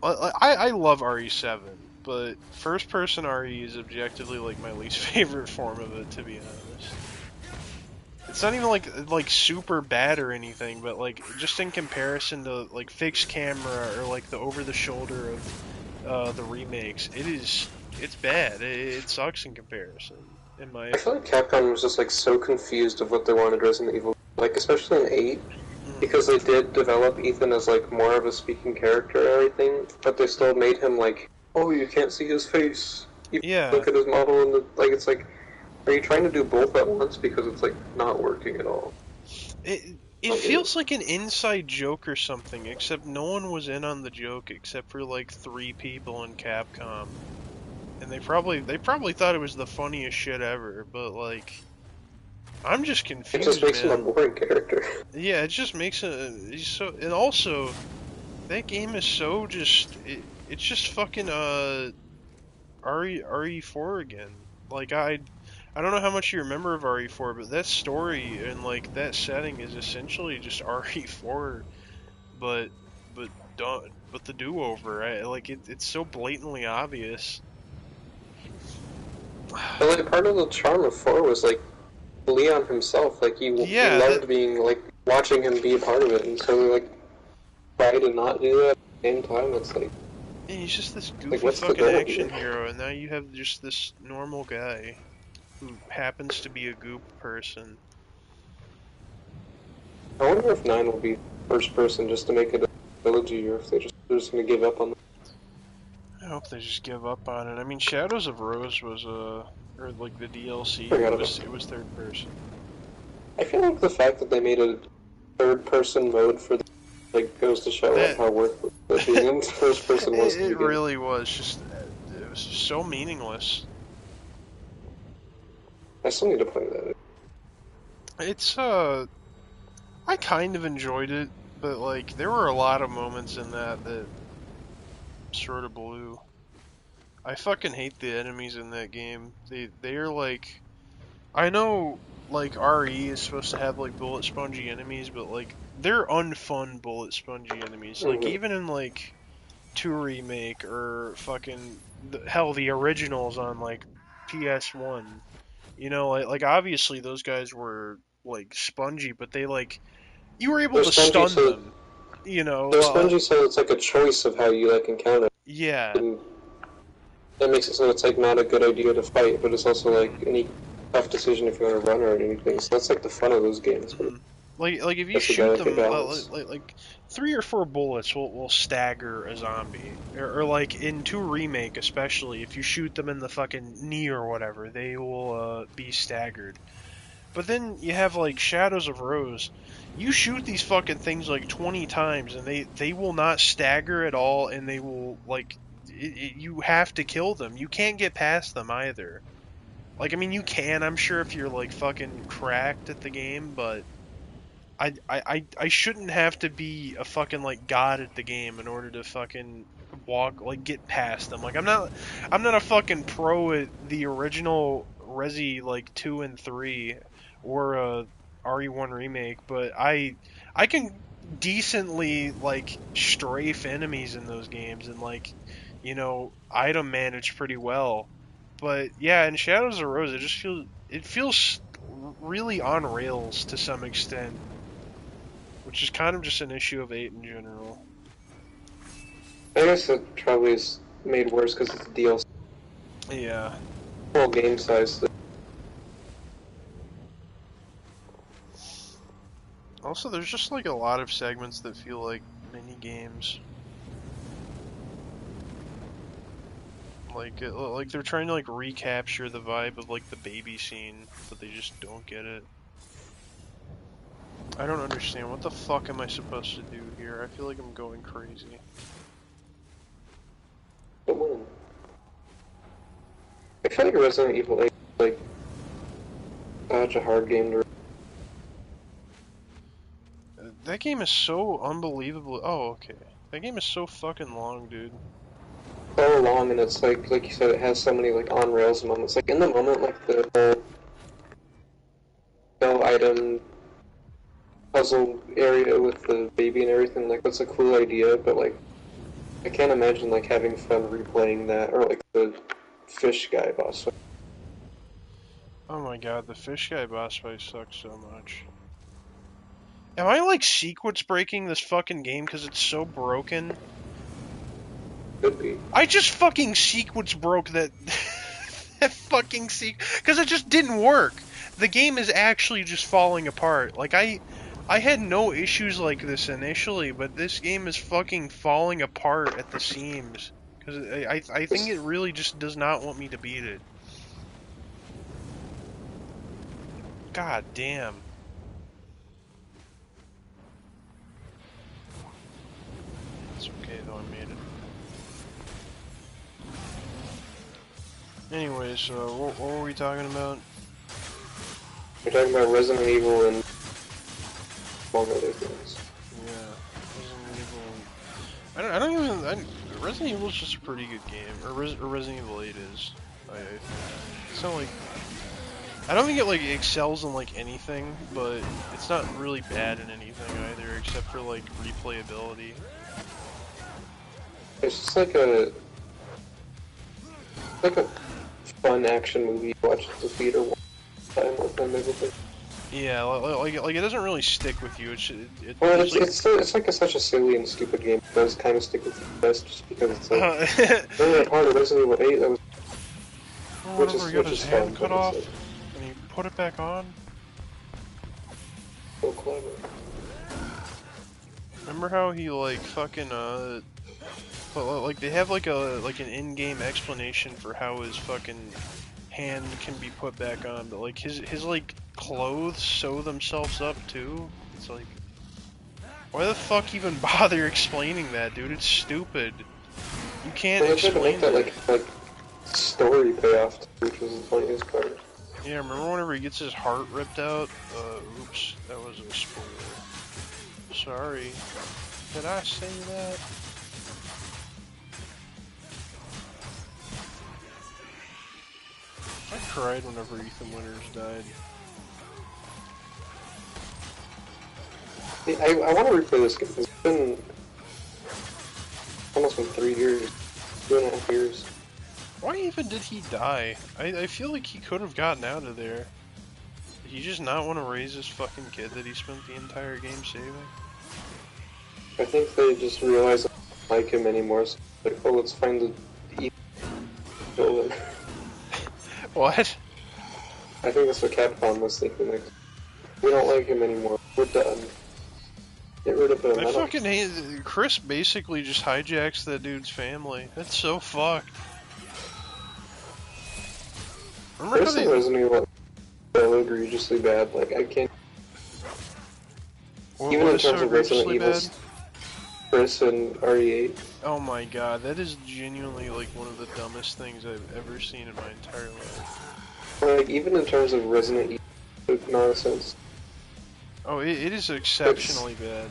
I love RE7, but first person RE is objectively like my least favorite form of it, to be honest. It's not even like super bad or anything, but like just in comparison to like fixed camera or like the over the shoulder of the remakes, it's bad. It sucks in comparison. I feel like Capcom was just like so confused of what they wanted Resident Evil, like especially in 8. because they did develop Ethan as like more of a speaking character and everything, but they still made him like, oh, you can't see his face. You Yeah. look at his model and like it's like, are you trying to do both at once? Because it's like not working at all. It feels like an inside joke or something, except no one was in on the joke except for like 3 people in Capcom. And they probably thought it was the funniest shit ever, but like I'm just It confused, just makes him a man. boring character. Yeah, it just makes he's so, and also that game is so just it's just fucking RE4 again. Like I don't know how much you remember of RE4, but that story and like that setting is essentially just RE4, but done, but the do-over. Like it's so blatantly obvious. But like part of the charm of 4 was like Leon himself. Like he Yeah, loved being like watching him be a part of it, and so like try to not do that at the same time. It's like he's just this like goofy what's the fucking goal action here? hero, and now you have just this normal guy who happens to be a goop person. I wonder if 9 will be first person just to make it a trilogy, or if they're just gonna give up on the. I hope they just give up on it. I mean, Shadows of Rose was or like the DLC, Forgot it was third person. I feel like the fact that they made a third person mode for the like goes to show That- how worthless the being in first person was. It really was just it was just so meaningless. I still need to play that. It's I kind of enjoyed it, but like there were a lot of moments in that sort of blew. I fucking hate the enemies in that game. They're like, I know like RE is supposed to have like bullet spongy enemies, but like they're unfun bullet spongy enemies. Like Mhm. even in like 2 remake or fucking hell the originals on like PS1. You know, like obviously those guys were like spongy, but they like you were able They're to spongy, stun so them. You know, they're spongy, so it's like a choice of how you like encounter. yeah. And that makes it so it's like not a good idea to fight, but it's also like any tough decision if you want to run or anything. So that's like the fun of those games. But Like if you that's a shoot delicate them, balance. like 3 or 4 bullets will stagger a zombie, or like in 2 remake especially, if you shoot them in the fucking knee or whatever, they will be staggered. But then you have like Shadows of Rose. You shoot these fucking things like 20 times and they will not stagger at all, and they will like you have to kill them. You can't get past them either. Like I mean you can, I'm sure, if you're like fucking cracked at the game, but I shouldn't have to be a fucking like god at the game in order to fucking get past them. Like I'm not a fucking pro at the original Resi like 2 and 3 or RE1 remake, but I can decently like strafe enemies in those games and like item manage pretty well. But yeah, in Shadows of Rose it feels really on rails to some extent, which is kind of just an issue of 8 in general. I guess it probably is made worse because it's a DLC. Yeah. Full game size. Also, there's just like a lot of segments that feel like mini games. Like they're trying to like recapture the vibe of like the baby scene, but they just don't get it. I don't understand. What the fuck am I supposed to do here? I feel like I'm going crazy. But when? I feel like Resident Evil 8 is like such a hard game to. That game is so unbelievable. Oh, okay. That game is so fucking long, dude. So long, and it's like you said, it has so many like on rails moments. Like in the moment, like the whole no item puzzle area with the baby and everything. Like that's a cool idea, but like I can't imagine like having fun replaying that or like the fish guy boss fight. Oh my god, the fish guy boss fight sucks so much. Am I like sequence breaking this fucking game because it's so broken? Could be. I just fucking sequence broke that that fucking because it just didn't work. The game is actually just falling apart. Like I I had no issues like this initially, but this game is fucking falling apart at the seams. Because I think it really just does not want me to beat it. God damn. It's okay though, I made it. Anyways, what were we talking about? We're talking about Resident Evil and among other things. Yeah, Resident Evil. I don't even. Resident Evil is just a pretty good game, or Resident Evil 8 is. I think. It's not like. I don't think it like excels in like anything, but it's not really bad in anything either, except for like replayability. It's just like a fun action movie you watch at the theater one time with them everything. Yeah, like it doesn't really stick with you. Well, it's like such a silly and stupid game. It does kind of stick with you best just because it's like really a part of Resident Evil 8 that was whenever he got his hand fun, cut off and he put it back on. So clever. Remember how he like fucking like they have like an in-game explanation for how his fucking hand can be put back on, but like his like clothes sew themselves up too. It's like, why the fuck even bother explaining that, dude? It's stupid. You can't explain that like story payoff, which was the funniest part. Yeah, remember whenever he gets his heart ripped out? Oops, that was a spoiler. Sorry. Did I say that? I cried whenever Ethan Winters died. I want to replay this game. It's been almost 3 years, 2.5 years. Why even did he die? I feel like he could have gotten out of there. Did he just not want to raise his fucking kid that he spent the entire game saving? I think they just realized they don't like him anymore, so like, oh, let's find the villain. What? I think that's what Capcom was thinking. Like, we don't like him anymore. We're done. Get rid of him. I fucking hate Chris. Basically, just hijacks that dude's family. That's so fucked. Remember Chris and Resident Evil so egregiously bad. Like I can't. Even in terms of Resident Evil, Chris and RE8. Oh my god, that is genuinely like one of the dumbest things I've ever seen in my entire life. Like even in terms of Resident Evil nonsense. Oh, it is exceptionally bad.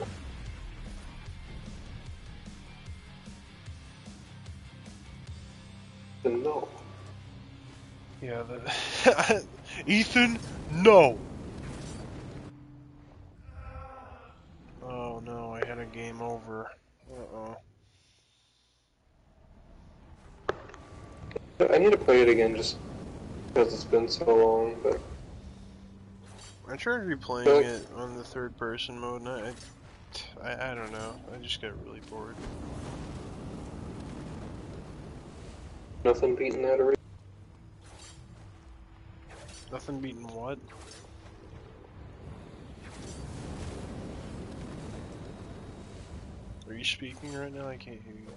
No. Yeah, Ethan, no! Oh no, I had a game over. Uh-oh. I need to play it again just because it's been so long, but... I tried replaying it on the third person mode and I don't know, I just got really bored. Nothing beating that already? Nothing beating what? Are you speaking right now? I can't hear you.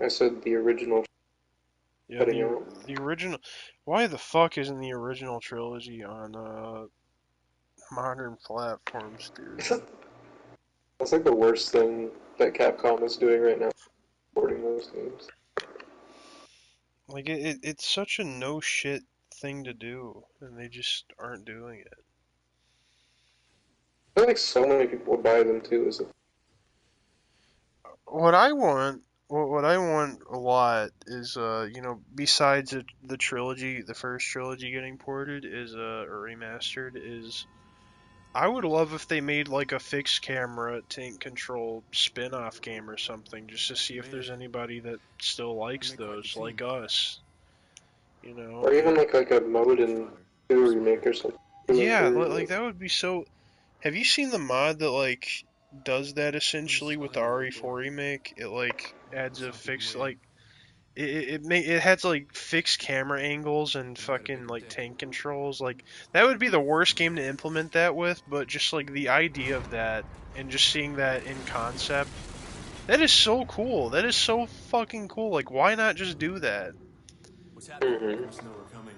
I said the original. Yeah, the original. Why the fuck isn't the original trilogy on modern platforms, dude? That's like the worst thing that Capcom is doing right now, porting those games. Like it's such a no shit thing to do, and they just aren't doing it. I feel like so many people would buy them too. What I want a lot is you know, besides the trilogy, the first trilogy getting ported is or remastered is. I would love if they made like a fixed camera tank control spin-off game or something, just to see if there's anybody that still likes those, like us. You know? Or even like a mode in 2 remake or something. Yeah, like that would be so... Have you seen the mod that like does that essentially with the RE4 remake? It like adds a fixed, like... it had like fixed camera angles and fucking like tank controls. Like that would be the worst game to implement that with, but just like the idea of that and just seeing that in concept, that is so cool. That is so fucking cool. Like why not just do that? What's happening? Mm-hmm. Just know we're coming.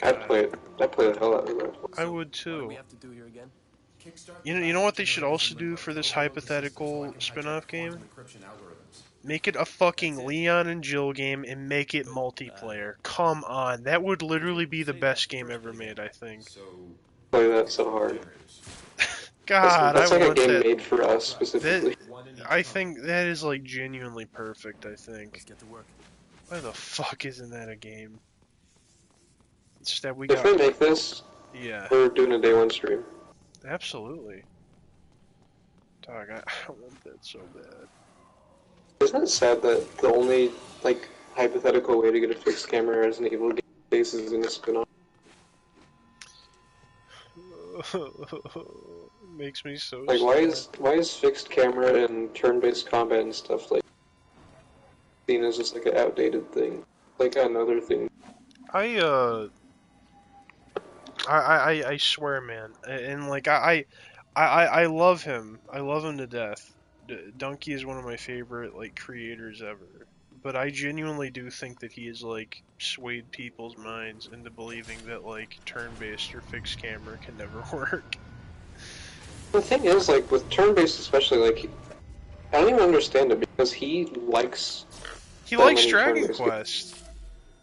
I'd God, play it. I'd play the hell out of that. I would What do we too. have to do here again? You know what they should also do for this hypothetical spin-off game? Make it a fucking Leon and Jill game and make it multiplayer. Come on, that would literally be the best game ever made, I think. Play that so hard. God, That's I like a want game that. made for us specifically. I think that is like genuinely perfect, I think. Let's get to work. Why the fuck isn't that a game? It's just that we If we got... make this, Yeah, we're doing a day one stream. absolutely. Dog, I want that so bad. Isn't it sad that the only like hypothetical way to get a fixed camera as an evil game face is in a spin-off? Makes me so Like sad. why is fixed camera and turn-based combat and stuff like seen as just like an outdated thing? Like another thing. I swear, man, and like I love him. I love him to death. Donkey is one of my favorite like creators ever. But I genuinely do think that he has like swayed people's minds into believing that like turn-based or fixed camera can never work. The thing is, like with turn-based especially, like I don't even understand it because he likes He so likes many Dragon turn-based games. Quest.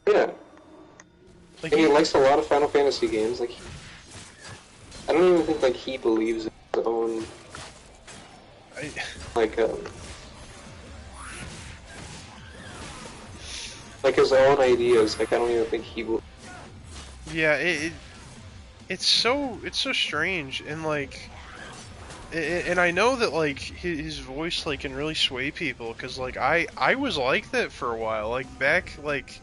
Yeah. Like And he likes a lot of Final Fantasy games. Like, I don't even think like he believes in his own I, like his own ideas. Like, I don't even think he will. yeah, it's so strange and like. And I know that like his voice like can really sway people because like I was like that for a while, like back like,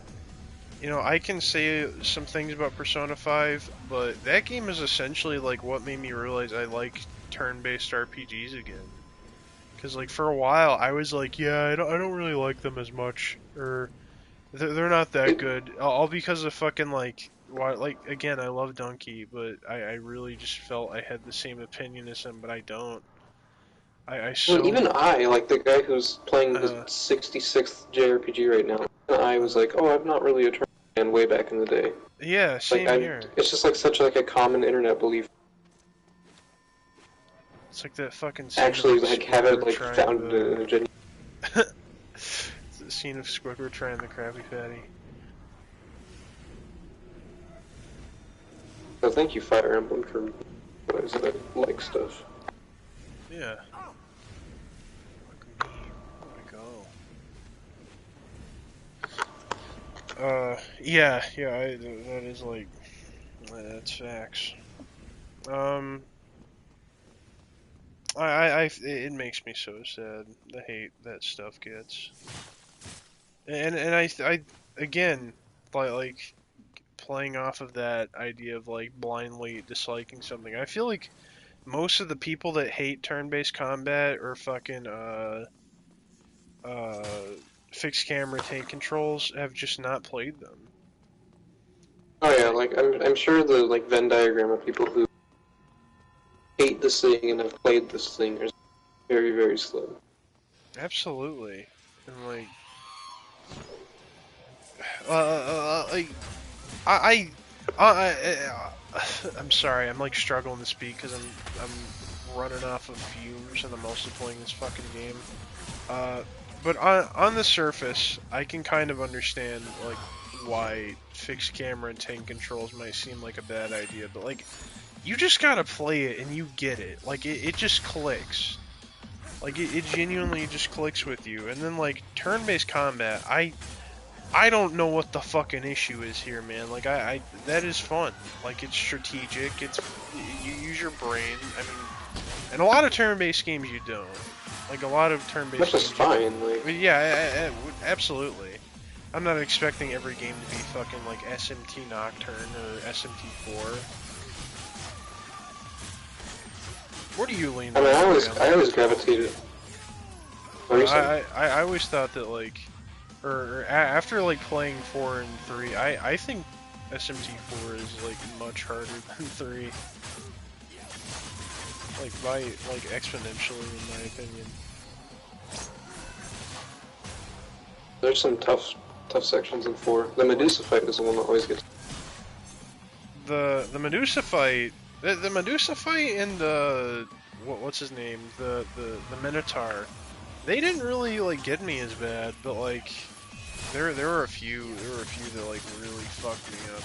you know, I can say some things about Persona 5, but that game is essentially like what made me realize I like turn-based RPGs again. Because like for a while I was like, yeah, I don't really like them as much, or they're not that good, all because of fucking like. Why, like again, I love Donkey, but I really just felt I had the same opinion as him, but I don't. I Well, even so I, like the guy who's playing the uh, 66th JRPG right now, I was like, oh, I'm not really a turn fan way back in the day. yeah, Like, same here. it's just like such like a common internet belief. It's like that fucking scene Actually, of like have it Squidward like trying founded in the a genuine. it's the scene of Squidward trying the Krabby Patty. So thank you, Fire Emblem, for realizing I like stuff. Yeah. Fuck me. Where'd it go? Yeah, that is like, that's facts. It makes me so sad, the hate that stuff gets. And I again, like playing off of that idea of like blindly disliking something. I feel like most of the people that hate turn-based combat or fucking uh fixed camera tank controls have just not played them. Oh yeah, like I'm sure the like Venn diagram of people who hate this thing and have played this thing is very, very slim. Absolutely. And like like I'm sorry, I'm like struggling to speak because I'm running off of fumes and I'm also playing this fucking game. But on the surface, I can kind of understand like why fixed camera and tank controls might seem like a bad idea, but like you just gotta play it and you get it. Like it just clicks. Like it genuinely just clicks with you. And then like turn-based combat, I don't know what the fucking issue is here, man. Like I that is fun. Like it's strategic. It's you use your brain. I mean, and a lot of turn-based games you don't. Like a lot of turn-based Which games. is fine. Like Yeah, absolutely. I'm not expecting every game to be fucking like SMT Nocturne or SMT4. Where do you lean? I mean, on? I always gravitated. What are you saying? I always thought that like after like playing 4 and 3, I think SMT4 is like much harder than 3. Like by like exponentially, in my opinion. There's some tough sections in 4. The Medusa fight is the one that always gets. The Medusa fight, the Medusa fight, and what's his name, the Minotaur, they didn't really like get me as bad, but like there were a few that like really fucked me up,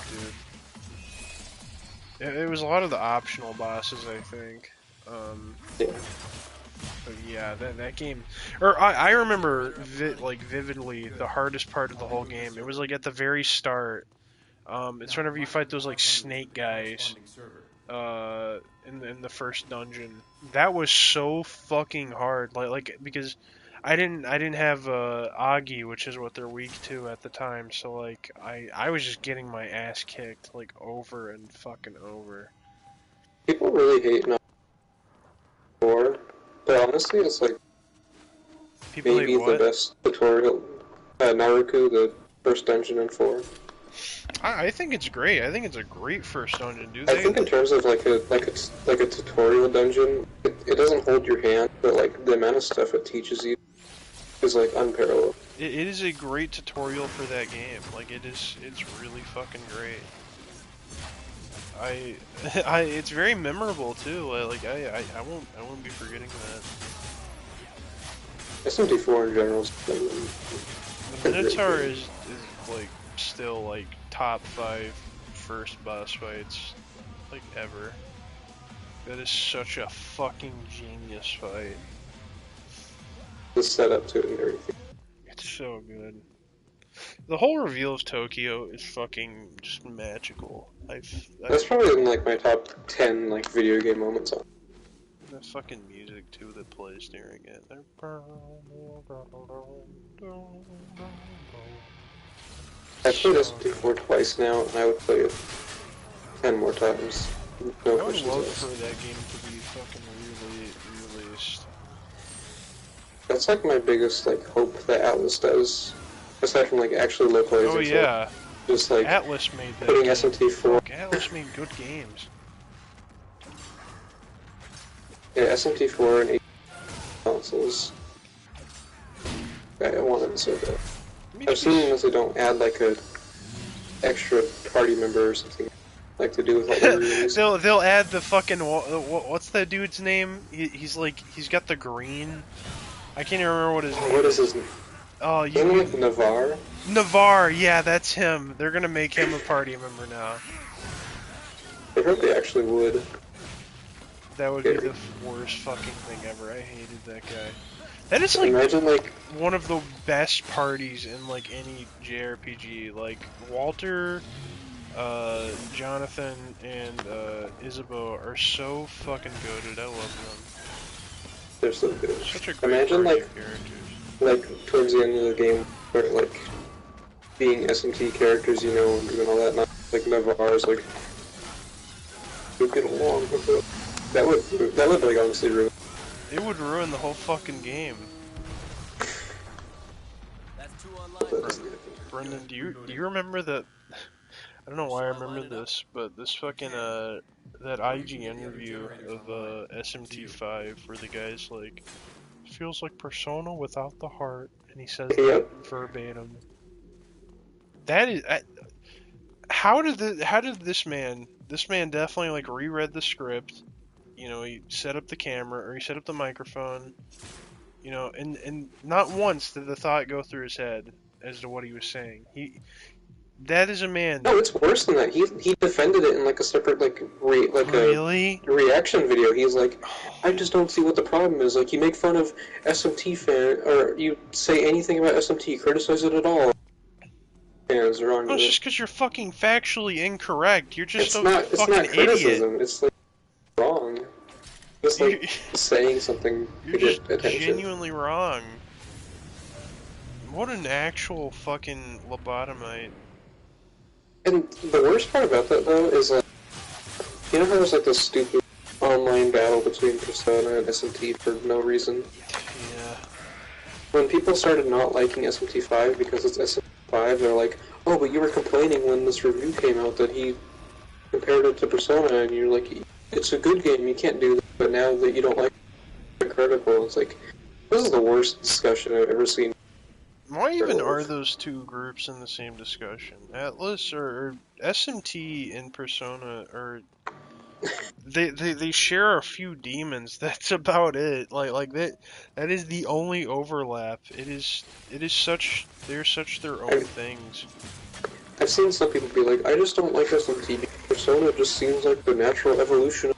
dude. It was a lot of the optional bosses, I think. Yeah. But yeah, that game, or I remember vividly the hardest part of the whole game. It was like at the very start. It's whenever you fight those like snake guys, in the first dungeon. That was so fucking hard. Like because I didn't have Agi, which is what they're weak to at the time. So like I was just getting my ass kicked like over and fucking over. People really hate Naruto 4, but honestly, it's like People maybe hate the what? best tutorial. Naruto, the first dungeon in 4. I think it's great. I think it's a great first dungeon, dude. I think in terms of like a tutorial dungeon, it doesn't hold your hand, but like the amount of stuff it teaches you is like unparalleled. It is a great tutorial for that game. Like it's really fucking great. It's very memorable too. Like I won't be forgetting that. SMT4 in general. The Minotaur is like still like top 5 first boss fights like ever. That is such a fucking genius fight. The setup to it and everything. It's so good. The whole reveal of Tokyo is fucking just magical. That's probably in like my top 10 like video game moments on. The fucking music too that plays during it. I've played SMT4 twice now, and I would play it 10 more times. No I would questions love asked. for that game to be fucking released. That's like my biggest like hope that Atlas does, aside from like actually localizing. Oh yeah, just like Atlas made that. putting game. SMT4. Fuck, Atlas made good games. Yeah, SMT4 and 8 consoles. I want it so bad. I've seen that they don't add like a extra party member or something like to do with all the release. They'll add the fucking what's that dude's name? He's got the green. I can't even remember what his name. What is his name? Oh, Isn't it like Navarre? Navarre, yeah, that's him. They're gonna make him a party member now. I heard they actually would. That would be the worst fucking thing ever. I hated that guy. That is like Imagine like one of the best parties in like any JRPG. Like Walter, Jonathan, and Isabeau are so fucking goated. I love them. they're so good. Such a great Imagine party like of characters. like towards the end of the game, where like being SMT characters, you know, and doing all that. Not like Navarre's like we get along with it. That would like honestly ruin. It would ruin the whole fucking game. That's 2 online. Brendan, do you remember that? I don't know why I remember this, but this fucking that IG interview of SMT5 where the guy's like, feels like Persona without the heart, and he says that verbatim. That is, how did this man definitely like reread the script, you know, he set up the camera or he set up the microphone, you know, and not once did the thought go through his head as to what he was saying. That is a man. No, it's worse than that. He defended it in like a separate really? a reaction video. He's like, I just don't see what the problem is. Like, you make fun of SMT fan, or you say anything about SMT, criticize it at all. Fans are wrong. No, it's just because you're fucking factually incorrect. You're just it's not fucking criticism. idiot. It's like wrong. Just like saying something You're to just get attention. genuinely wrong. What an actual fucking lobotomite. And the worst part about that, though, is like, you know how there's like this stupid online battle between Persona and SMT for no reason? Yeah. when people started not liking SMT5 because it's SMT5, they're like, oh, but you were complaining when this review came out that he compared it to Persona, and you're like, it's a good game, you can't do that, but now that you don't like it, it's critical. It's like, this is the worst discussion I've ever seen. Why even are those two groups in the same discussion? Atlas or SMT and Persona are they share a few demons. That's about it. Like that is the only overlap. It is such they're such their own things. I've seen some people be like, I just don't like SMT because Persona just seems like the natural evolution of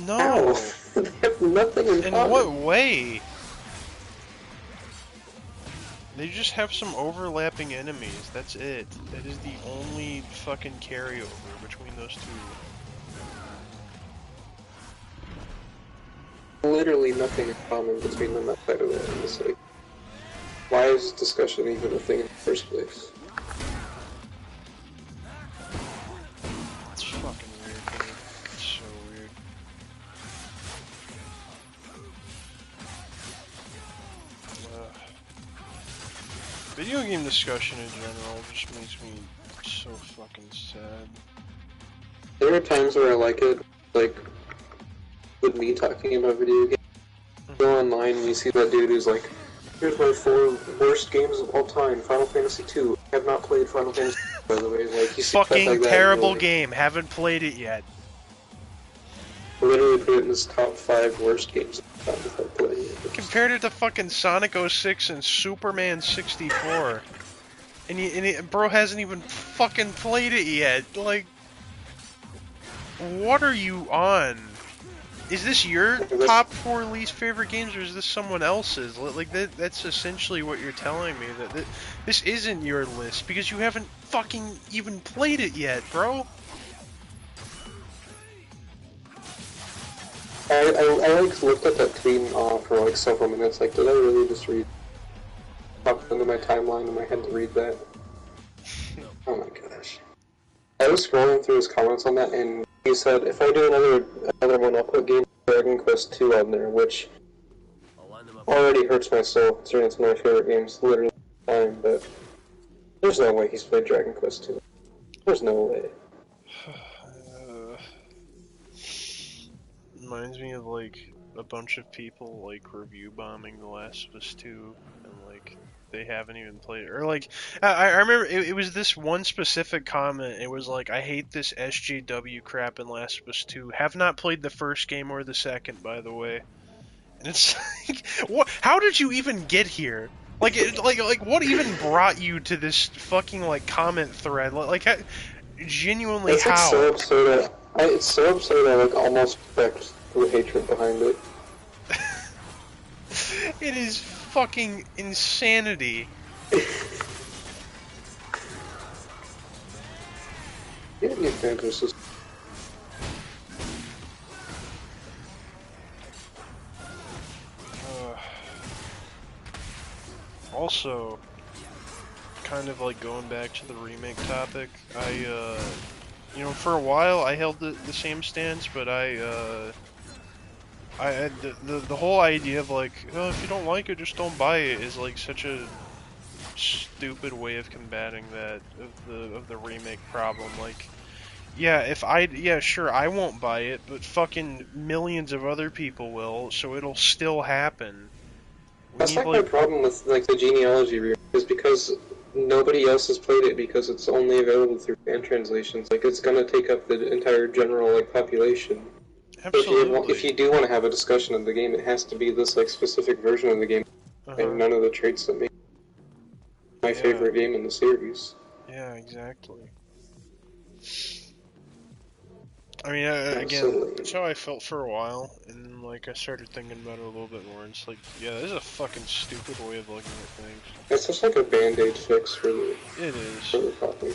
No. they have nothing in common. In what way? They just have some overlapping enemies. That's it. That is the only fucking carryover between those two. Literally nothing in common between them outside of that. It's like, why is this discussion even a thing in the first place? It's fucking weird, dude. It's so weird. Video game discussion in general just makes me so fucking sad. There are times where I like it, like, with me talking about video games. You go online and you see that dude who's like, here's my 4 worst games of all time, Final Fantasy II. I have not played Final Fantasy II, by the way. Like, you see stuff Fucking like that, terrible like, game. Haven't played it yet. literally put it in his top 5 worst games of all time without playing it. Compared it to fucking Sonic 06 and Superman 64. And bro hasn't even fucking played it yet. Like, what are you on? Is this your top 4 least favorite games, or is this someone else's? Like, that's essentially what you're telling me, that this isn't your list, because you haven't fucking even played it yet, bro. I like looked at that tweet for like several minutes, like, did I really just popped into my timeline and I had to read that? Oh my gosh. I was scrolling through his comments on that, and he said, if I do another one, I'll put Dragon Quest II on there, which already hurts my soul, considering it's one of my favorite games, literally all the time, but there's no way he's played Dragon Quest II. There's no way. Reminds me of, like, a bunch of people, like, review bombing The Last of Us 2, and, like, they haven't even played it. Or, like, I remember it was this one specific comment. It was like, I hate this SJW crap in Last of Us 2. Have not played the first game or the second, by the way. And it's like, what? How did you even get here? Like, what even brought you to this fucking, like, comment thread? Like, genuinely, it's, like, how? so absurd. It's so absurd I, like, almost respect the hatred behind it. It is fucking insanity. Yeah, you can't just... Also, kind of like going back to the remake topic, you know, for a while I held the same stance, but I had the whole idea of like, oh, if you don't like it, just don't buy it, is like such a stupid way of combating that of the remake problem. Like, yeah, sure, I won't buy it, but fucking millions of other people will, so it'll still happen. That's like my problem with like the genealogy remake, is because nobody else has played it because it's only available through fan translations. Like, it's gonna take up the entire general like population. Absolutely. If you do want to have a discussion of the game, it has to be this like specific version of the game, and none of the traits that make my favorite game in the series. Yeah, exactly. I mean, again, that's how I felt for a while, and then, like, I started thinking about it a little bit more, and it's like, yeah, this is a fucking stupid way of looking at things. It's just like a band-aid fix for the... It is. For the problem.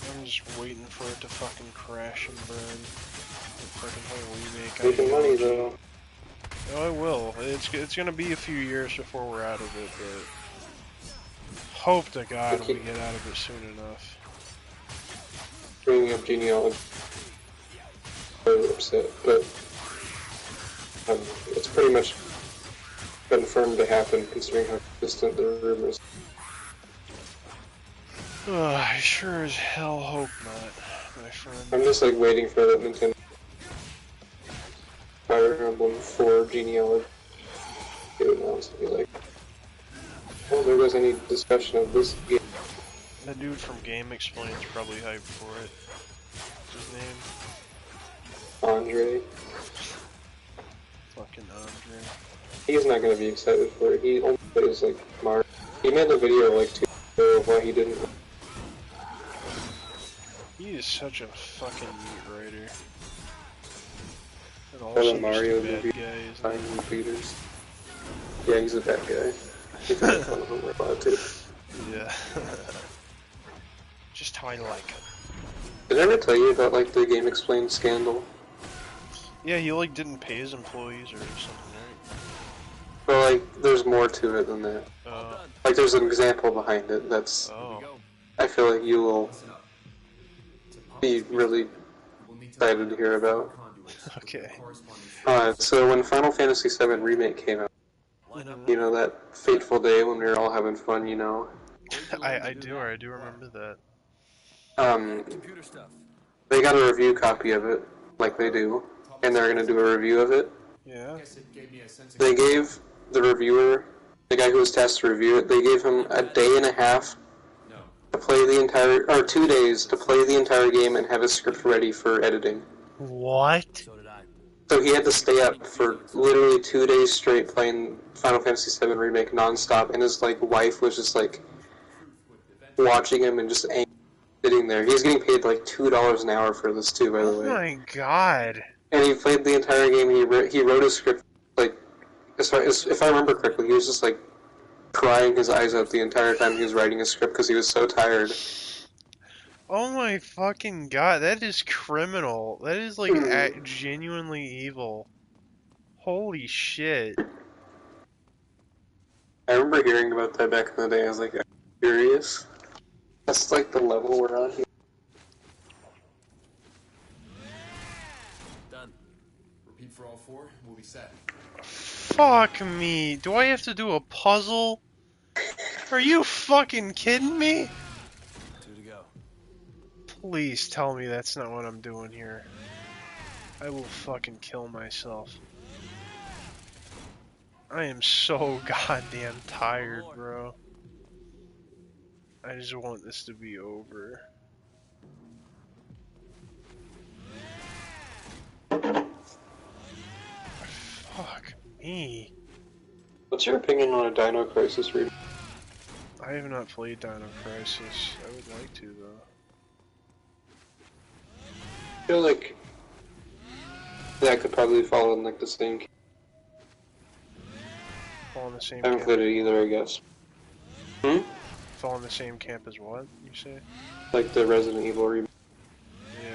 I'm just waiting for it to fucking crash and burn. The fucking whole remake. Making money, though. Oh, it will. It's gonna be a few years before we're out of it, but... Hope to God we get out of it soon enough. Bringing up genealogy. really upset, but it's pretty much confirmed to happen considering how consistent the rumors. I sure as hell hope not, my friend. I'm just like waiting for that Nintendo Fire Emblem 4 genealogy to announce and be like, well, there was any discussion of this game. That dude from Game Explain's probably hyped for it. What's his name? Andre. Fucking Andre. He's not gonna be excited for it. He only plays like Mario. He made a video like 2 years ago of why he didn't. He is such a fucking meat writer. And For also the Mario just a movie, bad guy, isn't he? Simon Peters. Yeah, he's a bad guy. He's making fun of him a lot too. Yeah. Just how I like him. Did I ever tell you about like the Game Explained scandal? Yeah, he like didn't pay his employees or something, right? Well, like, there's more to it than that. Like, there's an example behind it that's, Oh. I feel like you will be really excited to hear about. Okay. So when Final Fantasy VII Remake came out, you know, that fateful day when we were all having fun, you know, I do remember that. Computer stuff. they got a review copy of it, like they do, and they're gonna do a review of it. Yeah. They gave the reviewer, the guy who was tasked to review it, they gave him a day and a half to play the entire, or 2 days to play the entire game and have his script ready for editing. What? So did I. So he had to stay up for literally 2 days straight playing Final Fantasy VII Remake nonstop, and his like wife was just like watching him and just angry, sitting there. He's getting paid like $2 an hour for this too, by the Oh way. my god. And he played the entire game. And he wrote his script like, if I remember correctly, he was just like crying his eyes out the entire time he was writing his script because he was so tired. Oh my fucking god, that is criminal. That is like genuinely evil. Holy shit. I remember hearing about that back in the day. I was like, I'm curious. That's like the level we're on here. Done. Repeat for all 4, we'll be set. Fuck me. Do I have to do a puzzle? Are you fucking kidding me? 2 to go. Please tell me that's not what I'm doing here. I will fucking kill myself. I am so goddamn tired, bro. I just want this to be over. Fuck me. What's your opinion on a Dino Crisis remake? I have not played Dino Crisis. I would like to, though. I feel like that could probably fall in like the same. Fall in the same I haven't camp. played it either, I guess. Fall in the same camp as what, you say? Like the Resident Evil remake, Yeah.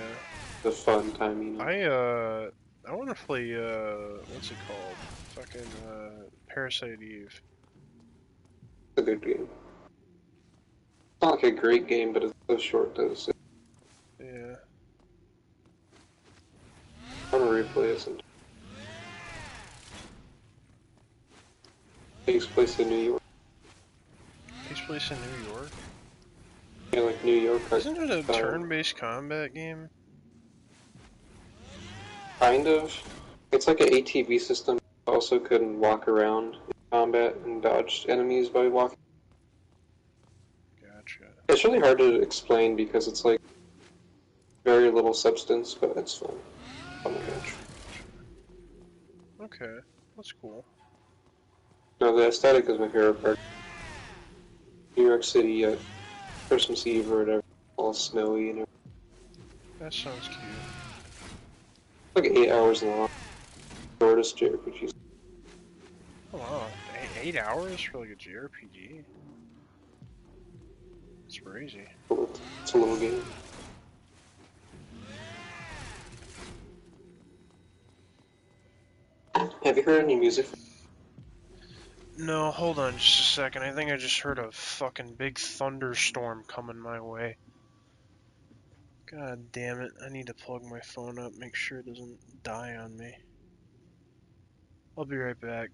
the fun time, you know. I wanna play, what's it called? Fucking, Parasite Eve. It's a good game. It's not like a great game, but it's so short that it's. Yeah. I want to replay it sometime. Takes place in New York. Takes place in New York? Yeah, like New York. Isn't it a turn-based combat game? Kind of. It's like an ATV system. Also couldn't walk around in combat and dodge enemies by walking. Gotcha. It's really hard to explain because it's like very little substance, but it's fun. Oh my gosh. Okay, that's cool. No, the aesthetic is my favorite part. New York City, Christmas Eve or whatever, all snowy and everything. That sounds cute. Like 8 hours long. Shortest JRPGs. Oh wow, 8 hours for like a JRPG? It's crazy. It's a little game. Have you heard any music? No, hold on just a second. I think I just heard a fucking big thunderstorm coming my way. God damn it, I need to plug my phone up, make sure it doesn't die on me. I'll be right back.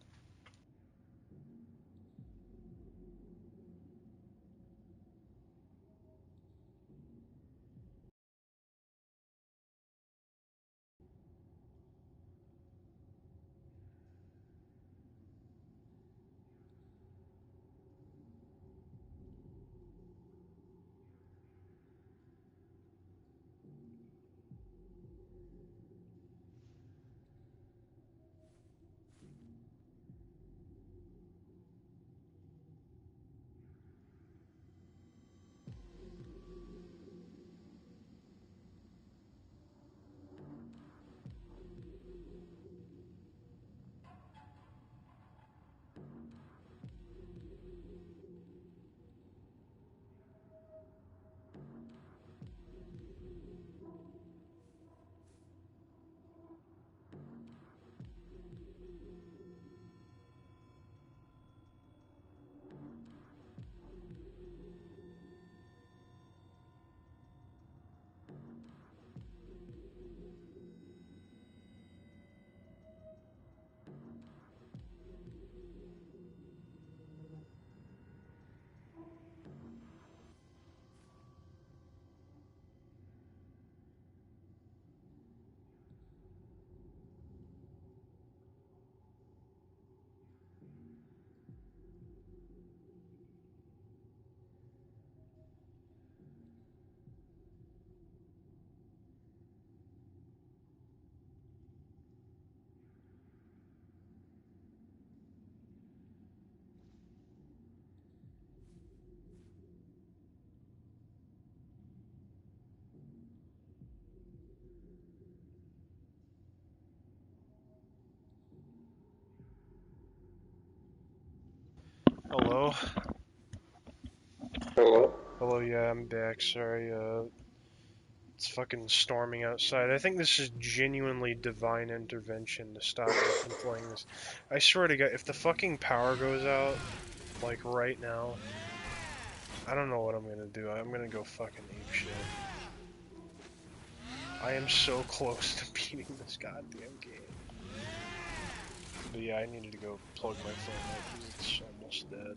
Hello? Hello? Hello, yeah, I'm back, sorry, it's fucking storming outside. I think this is genuinely divine intervention to stop me from playing this. I swear to God, if the fucking power goes out, like right now, I don't know what I'm gonna do. I'm gonna go fucking apeshit. I am so close to beating this goddamn game. But yeah, I needed to go plug my phone up because it's almost dead.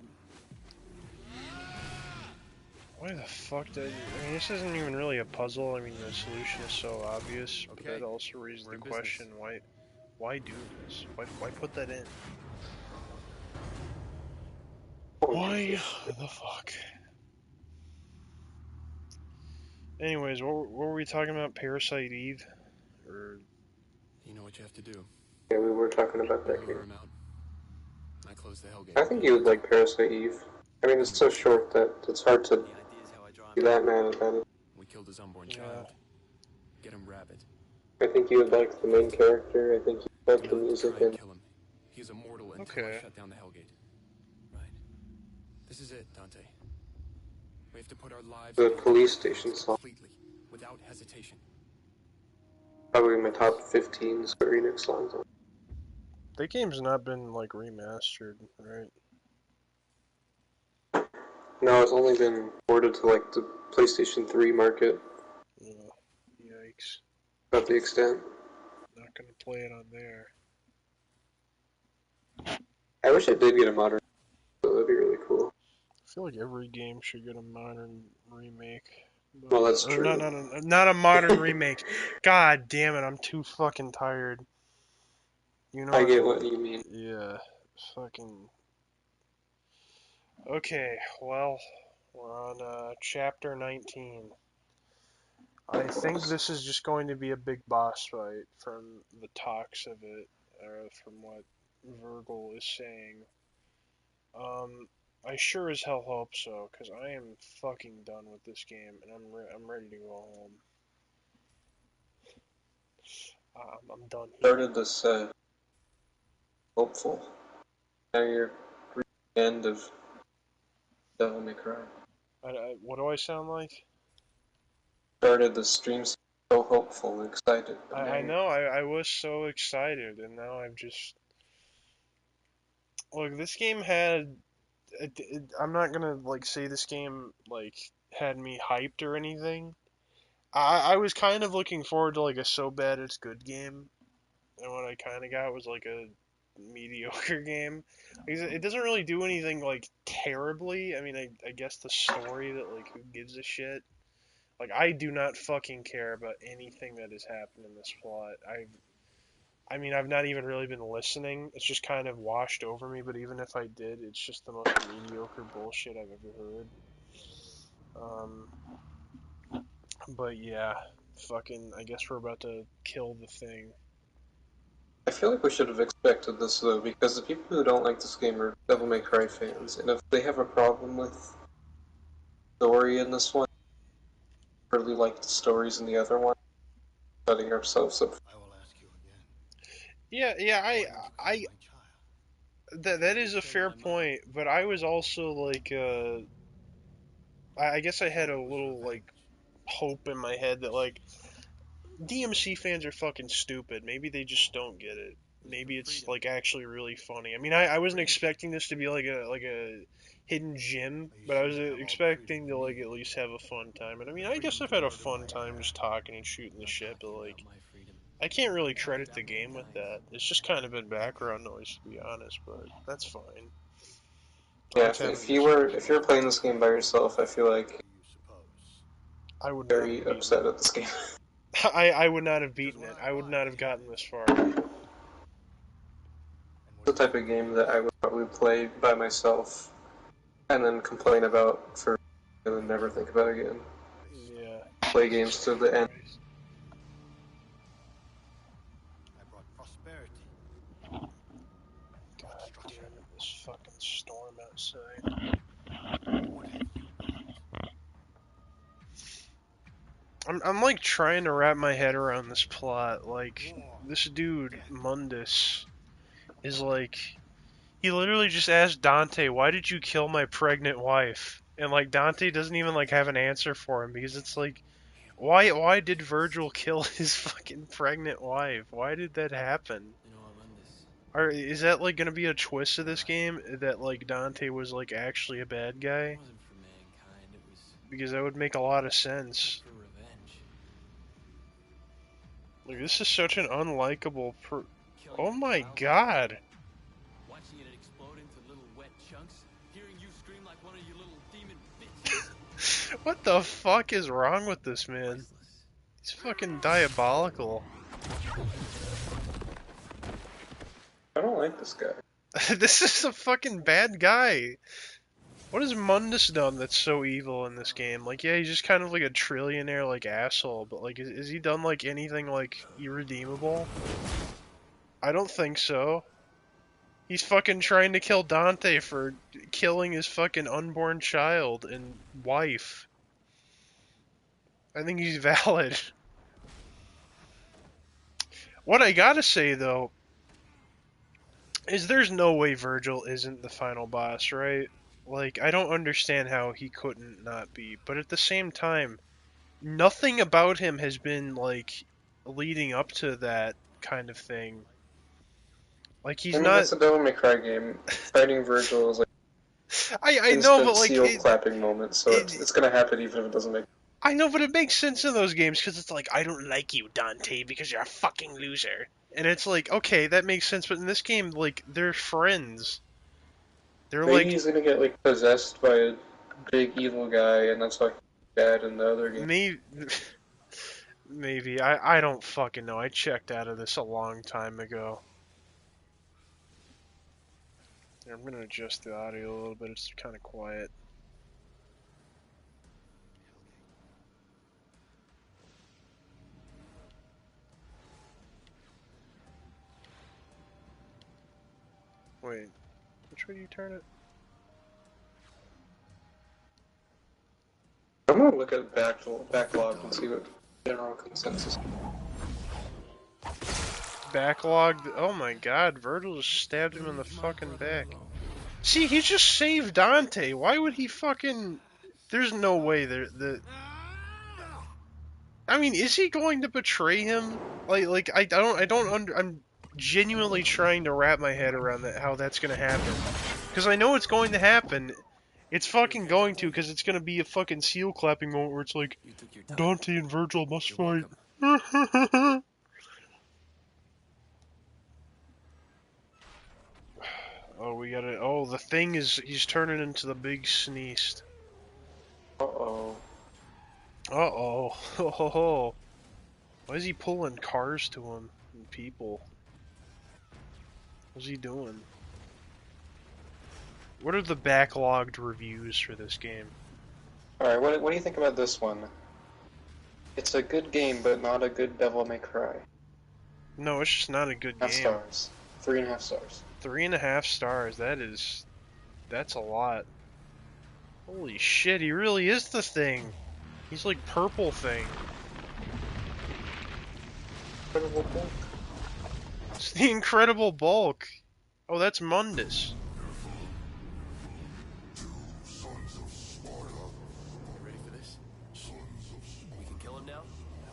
Why the fuck did I mean, this isn't even really a puzzle. I mean, the solution is so obvious, but Okay, it also raises we're the in business. question, why do this? Why put that in? Oh, Why Jesus. the fuck? Anyways, what were we talking about? Parasite Eve? Or You know what you have to do. Yeah, we were talking about You that lure game. him out. I close the Hellgate. I think you would like Parasite Eve. I mean, it's so short that it's hard to The idea is how I draw be him that out. mad about it. We killed his unborn yeah. child. Get him rabid. I think you would like the main character. I think you would like Do the not music try and and kill him. He's immortal until I Okay. shut down the Hellgate. Right. This is it, Dante. We have to put our lives the into his police hands station song. completely, without hesitation. Probably my top 15 Square Enix songs. The game's not been like remastered, right? No, it's only been ported to like the PlayStation 3 market. Yeah. Yikes. About the extent. Not gonna play it on there. I wish it did get a modern. That'd be really cool. I feel like every game should get a modern remake. But, Well, that's or true. not a modern remake. God damn it, I'm too fucking tired. You know I what I get mean? what you mean. Yeah. Fucking. Okay, well, we're on chapter 19. I think this is just going to be a big boss fight from the talks of it, or from what Virgil is saying. I sure as hell hope so, because I am fucking done with this game, and I'm ready to go home. I'm done here. Started this hopeful. Now you're reaching the end of Devil May Cry. What do I sound like? Started the stream so hopeful and excited. But now I you're... know, I was so excited, and now I've just... Look, this game had... I'm not gonna, like, say this game, like, had me hyped or anything. I was kind of looking forward to like a so bad it's good game, and what I kind of got was like a mediocre game. It doesn't really do anything like terribly. I mean, I guess the story that like who gives a shit. Like I do not fucking care about anything that has happened in this plot. I mean, I've not even really been listening. It's just kind of washed over me. But even if I did, it's just the most mediocre bullshit I've ever heard. But yeah, fucking. I guess we're about to kill the thing. I feel like we should have expected this though, because the people who don't like this game are Devil May Cry fans, and if they have a problem with story in this one, really like the stories in the other one, setting ourselves up. I will ask you again. Yeah. Why did you kill I. my child? That is a fair point. But I was also like, I guess I had a little like hope in my head that like DMC fans are fucking stupid. Maybe they just don't get it. Maybe it's like actually really funny. I mean, I wasn't expecting this to be like a hidden gem, but I was expecting to like at least have a fun time. And I mean, I guess I've had a fun time just talking and shooting the shit, but like I can't really credit the game with that. It's just kind of been background noise to be honest, but that's fine. Yeah, Dante, if you're playing this game by yourself, I feel like I would not very have beaten upset it. at this game. I would not have beaten it. I would not have gotten this far. The type of game that I would probably play by myself and then complain about for and then never think about it again. Yeah. Play games to the end. I brought prosperity. God damn it, this fucking storm outside. What have you brought? I'm like trying to wrap my head around this plot. Like, this dude, Mundus, is like, he literally just asked Dante, why did you kill my pregnant wife? And like, Dante doesn't even like have an answer for him because it's like, why did Virgil kill his fucking pregnant wife? Why did that happen? Or is that like gonna be a twist of this game that like Dante was like actually a bad guy? Because that would make a lot of sense. Like this is such an unlikable Oh my god. Watching it explode into little wet chunks, hearing you scream like one of you little demon bitches. What the fuck is wrong with this man? He's fucking diabolical. I don't like this guy. This is a fucking bad guy. What has Mundus done that's so evil in this game? Like, yeah, he's just kind of like a trillionaire, like, asshole, but, like, is he done, like, anything, like, irredeemable? I don't think so. He's fucking trying to kill Dante for killing his fucking unborn child and wife. I think he's valid. What I gotta say, though, is there's no way Virgil isn't the final boss, right? Like, I don't understand how he couldn't not be. But at the same time, nothing about him has been, like, leading up to that kind of thing. Like, he's not... It's a Devil May Cry game. Fighting Virgil is like I know, but, like... seal clapping moment, so it's gonna happen even if it doesn't make... I know, but it makes sense in those games, because it's like, I don't like you, Dante, because you're a fucking loser. And it's like, okay, that makes sense, but in this game, like, they're friends. They're Maybe like... he's gonna get, like, possessed by a big evil guy, and that's why he's bad in the other game. Maybe. I don't fucking know. I checked out of this a long time ago. I'm gonna adjust the audio a little bit. It's kind of quiet. Wait, which way do you turn it? I'm gonna look at backlog and see what general consensus. Backlogged. Oh my god, Virgil just stabbed him in the fucking back. See, he just saved Dante. Why would he fucking... There's no way I mean, is he going to betray him? Like I'm genuinely trying to wrap my head around that, how that's gonna happen. Because I know it's going to happen, It's fucking going to, because it's gonna be a fucking seal clapping moment where it's like, You took your time. Dante and Virgil must You're fight. welcome. Oh, we gotta. Oh, the thing is. He's turning into the big sneezed. Uh-oh. Uh oh. Why is he pulling cars to him and people? What's he doing? What are the backlogged reviews for this game? Alright, what do you think about this one? It's a good game, but not a good Devil May Cry. No, it's just not a good Half game. stars. 3.5 stars. 3.5 stars. That's a lot. Holy shit, he really is the thing. He's like purple thing. Incredible Bulk. It's the Incredible Bulk. Oh, that's Mundus. You ready for this? We can kill him now?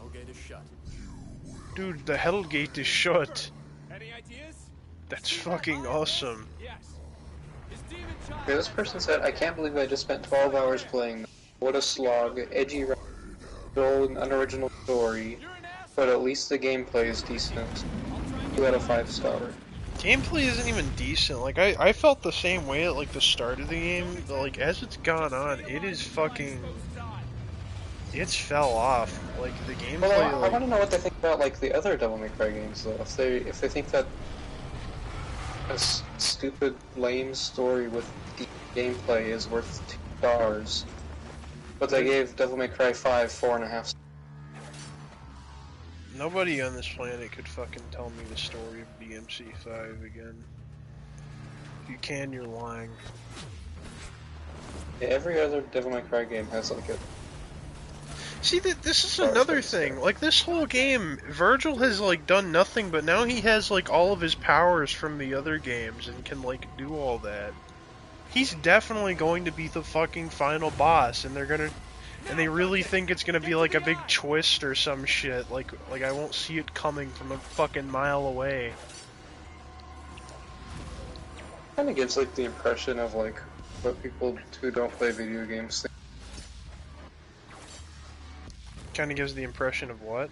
Hellgate is shut. Dude, the Hellgate is shut. Any ideas? That's fucking awesome. Yes. His demon child. Okay, this person said, I can't believe I just spent 12 hours playing this. What a slog. Edgy, an unoriginal story, You're an ass. but at least the gameplay is decent. 2 out of 5 star. Gameplay isn't even decent. Like, I felt the same way at, like, the start of the game. But, like, as it's gone on, it is fucking... It's fell off. Like, the gameplay, Well, I like... want to know what they think about, like, the other Devil May Cry games, though. If they think that a stupid, lame story with deep gameplay is worth 2 stars, but they gave Devil May Cry 5 4.5 stars. Nobody on this planet could fucking tell me the story of DMC5 again. If you can, you're lying. Yeah, every other Devil May Cry game has, like, a... See, this is Sorry, another sorry. thing. Like, this whole game, Virgil has, like, done nothing, but now he has, like, all of his powers from the other games and can, like, do all that. He's definitely going to be the fucking final boss, and they're gonna... And they really think it's gonna be, like, a big twist or some shit. Like I won't see it coming from a fucking mile away. Kind of gives, like, the impression of, like, what people who don't play video games think. Kind of gives the impression of what?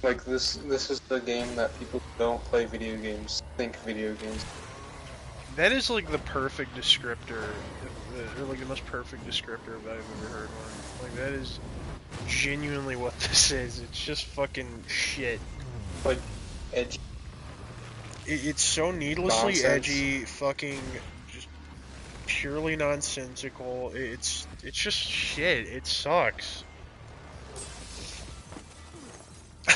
Like, this is the game that people who don't play video games think video games. That is, like, the perfect descriptor, or, like, the most perfect descriptor that I've ever heard one. Like, that is genuinely what this is. It's just fucking shit. Like, edgy. It's so needlessly Nonsense. edgy, fucking just purely nonsensical. It's just shit. It sucks.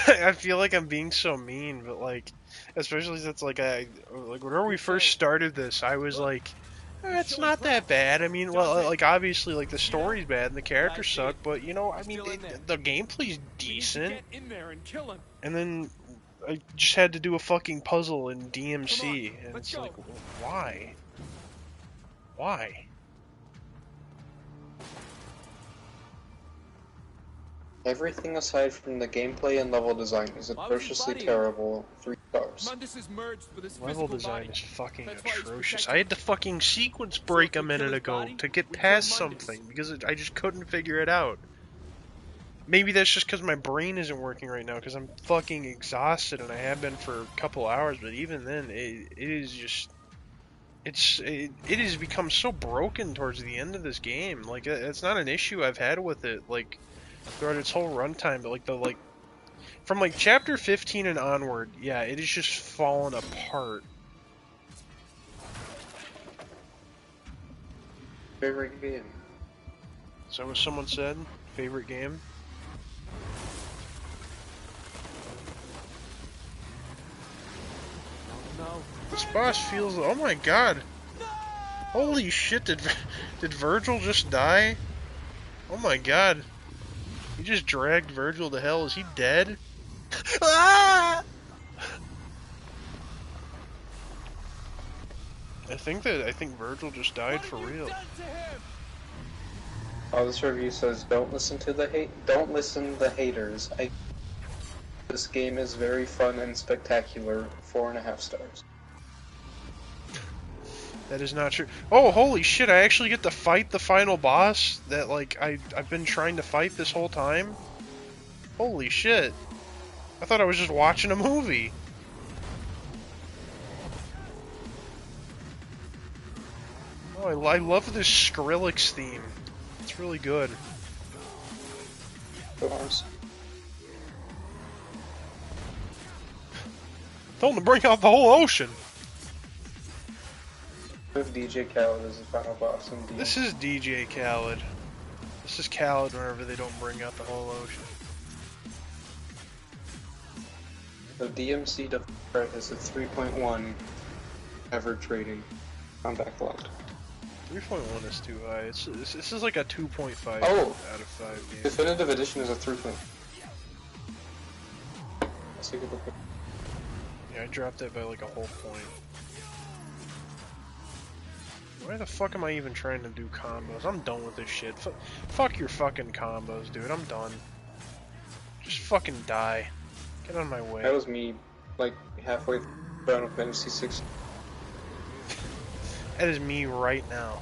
I feel like I'm being so mean, but like, especially since like whenever we first started this, I was like, it's not that bad. I mean, well, like obviously like the story's bad and the characters suck, but you know, I mean, the gameplay's decent. Get in there and kill him. And then I just had to do a fucking puzzle in DMC, Come on, and let's it's go. like, why? Why? Everything aside from the gameplay and level design is Why was his atrociously body- terrible. 3 stars. Mundus is merged with his Level physical design body. is fucking That's why he's atrocious. protected. I had to fucking sequence break So a if we minute kill his ago body, to get we kill past Mundus. something because I just couldn't figure it out. Maybe that's just because my brain isn't working right now because I'm fucking exhausted and I have been for a couple hours. But even then, it is just it has become so broken towards the end of this game. Like it's not an issue I've had with it like throughout its whole runtime, but like from like chapter 15 and onward, yeah, it has just fallen apart. Favorite game. Is that what someone said? Favorite game? No. This boss feels. Oh my god! Holy shit! Did Virgil just die? Oh my god! He just dragged Virgil to hell. Is he dead? Ah! I think Virgil just died for real. Done to him. Oh, this review says, don't listen to the haters. This game is very fun and spectacular. 4.5 stars. That is not true. Oh, holy shit, I actually get to fight the final boss that, like, I've been trying to fight this whole time? Holy shit. I thought I was just watching a movie. Oh, I love this Skrillex theme. It's really good. Told him to bring out the whole ocean. With DJ Khaled as the final boss in This is DJ Khaled. This is Khaled whenever they don't bring out the whole ocean. The DMC has a 3.1 average rating on backlogged. 3.1 is too high. This is like a 2.5 Oh. out of 5 game. Definitive Edition is a 3. Let's take a look at Yeah, I dropped that by like a whole point. Why the fuck am I even trying to do combos? I'm done with this shit. Fuck your fucking combos, dude. I'm done. Just fucking die. Get out of my way. That was me, like, halfway through Final Fantasy 6. That is me right now.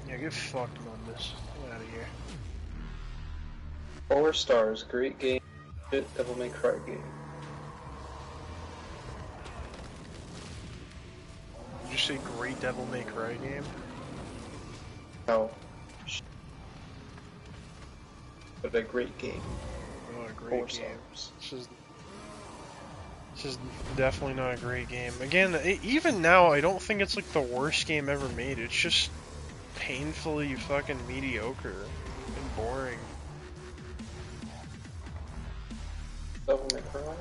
Yeah, get fucked, Mundus. Get out of here. 4 stars, great game, shit, Devil May Cry game. Did you say great Devil May Cry game? No. But a great game. Oh, a 4 great game. stars. This is definitely not a great game. Again, even now, I don't think it's like the worst game ever made. It's just painfully fucking mediocre and boring. Devil May Cry?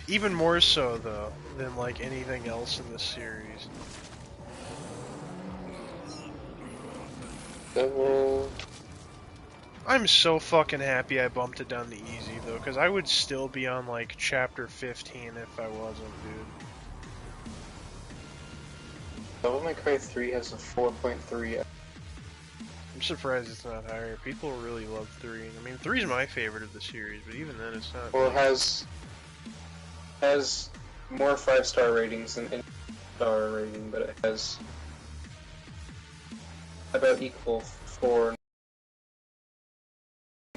Even more so, though, than like anything else in this series. Devil... I'm so fucking happy I bumped it down to easy, though, because I would still be on like chapter 15 if I wasn't, dude. Devil May Cry 3 has a 4.3. I'm surprised it's not higher. People really love 3. I mean, 3 is my favorite of the series, but even then it's not. Well, it has more 5-star ratings than any star rating, but it has about equal 4.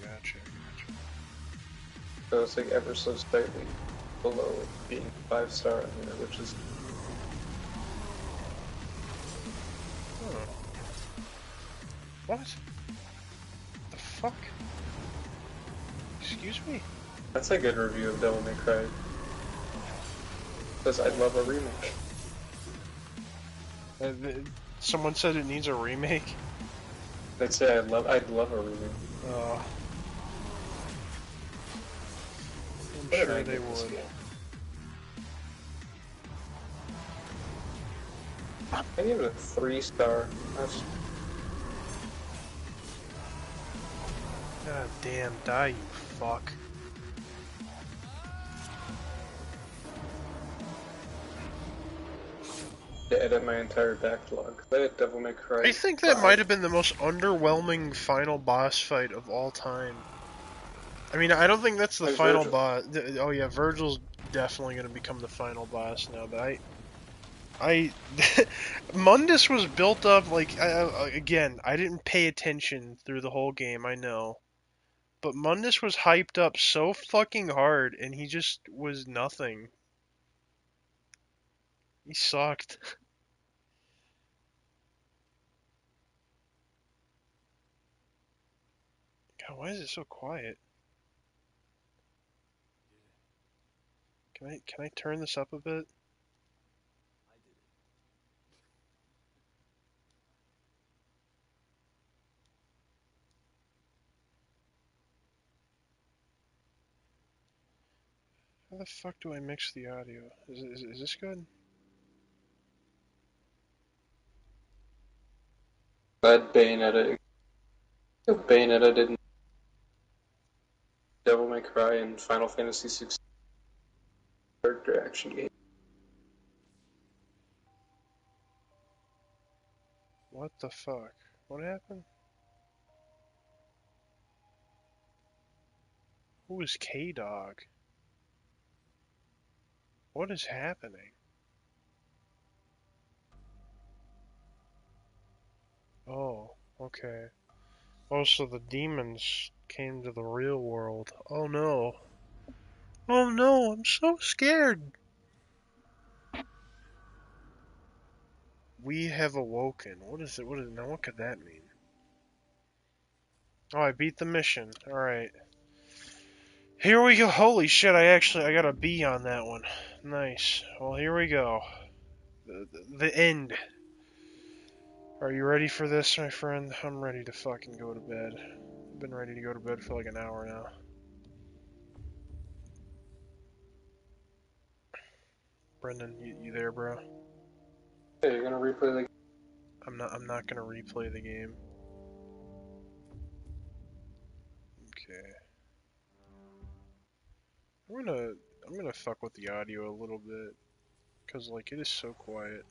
Gotcha. So it's like ever so slightly below being 5-star, which is. Huh. What? The fuck? Excuse me? That's a good review of Devil May Cry. Because I'd love a remake. Someone said it needs a remake? I'd say I'd love a remake. I'm sure they would. I give it a 3-star. That's God damn, die you fuck. to edit my entire backlog. I had Devil May Cry. I think that might have been the most underwhelming final boss fight of all time. I mean, I don't think that's the Like final Virgil. boss. Oh yeah, Virgil's definitely going to become the final boss now, but Mundus was built up like again. I didn't pay attention through the whole game. I know, but Mundus was hyped up so fucking hard, and he just was nothing. He sucked. God, why is it so quiet? Can I turn this up a bit? How the fuck do I mix the audio? Is this good? Glad Bayonetta didn't. Devil May Cry and Final Fantasy 16 character action game. What the fuck? What happened? Who is K-Dog? What is happening? Oh, okay. Oh, so the demons came to the real world. Oh no. Oh no, I'm so scared. We have awoken. What is it? Now what could that mean? Oh, I beat the mission. Alright. Here we go. Holy shit, I got a B on that one. Nice. Well, here we go. The end. Are you ready for this, my friend? I'm ready to fucking go to bed. I've been ready to go to bed for like an hour now. Brendan, you there, bro? Hey, you're gonna replay the. I'm not gonna replay the game. Okay. I'm gonna fuck with the audio a little bit. Cause like it is so quiet.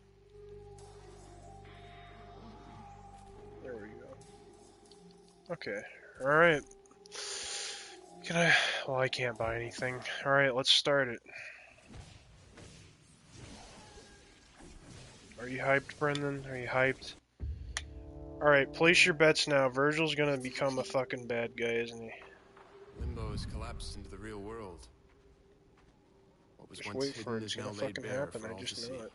There we go. Okay. Alright. Can I well I can't buy anything. Alright, let's start it. Are you hyped, Brendan? Are you hyped? Alright, place your bets now. Virgil's gonna become a fucking bad guy, isn't he? Limbo has collapsed into the real world. What was Just once wait for hidden it. It's is now gonna laid fucking bare happen. for I all to just see. know it.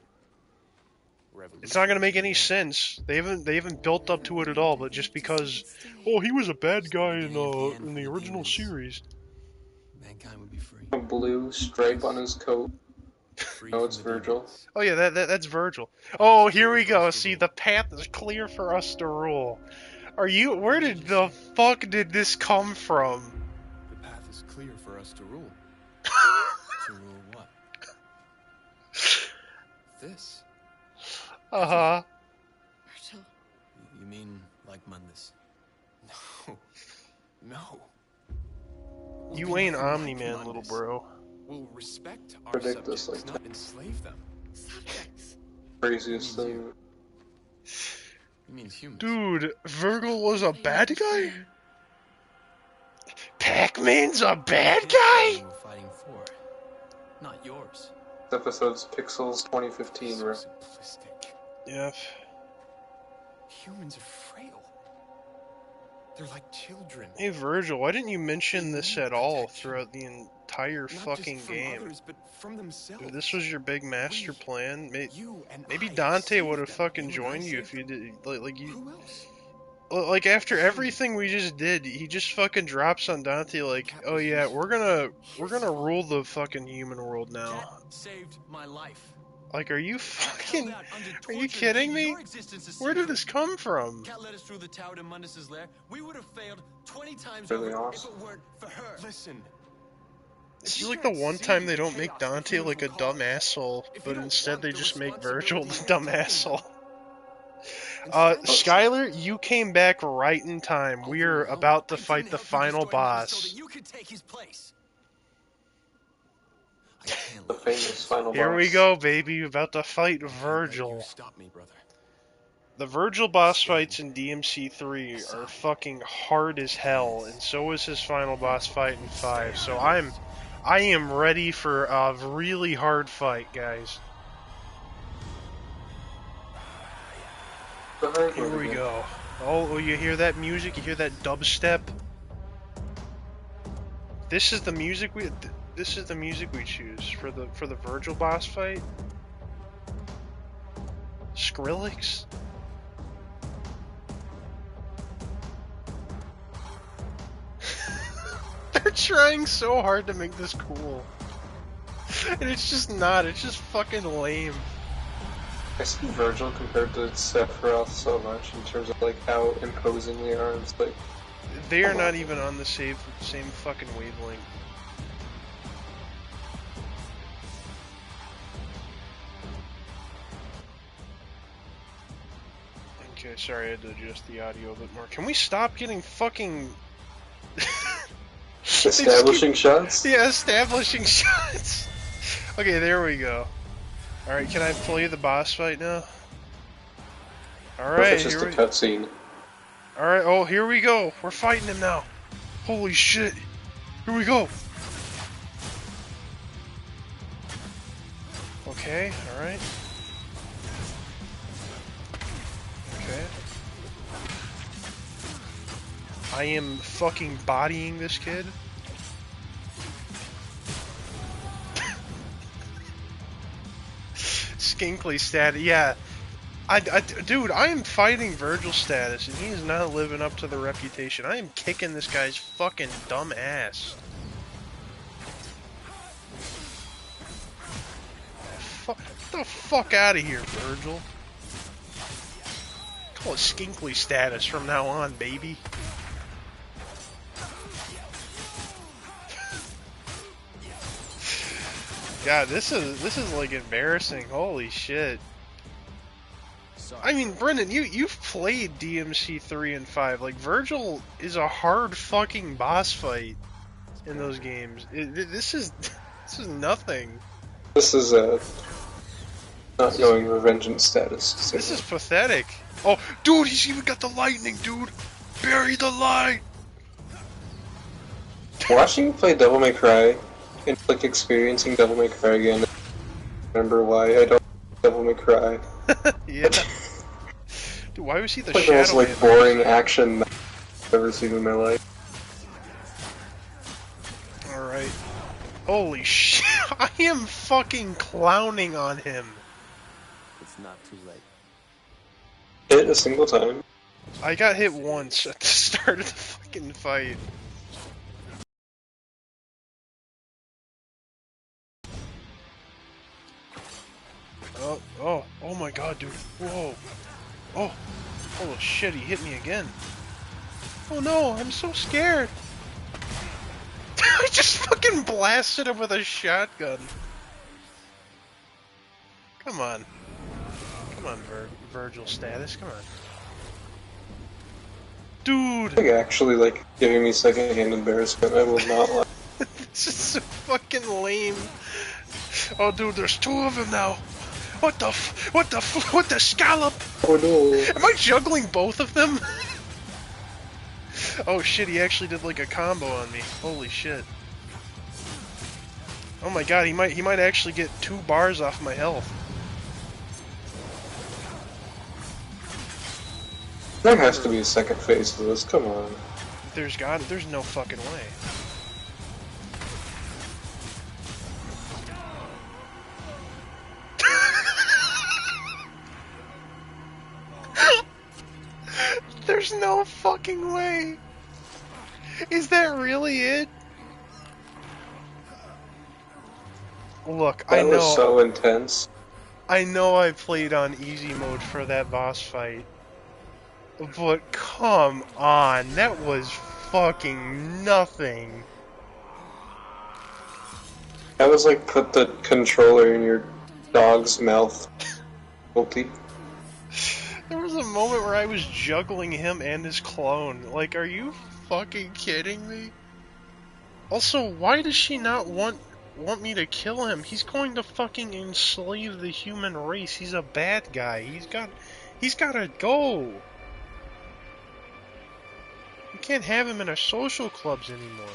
Revolution It's not gonna make has any begun. sense. They haven't built up to it at all. But just because, oh, he was a bad guy in the original series. Mankind would be free. A blue stripe on his coat. Free No, from it's the Virgil. demons. Oh yeah, that's Virgil. Path Oh, is here clear we for us go. to See, rule. the path is clear for us to rule. Are you? Where did the fuck did this come from? The path is clear for us to rule. To rule what? This. Uh-huh. Virgil. You mean like Mundus? No. No. We'll You be ain't nothing like Omni-Man, little Mundus. bro. We'll respect our Predict this subjects, like not enslave them. Subjects. Craziest Means thing. you. He means humans. Dude, Virgil was a But bad you're guy? human. Pac-Man's a bad His guy? family we're fighting for, not yours. This episode's Pixels 2015, So bro. simplistic. Yep. Humans are frail. They're like children. Hey Virgil, why didn't you mention They this need at all protection. throughout the entire Not fucking just from game? others, but from themselves. If this was your big master We, plan, you and maybe I Dante saved would have them. fucking You and I joined you if saved you them. did, like you, Who else? like after Human. everything we just did, he just fucking drops on Dante like, Cat oh was yeah, useful. we're gonna rule the fucking human world now. Cat saved my life. Like, are you Cat fucking, held out under are you torture to kidding keep me? your existence a Where did secret. this come from? Cat led us through the tower to Mundus's lair. We would have failed 20 times Really over awesome. if it weren't for her. Listen. This If is you like the can't one see time they the don't make chaos that Dante humans like a will dumb cause, asshole, if you but don't instead want they the just make Virgil the responsibility dumb of protecting asshole. them, instead, Skylar, you came back right in time. I'll We rule are alone. about to I fight didn't the help you final destroy Mundus so boss. that you could take his place. I can't The let famous final boss. Here we go, baby. About to fight Let you Virgil. stop me, brother. The Virgil boss Stand fights in DMC 3 are aside. fucking hard as hell, and so is his final boss fight in 5. So I am ready for a really hard fight, guys. The hard Here mode we again. go. Oh, you hear that music? You hear that dubstep? This is the music we choose for the Virgil boss fight. Skrillex? They're trying so hard to make this cool. And it's just not, it's just fucking lame. I see Virgil compared to Sephiroth so much in terms of like how imposing they are. It's like They are come not on. even on the same fucking wavelength. Okay, sorry, I had to adjust the audio a bit more. Can we stop getting fucking... establishing shots. Yeah, establishing shots. Okay, there we go. Alright, can I play the boss fight now? What if Alright, it's just here a we... cutscene? Alright, oh, here we go. We're fighting him now. Holy shit. Here we go. Okay, alright. Okay. I am fucking bodying this kid. Skinkly status, yeah. Dude, I am fighting Virgil status, and he is not living up to the reputation. I am kicking this guy's fucking dumb ass. Get the fuck out of here, Virgil. Call it Skinkly status from now on, baby. God, this is like embarrassing. Holy shit. I mean, Brendan, you've played DMC 3 and 5. Like, Virgil is a hard fucking boss fight in those games. This is nothing. This is not knowing revengeance status. This is pathetic. Oh, dude, he's even got the lightning, dude. Bury the light. Watching you play Devil May Cry and like experiencing Devil May Cry again. Remember why I don't Devil May Cry? Yeah. Dude, why was he the Like shadow? the most like boring action I've ever seen in my life. All right. Holy shit! I am fucking clowning on him. It's not too late. Hit a single time. I got hit once at the start of the fucking fight. Oh my god, dude. Whoa. Oh shit, he hit me again. Oh no, I'm so scared. I just fucking blasted him with a shotgun. Come on. Come on, Virgil status, come on. Dude! Like actually like giving me secondhand embarrassment, I will not lie. This is so fucking lame. Oh dude, there's two of them now. What the scallop? Oh no. Am I juggling both of them? Oh shit, he actually did like a combo on me. Holy shit. Oh my god, he might actually get 2 bars off my health. There has to be a second phase to this, come on. There's no fucking way. There's no fucking way. Is that really it? Look, I That know. was so intense. I know I played on easy mode for that boss fight. But come on, that was fucking nothing. That was like put the controller in your dog's mouth. Guilty. There was a moment where I was juggling him and his clone. Like, are you fucking kidding me? Also, why does she not want me to kill him? He's going to fucking enslave the human race. He's a bad guy. He's gotta go. You can't have him in our social clubs anymore.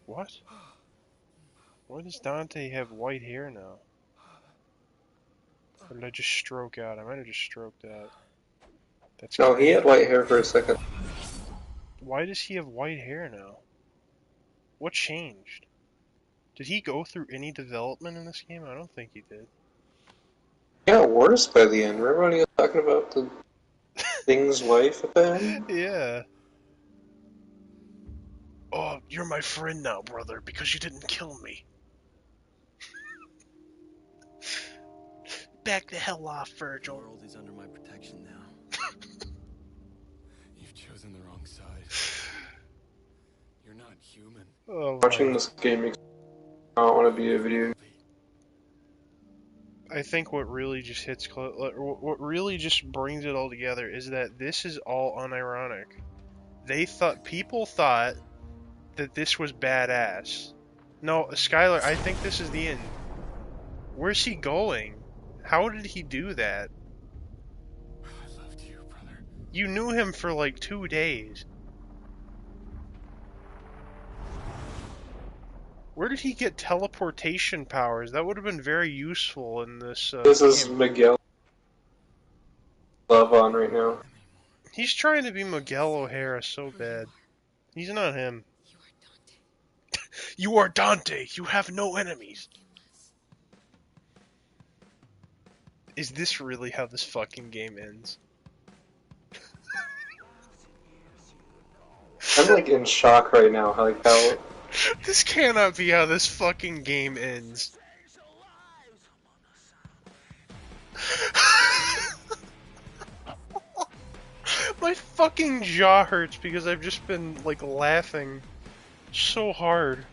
What? Why does Dante have white hair now? Or did I just stroke out? I might have just stroked out. That's No, he crazy. had white hair for a second. Why does he have white hair now? What changed? Did he go through any development in this game? I don't think he did. It got worse by the end. Remember when he was talking about the Thing's wife at the end? Yeah. Oh, you're my friend now, brother, because you didn't kill me. Back the hell off, The Virgil. world is under my protection now. You've chosen the wrong side. You're not human. Oh, Watching my. this game makes me not want to be a video. I think what really just what really just brings it all together is that this is all unironic. People thought that this was badass. No, Skylar, I think this is the end. Where's he going? How did he do that? I loved you, brother. You knew him for like 2 days. Where did he get teleportation powers? That would have been very useful in this This is game. Miguel love on right now. He's trying to be Miguel O'Hara so bad. He's not him. You are Dante. You are Dante. You have no enemies. Is this really how this fucking game ends? I'm like in shock right now. Like how This cannot be how this fucking game ends. My fucking jaw hurts because I've just been like laughing so hard.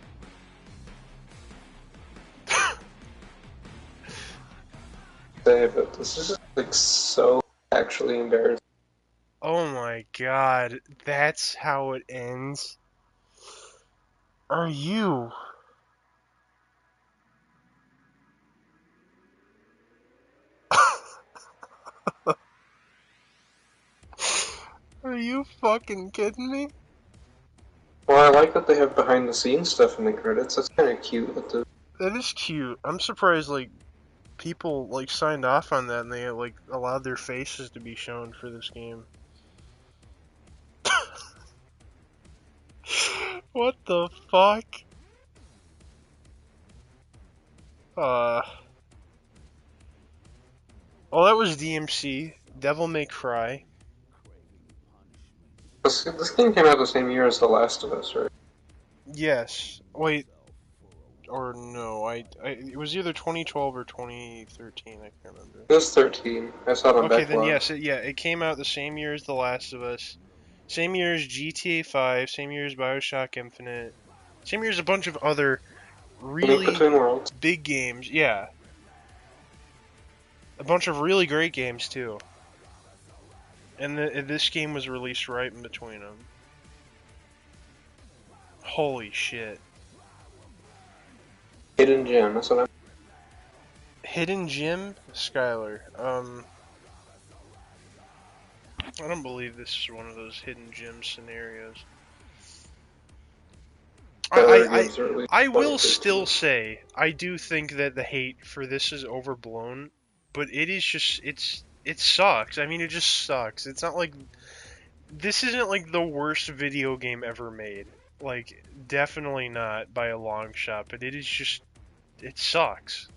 say, but this is just like so actually embarrassing. Oh my god, that's how it ends? Are you? Are you fucking kidding me? Well, I like that they have behind the scenes stuff in the credits. That's kind of cute. With the That is cute. I'm surprised like people like signed off on that and they like allowed their faces to be shown for this game. What the fuck? Oh, that was DMC. Devil May Cry. this game came out the same year as The Last of Us, right? Yes. Wait. Or no, it was either 2012 or 2013, I can't remember. It was 13. I saw it on Okay, then Backlog. yes, it came out the same year as The Last of Us. Same year as GTA 5, same year as BioShock Infinite. Same year as a bunch of other Link really Between Worlds. big games. Yeah. A bunch of really great games, too. And this game was released right in between them. Holy shit. Hidden Gem. That's what I'm. Hidden Gem? Skylar. I don't believe this is one of those hidden gem scenarios. I will still say, I do think that the hate for this is overblown, but it is just, it sucks. I mean, it just sucks. It's not like, this isn't like the worst video game ever made. Like, definitely not by a long shot, but it is just, it sucks.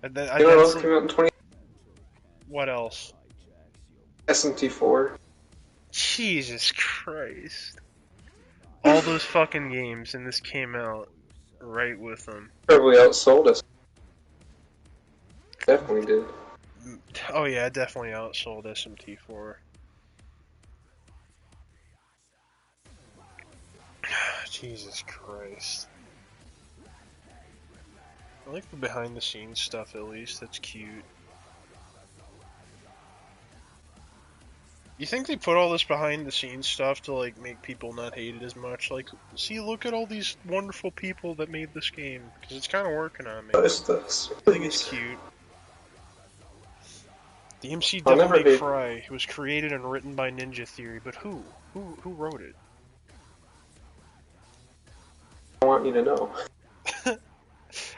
Else came out in 20. What else? SMT4. Jesus Christ. All those fucking games, and this came out right with them. Probably outsold us. Definitely did. Oh yeah, it definitely outsold SMT4. Jesus Christ. I like the behind the scenes stuff at least, that's cute. You think they put all this behind the scenes stuff to like make people not hate it as much? Like, see, look at all these wonderful people that made this game, because it's kind of working on me. What is this? I think it's cute. The MC Devil May Cry was created and written by Ninja Theory, but who? Who wrote it? I want you to know.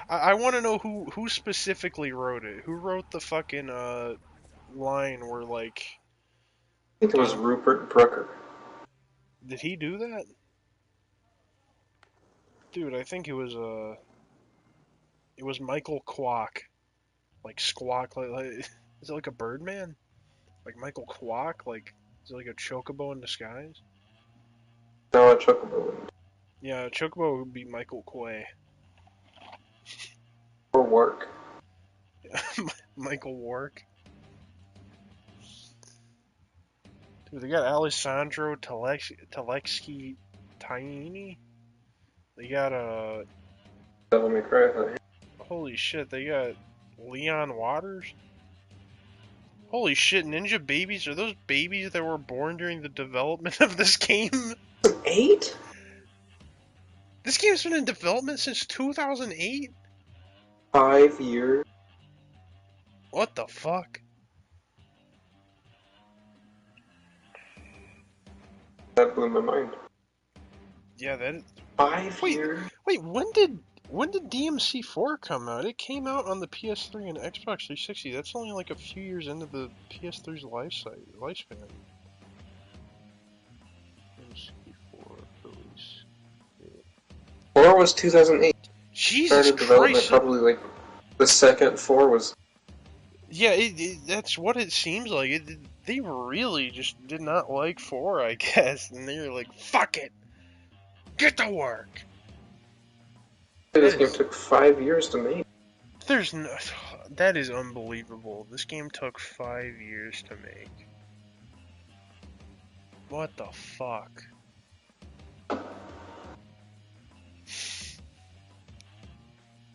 I want to know who specifically wrote it. Who wrote the fucking line where like? I think it was Rupert Brooker. Did he do that? Dude, I think it was Michael Kwok. Like Squawk, like is it like a Birdman? Like Michael Kwok? Like is it like a chocobo in disguise? No, a chocobo. Yeah, chocobo would be Michael Quay. Or Work. Michael Wark. Dude, they got Alessandro Telexki Taini. They got Devil May Cry. holy shit, they got Leon Waters. Holy shit, Ninja Babies, are those babies that were born during the development of this game? 8? This game's been in development since 2008? 5 years? What the fuck? That blew my mind. Yeah, that is... 5 years? Wait, when did DMC4 come out? It came out on the PS3 and Xbox 360. That's only like a few years into the PS3's lifespan. 4 was 2008. Jesus Started development Christ! probably like the second 4 was. Yeah, that's what it seems like. They really just did not like 4, I guess, and they were like, "Fuck it, get to work." This That game is, took 5 years to make. there's no, that is unbelievable. This game took 5 years to make. What the fuck?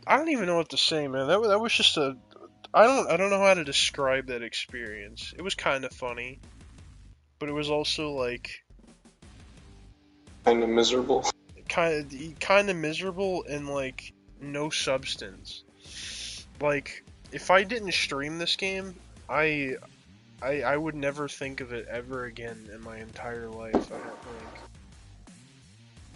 I don't even know what to say, man. That was just a. I don't know how to describe that experience. It was kind of funny, but it was also like Kind of miserable. kind of miserable and like no substance. Like if I didn't stream this game, I would never think of it ever again in my entire life. I don't think.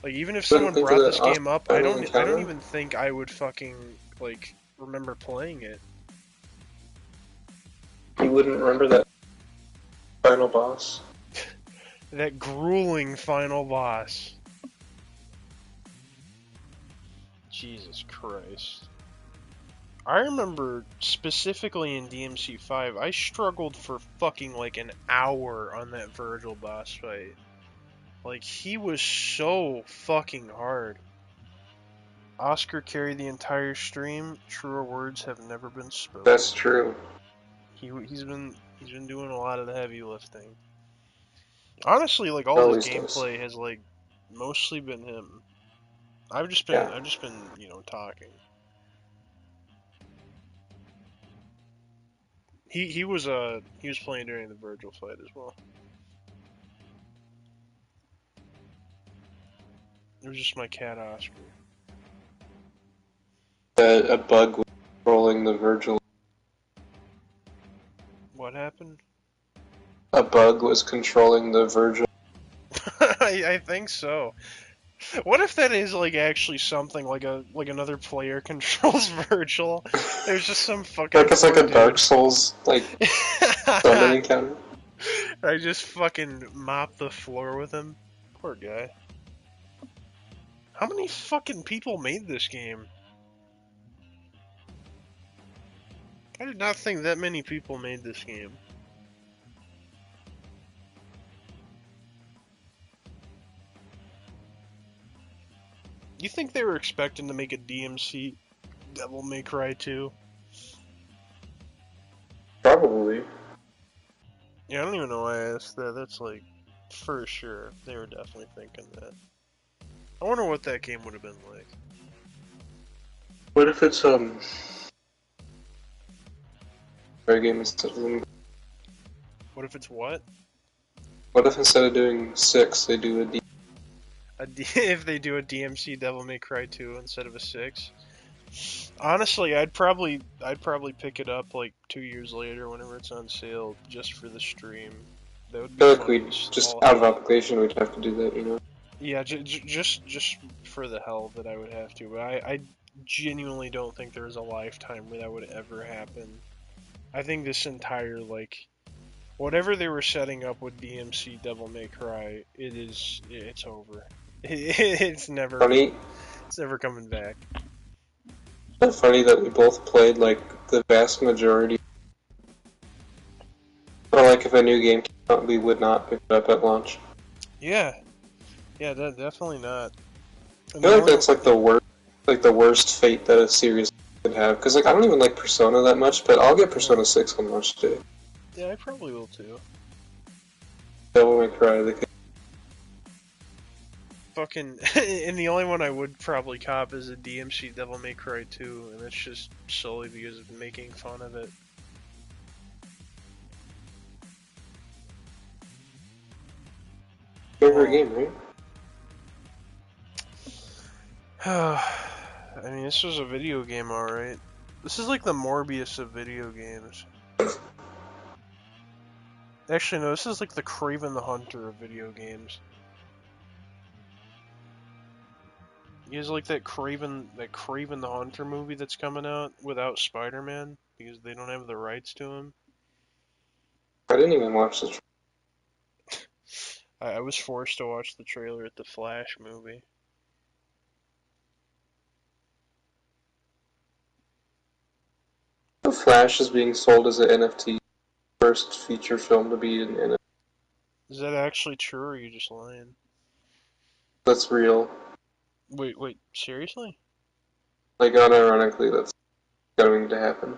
Like even if Couldn't someone think of brought that this game up, I final don't encounter? even think I would fucking like remember playing it. You wouldn't remember that final boss. That grueling final boss. Jesus Christ. I remember specifically in DMC 5, I struggled for fucking like an hour on that Virgil boss fight. Like, he was so fucking hard. Oscar carried the entire stream. Truer words have never been spoken. That's true. He's been doing a lot of the heavy lifting. Honestly, like all of his Always does. gameplay has like mostly been him. I've just Yeah. been, you know, talking. He was playing during the Virgil fight as well. It was just my cat Oscar. A bug was controlling the Virgil. What happened? A bug was controlling the Virgil. I think so. What if that is like actually something like another player controls Virgil? There's just some fucking Like it's like poor a Dark dude. Souls like summon encounter. I just fucking mop the floor with him. Poor guy. How many fucking people made this game? I did not think that many people made this game. You think they were expecting to make a DMC Devil May Cry 2? Probably. Yeah, I don't even know why I asked that. That's like, for sure. They were definitely thinking that. I wonder what that game would have been like. What if it's fair game instead of them? What if it's what? What if instead of doing 6 they do a D? If they do a DMC Devil May Cry 2 instead of a 6? Honestly, I'd probably pick it up like 2 years later whenever it's on sale just for the stream. That would I be feel like fun we as just all out of hell. obligation we'd have to do that, you know? Yeah, just for the hell that I would have to. But I genuinely don't think there's a lifetime where that would ever happen. I think this entire like whatever they were setting up with DMC Devil May Cry, it's over. It's never Funny. it's never coming back. It's funny that we both played like the vast majority. Or like if a new game came out, we would not pick it up at launch. Yeah, definitely not. I feel like that's like the worst fate that a series could have. Because like I don't even like Persona that much, but I'll get Persona 6 on launch day. Yeah, I probably will too. Devil May Cry. They could... Fucking, and the only one I would probably cop is a DMC Devil May Cry 2, and it's just solely because of making fun of it. Favorite game, right? I mean, this was a video game, alright. This is like the Morbius of video games. Actually, no, this is like the Kraven the Hunter of video games. You guys like that Kraven the Hunter movie that's coming out without Spider-Man because they don't have the rights to him? I didn't even watch the. I was forced to watch the trailer at the Flash movie. Flash is being sold as an NFT. First feature film to be an NFT. Is that actually true, or are you just lying? That's real. Wait, seriously? Like, unironically, that's going to happen.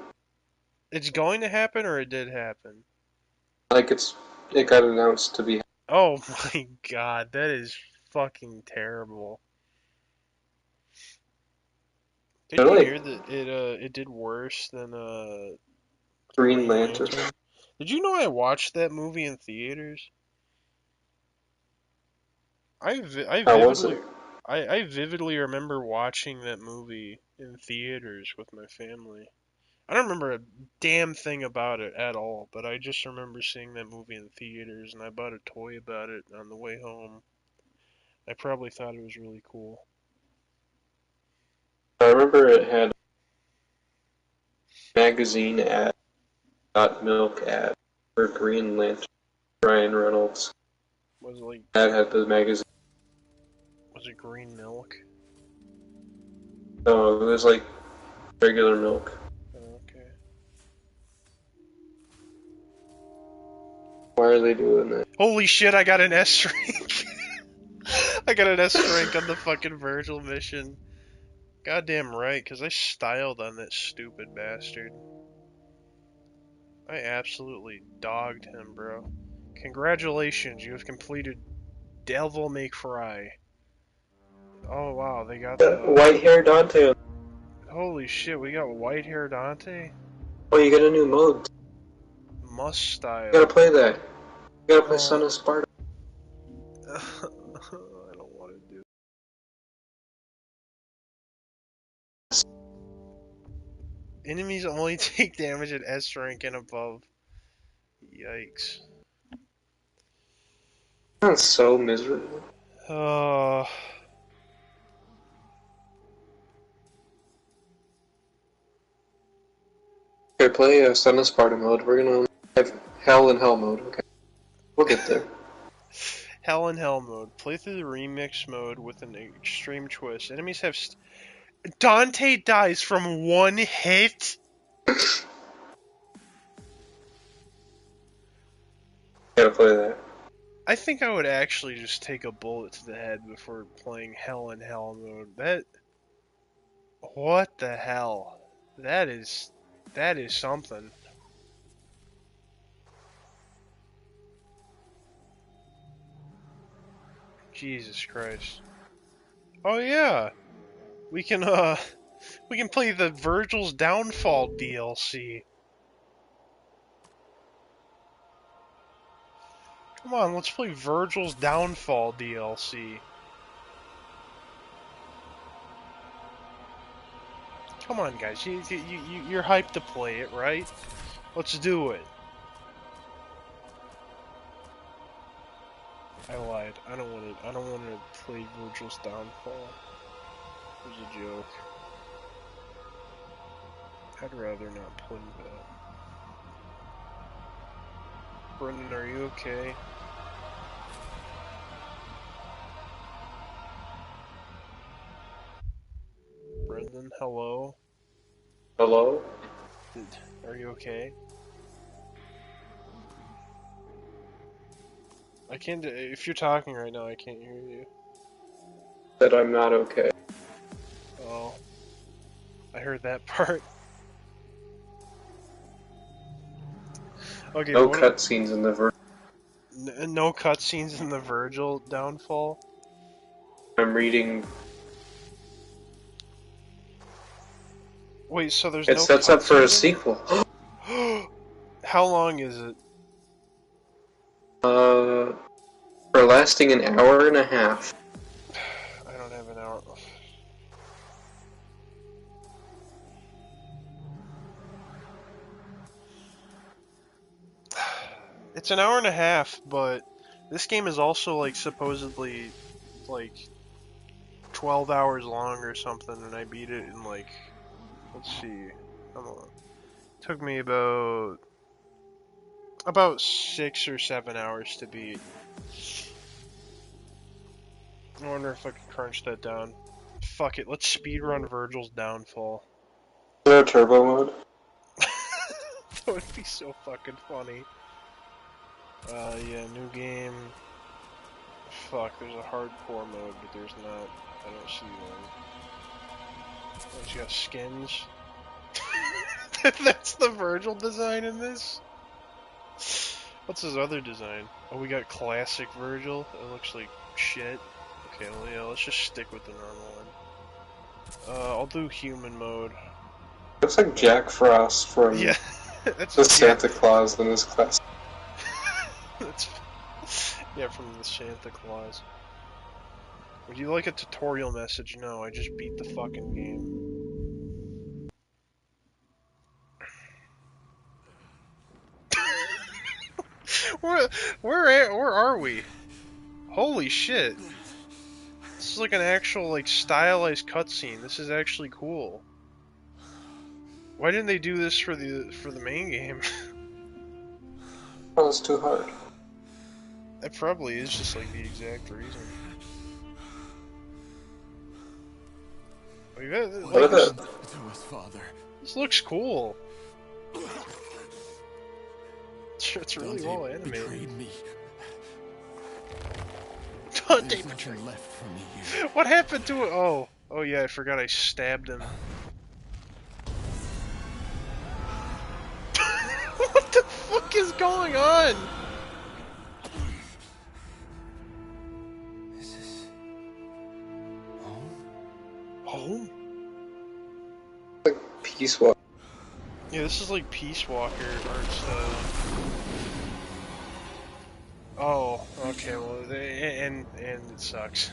It's going to happen, or it did happen? Like, it got announced to be. Oh my god, that is fucking terrible. Did They're you like hear that it did worse than Green Green Lantern. Lantern? Did you know I watched that movie in theaters? How was it? I vividly remember watching that movie in theaters with my family. I don't remember a damn thing about it at all, but I just remember seeing that movie in theaters, and I bought a toy about it on the way home. I probably thought it was really cool. I remember it had magazine ad, got milk ad for Green Lantern. Ryan Reynolds. Was it like That had the magazine. was it green milk? No, it was like regular milk. Oh, okay. Why are they doing that? Holy shit! I got an S rank. I got an S rank on the fucking Virgil mission. Goddamn right, because I styled on that stupid bastard. I absolutely dogged him, bro. Congratulations, you have completed Devil May Cry. Oh wow, they got the... White hair Dante. Holy shit, we got white hair Dante? Oh, you get a new mode. Must style. You gotta play that. You gotta play Son Oh. of Sparta. I don't want to do it. Enemies only take damage at S rank and above. Yikes. That's so miserable. Oh. Okay, play Son of Sparta mode. We're gonna have Hell and Hell mode. Okay, we'll get there. Hell in Hell mode. Play through the remix mode with an extreme twist. Enemies have... Dante dies from one hit? Gotta play that. I think I would actually just take a bullet to the head before playing Hell in Hell mode. That... What the hell? That is something. Jesus Christ. Oh yeah! We can play the Virgil's Downfall DLC. Come on, let's play Virgil's Downfall DLC. Come on, guys, you're hyped to play it, right? Let's do it. I lied. I don't want to play Virgil's Downfall. It was a joke. I'd rather not play that. Brendan, are you okay? Brendan, hello? Hello? Are you okay? I can't. If you're talking right now, I can't hear you. That I'm not okay. Oh, I heard that part. Okay. No cutscenes in the Virgil. No cutscenes in the Virgil Downfall. I'm reading. Wait, so there's It no sets up for a cutscenes in sequel. it? How long is it? For lasting an hour and a half. I don't have an hour. It's an hour and a half, but this game is also like supposedly like 12 hours long or something, and I beat it in like, let's see, come on. It took me about 6 or 7 hours to beat. I wonder if I could crunch that down. Fuck it, let's speedrun Virgil's Downfall. Is there a turbo mode? would be so fucking funny. Yeah, new game. Fuck, there's a hardcore mode, but there's not. I don't see one. Oh, you got skins. That's the Virgil design in this? What's his other design? Oh, we got classic Virgil. It looks like shit. Okay, well, yeah, let's just stick with the normal one. I'll do human mode. Looks like Jack Frost from Yeah, that's the Santa Claus in his class. That's yeah, from the Santa Claus. Would you like a tutorial message? No, I just beat the fucking game. Where are we? Holy shit! This is like an actual like stylized cutscene. This is actually cool. Why didn't they do this for the main game? Oh, it's too hard. That probably is just like the exact reason. Like, What this, is it? To us, Father. this looks cool. It's really Dante well animated. betrayed me. Dante There's betrayed. nothing left for me here. What happened to it? Oh yeah, I forgot I stabbed him. What the fuck is going on? This is home. Home? Like Peace Walk. Yeah, this is like Peace Walker art style. Oh, okay, well, and it sucks.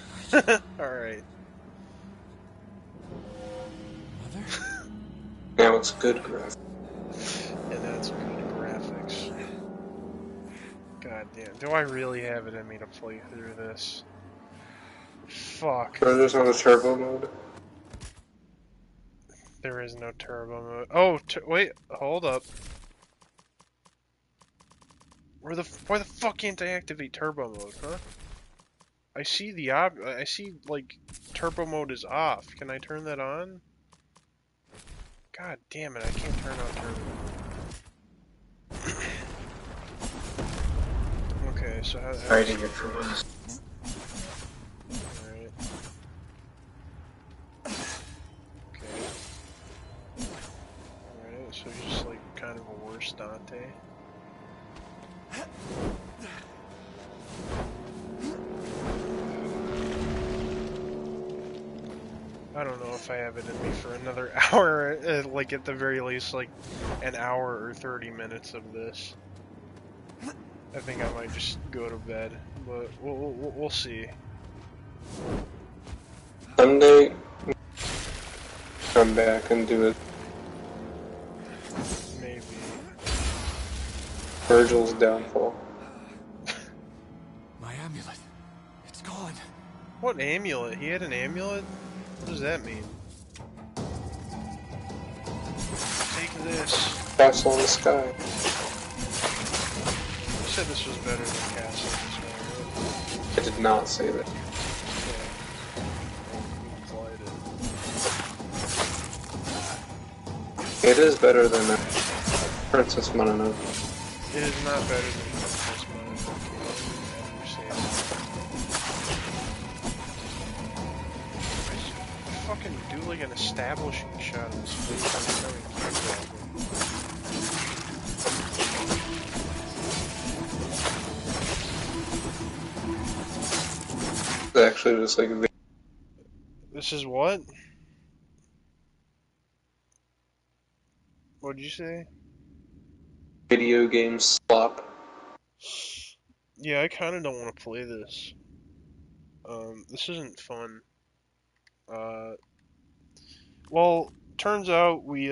Alright. Mother? Now it's good graphics. And that's good graphics. God damn. Do I really have it in me to play through this? Fuck. But there's no turbo mode. There is no turbo mode. Oh, wait, hold up. Why the fuck can't I activate turbo mode, huh? I see I see, like, turbo mode is off. Can I turn that on? God damn it, I can't turn on turbo mode. Okay, so how Hiding your turbos. Alright. Okay. Alright, so he's just, like, kind of a worse Dante. I don't know if I have it in me for another hour, like at the very least, like an hour or 30 minutes of this. I think I might just go to bed, but we'll see. Someday, come back and do it. Maybe. Virgil's downfall. My amulet. It's gone. What amulet? He had an amulet? What does that mean? Take this. Castle in the sky. You said this was better than Castle in the Sky, right? I did not say that. Yeah. You implied it. It is better than Princess Mononoke. It is not better than Princess Mononoke. I understand. Fucking do like an establishing shot of his face. It's actually just like This is what? What'd you say? video game slop. Yeah, I kind of don't want to play this. This isn't fun. Well, turns out we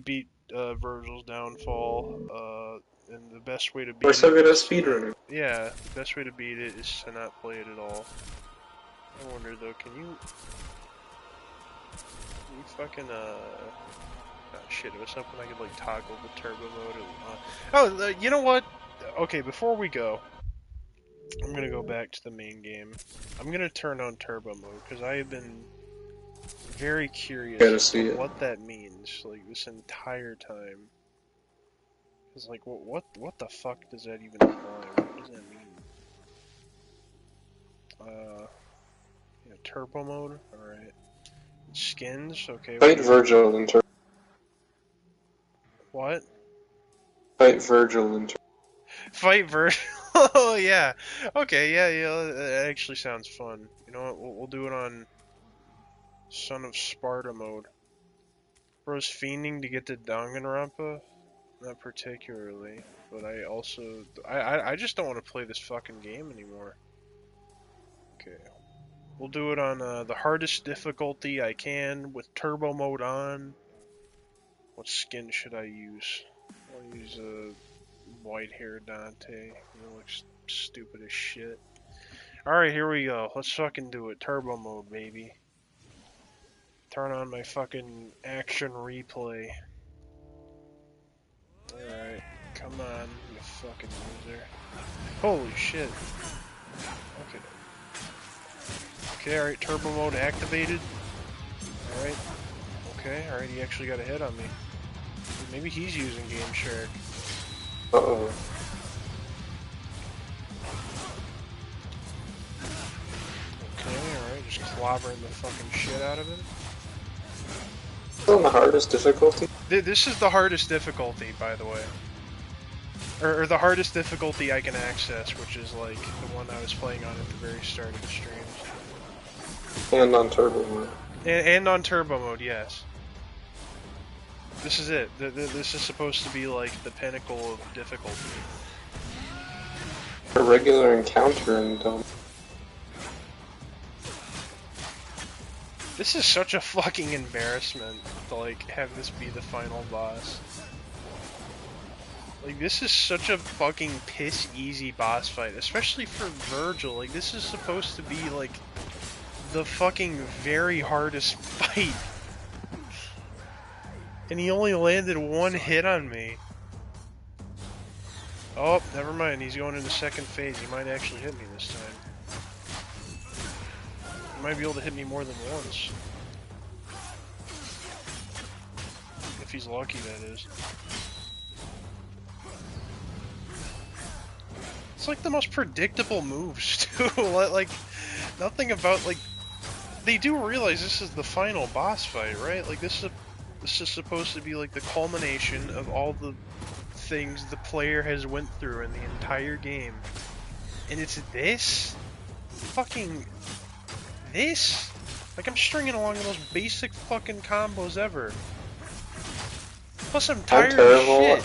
beat Virgil's downfall. And the best way to beat We're still it good at is- speedrunning. Yeah, the best way to beat it is to not play it at all. I wonder though, can you fucking shit, it was something I could like toggle the turbo mode. You know what? Okay, before we go, I'm gonna go back to the main game. I'm gonna turn on turbo mode because I have been very curious Gotta as see to it. what that means, like this entire time. It's like, what the fuck does that even imply? What does that mean? Yeah, turbo mode. All right. Skins. Okay. What Fight do you... Virgil in turbo. What? Fight Virgil in turbo. Fight version. Oh yeah. Okay. Yeah. Yeah. That actually sounds fun. You know what? We'll do it on Son of Sparta mode. Bro's fiending to get to Danganronpa. Not particularly, but I also I just don't want to play this fucking game anymore. Okay. We'll do it on the hardest difficulty I can with turbo mode on. What skin should I use? I'll use white hair Dante. He looks stupid as shit. Alright, here we go. Let's fucking do it. Turbo mode, baby. Turn on my fucking action replay. Alright, come on, you fucking loser. Holy shit. Okay. Okay, alright, turbo mode activated. Alright. Okay, alright, he actually got a hit on me. Maybe he's using Game Shark. Uh-oh. Okay, alright, just clobbering the fucking shit out of him. Still on the hardest difficulty? This is the hardest difficulty, by the way. Or the hardest difficulty I can access, which is like the one I was playing on at the very start of the streams. And on turbo mode. And on turbo mode, yes. This is it. This is supposed to be like the pinnacle of difficulty. A regular encounter and This is such a fucking embarrassment to like have this be the final boss. Like this is such a fucking piss easy boss fight, especially for Virgil. Like this is supposed to be like the fucking very hardest fight. And he only landed one hit on me. Oh, never mind. He's going into second phase. He might actually hit me this time. He might be able to hit me more than once. If he's lucky, that is. It's like the most predictable moves, too. Like, nothing about, like... They do realize this is the final boss fight, right? Like, this is supposed to be, like, the culmination of all the things the player has went through in the entire game. And it's this? Fucking... this? Like, I'm stringing along the most basic fucking combos ever. Plus, I'm tired of shit.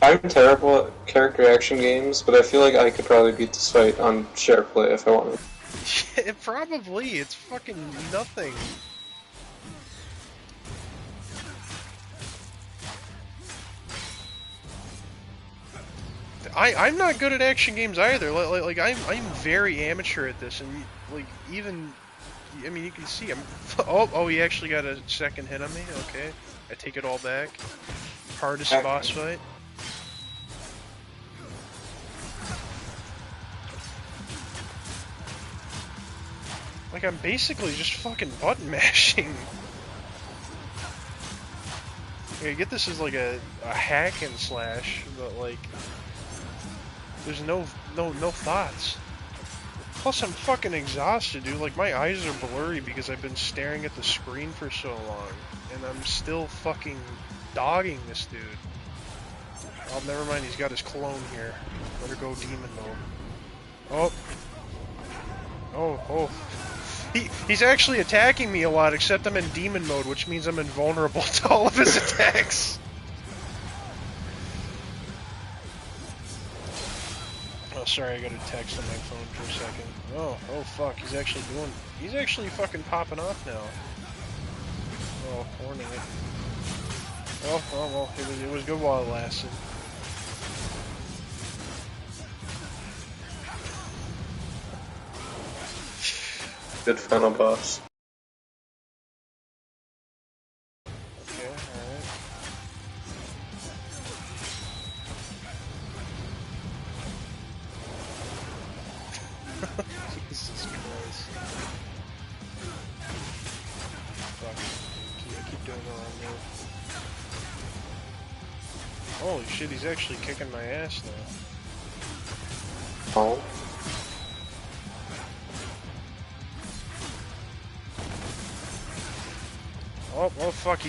I'm terrible at character action games, but I feel like I could probably beat this fight on share play if I wanted. Yeah, probably. It's fucking nothing. I'm not good at action games either. Like I'm very amateur at this, and like even, I mean, you can see I'm. Oh, he actually got a second hit on me. Okay, I take it all back. Hardest boss fight. Like I'm basically just fucking button mashing. I get this as like a hack and slash, but like. There's no thoughts. Plus, I'm fucking exhausted, dude. Like, my eyes are blurry because I've been staring at the screen for so long. And I'm still fucking dogging this dude. Oh, never mind. He's got his clone here. Better go demon mode. Oh. He's actually attacking me a lot, except I'm in demon mode, which means I'm invulnerable to all of his attacks. Oh, sorry, I got a text on my phone for a second. Oh fuck, he's actually fucking popping off now. Oh, warning it. Oh, well, it was good while it lasted. Good final boss. Okay, alright. Jesus Christ. Fuck. I keep doing the wrong move. Holy shit, he's actually kicking my ass now. Oh. Oh fuck,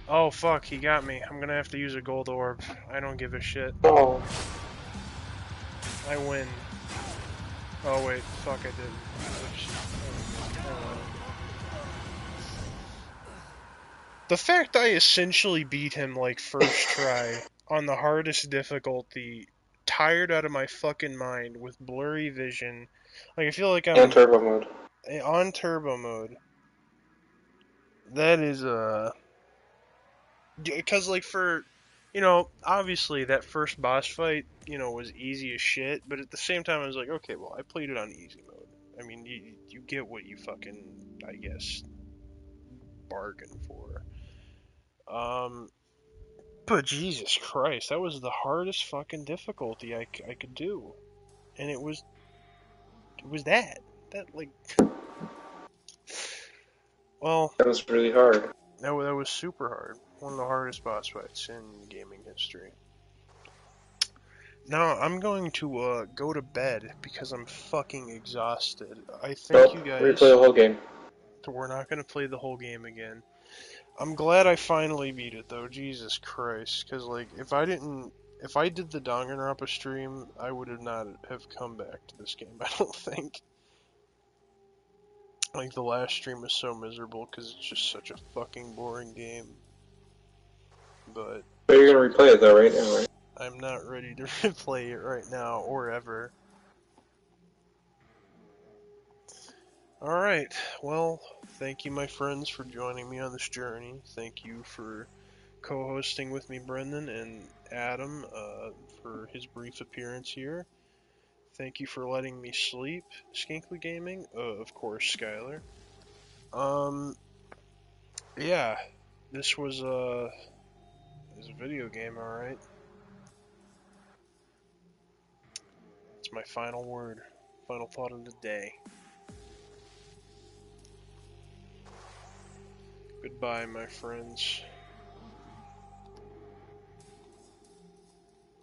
oh fuck, he got me. I'm gonna have to use a gold orb. I don't give a shit. Oh. I win. Oh wait, fuck, I didn't. Oops. The fact I essentially beat him like first try on the hardest difficulty, tired out of my fucking mind with blurry vision. Like I feel like And I'm turbo mode. on turbo mode. That is because like for obviously that first boss fight was easy as shit, but at the same time I was like, okay, well, I played it on easy mode. I mean, you get what you fucking, I guess, bargain for. But Jesus Christ, that was the hardest fucking difficulty I could do, and it was that like, well, That was really hard. that was super hard. One of the hardest boss fights in gaming history. Now I'm going to go to bed because I'm fucking exhausted. I thank Well, you replay guys. the whole game. We're not gonna play the whole game again. I'm glad I finally beat it though. Jesus Christ, because like if I did the Danganronpa stream, I would not have come back to this game. I don't think. Like the last stream was so miserable because it's just such a fucking boring game. But you're gonna replay it though, right now, right? I'm not ready to replay it right now or ever. Alright, well, thank you, my friends, for joining me on this journey. Thank you for co-hosting with me, Brendan, and Adam, for his brief appearance here. Thank you for letting me sleep, Skinkly Gaming. Of course, Skylar. Yeah, this was a video game, alright. It's my final word, final thought of the day. Goodbye, my friends.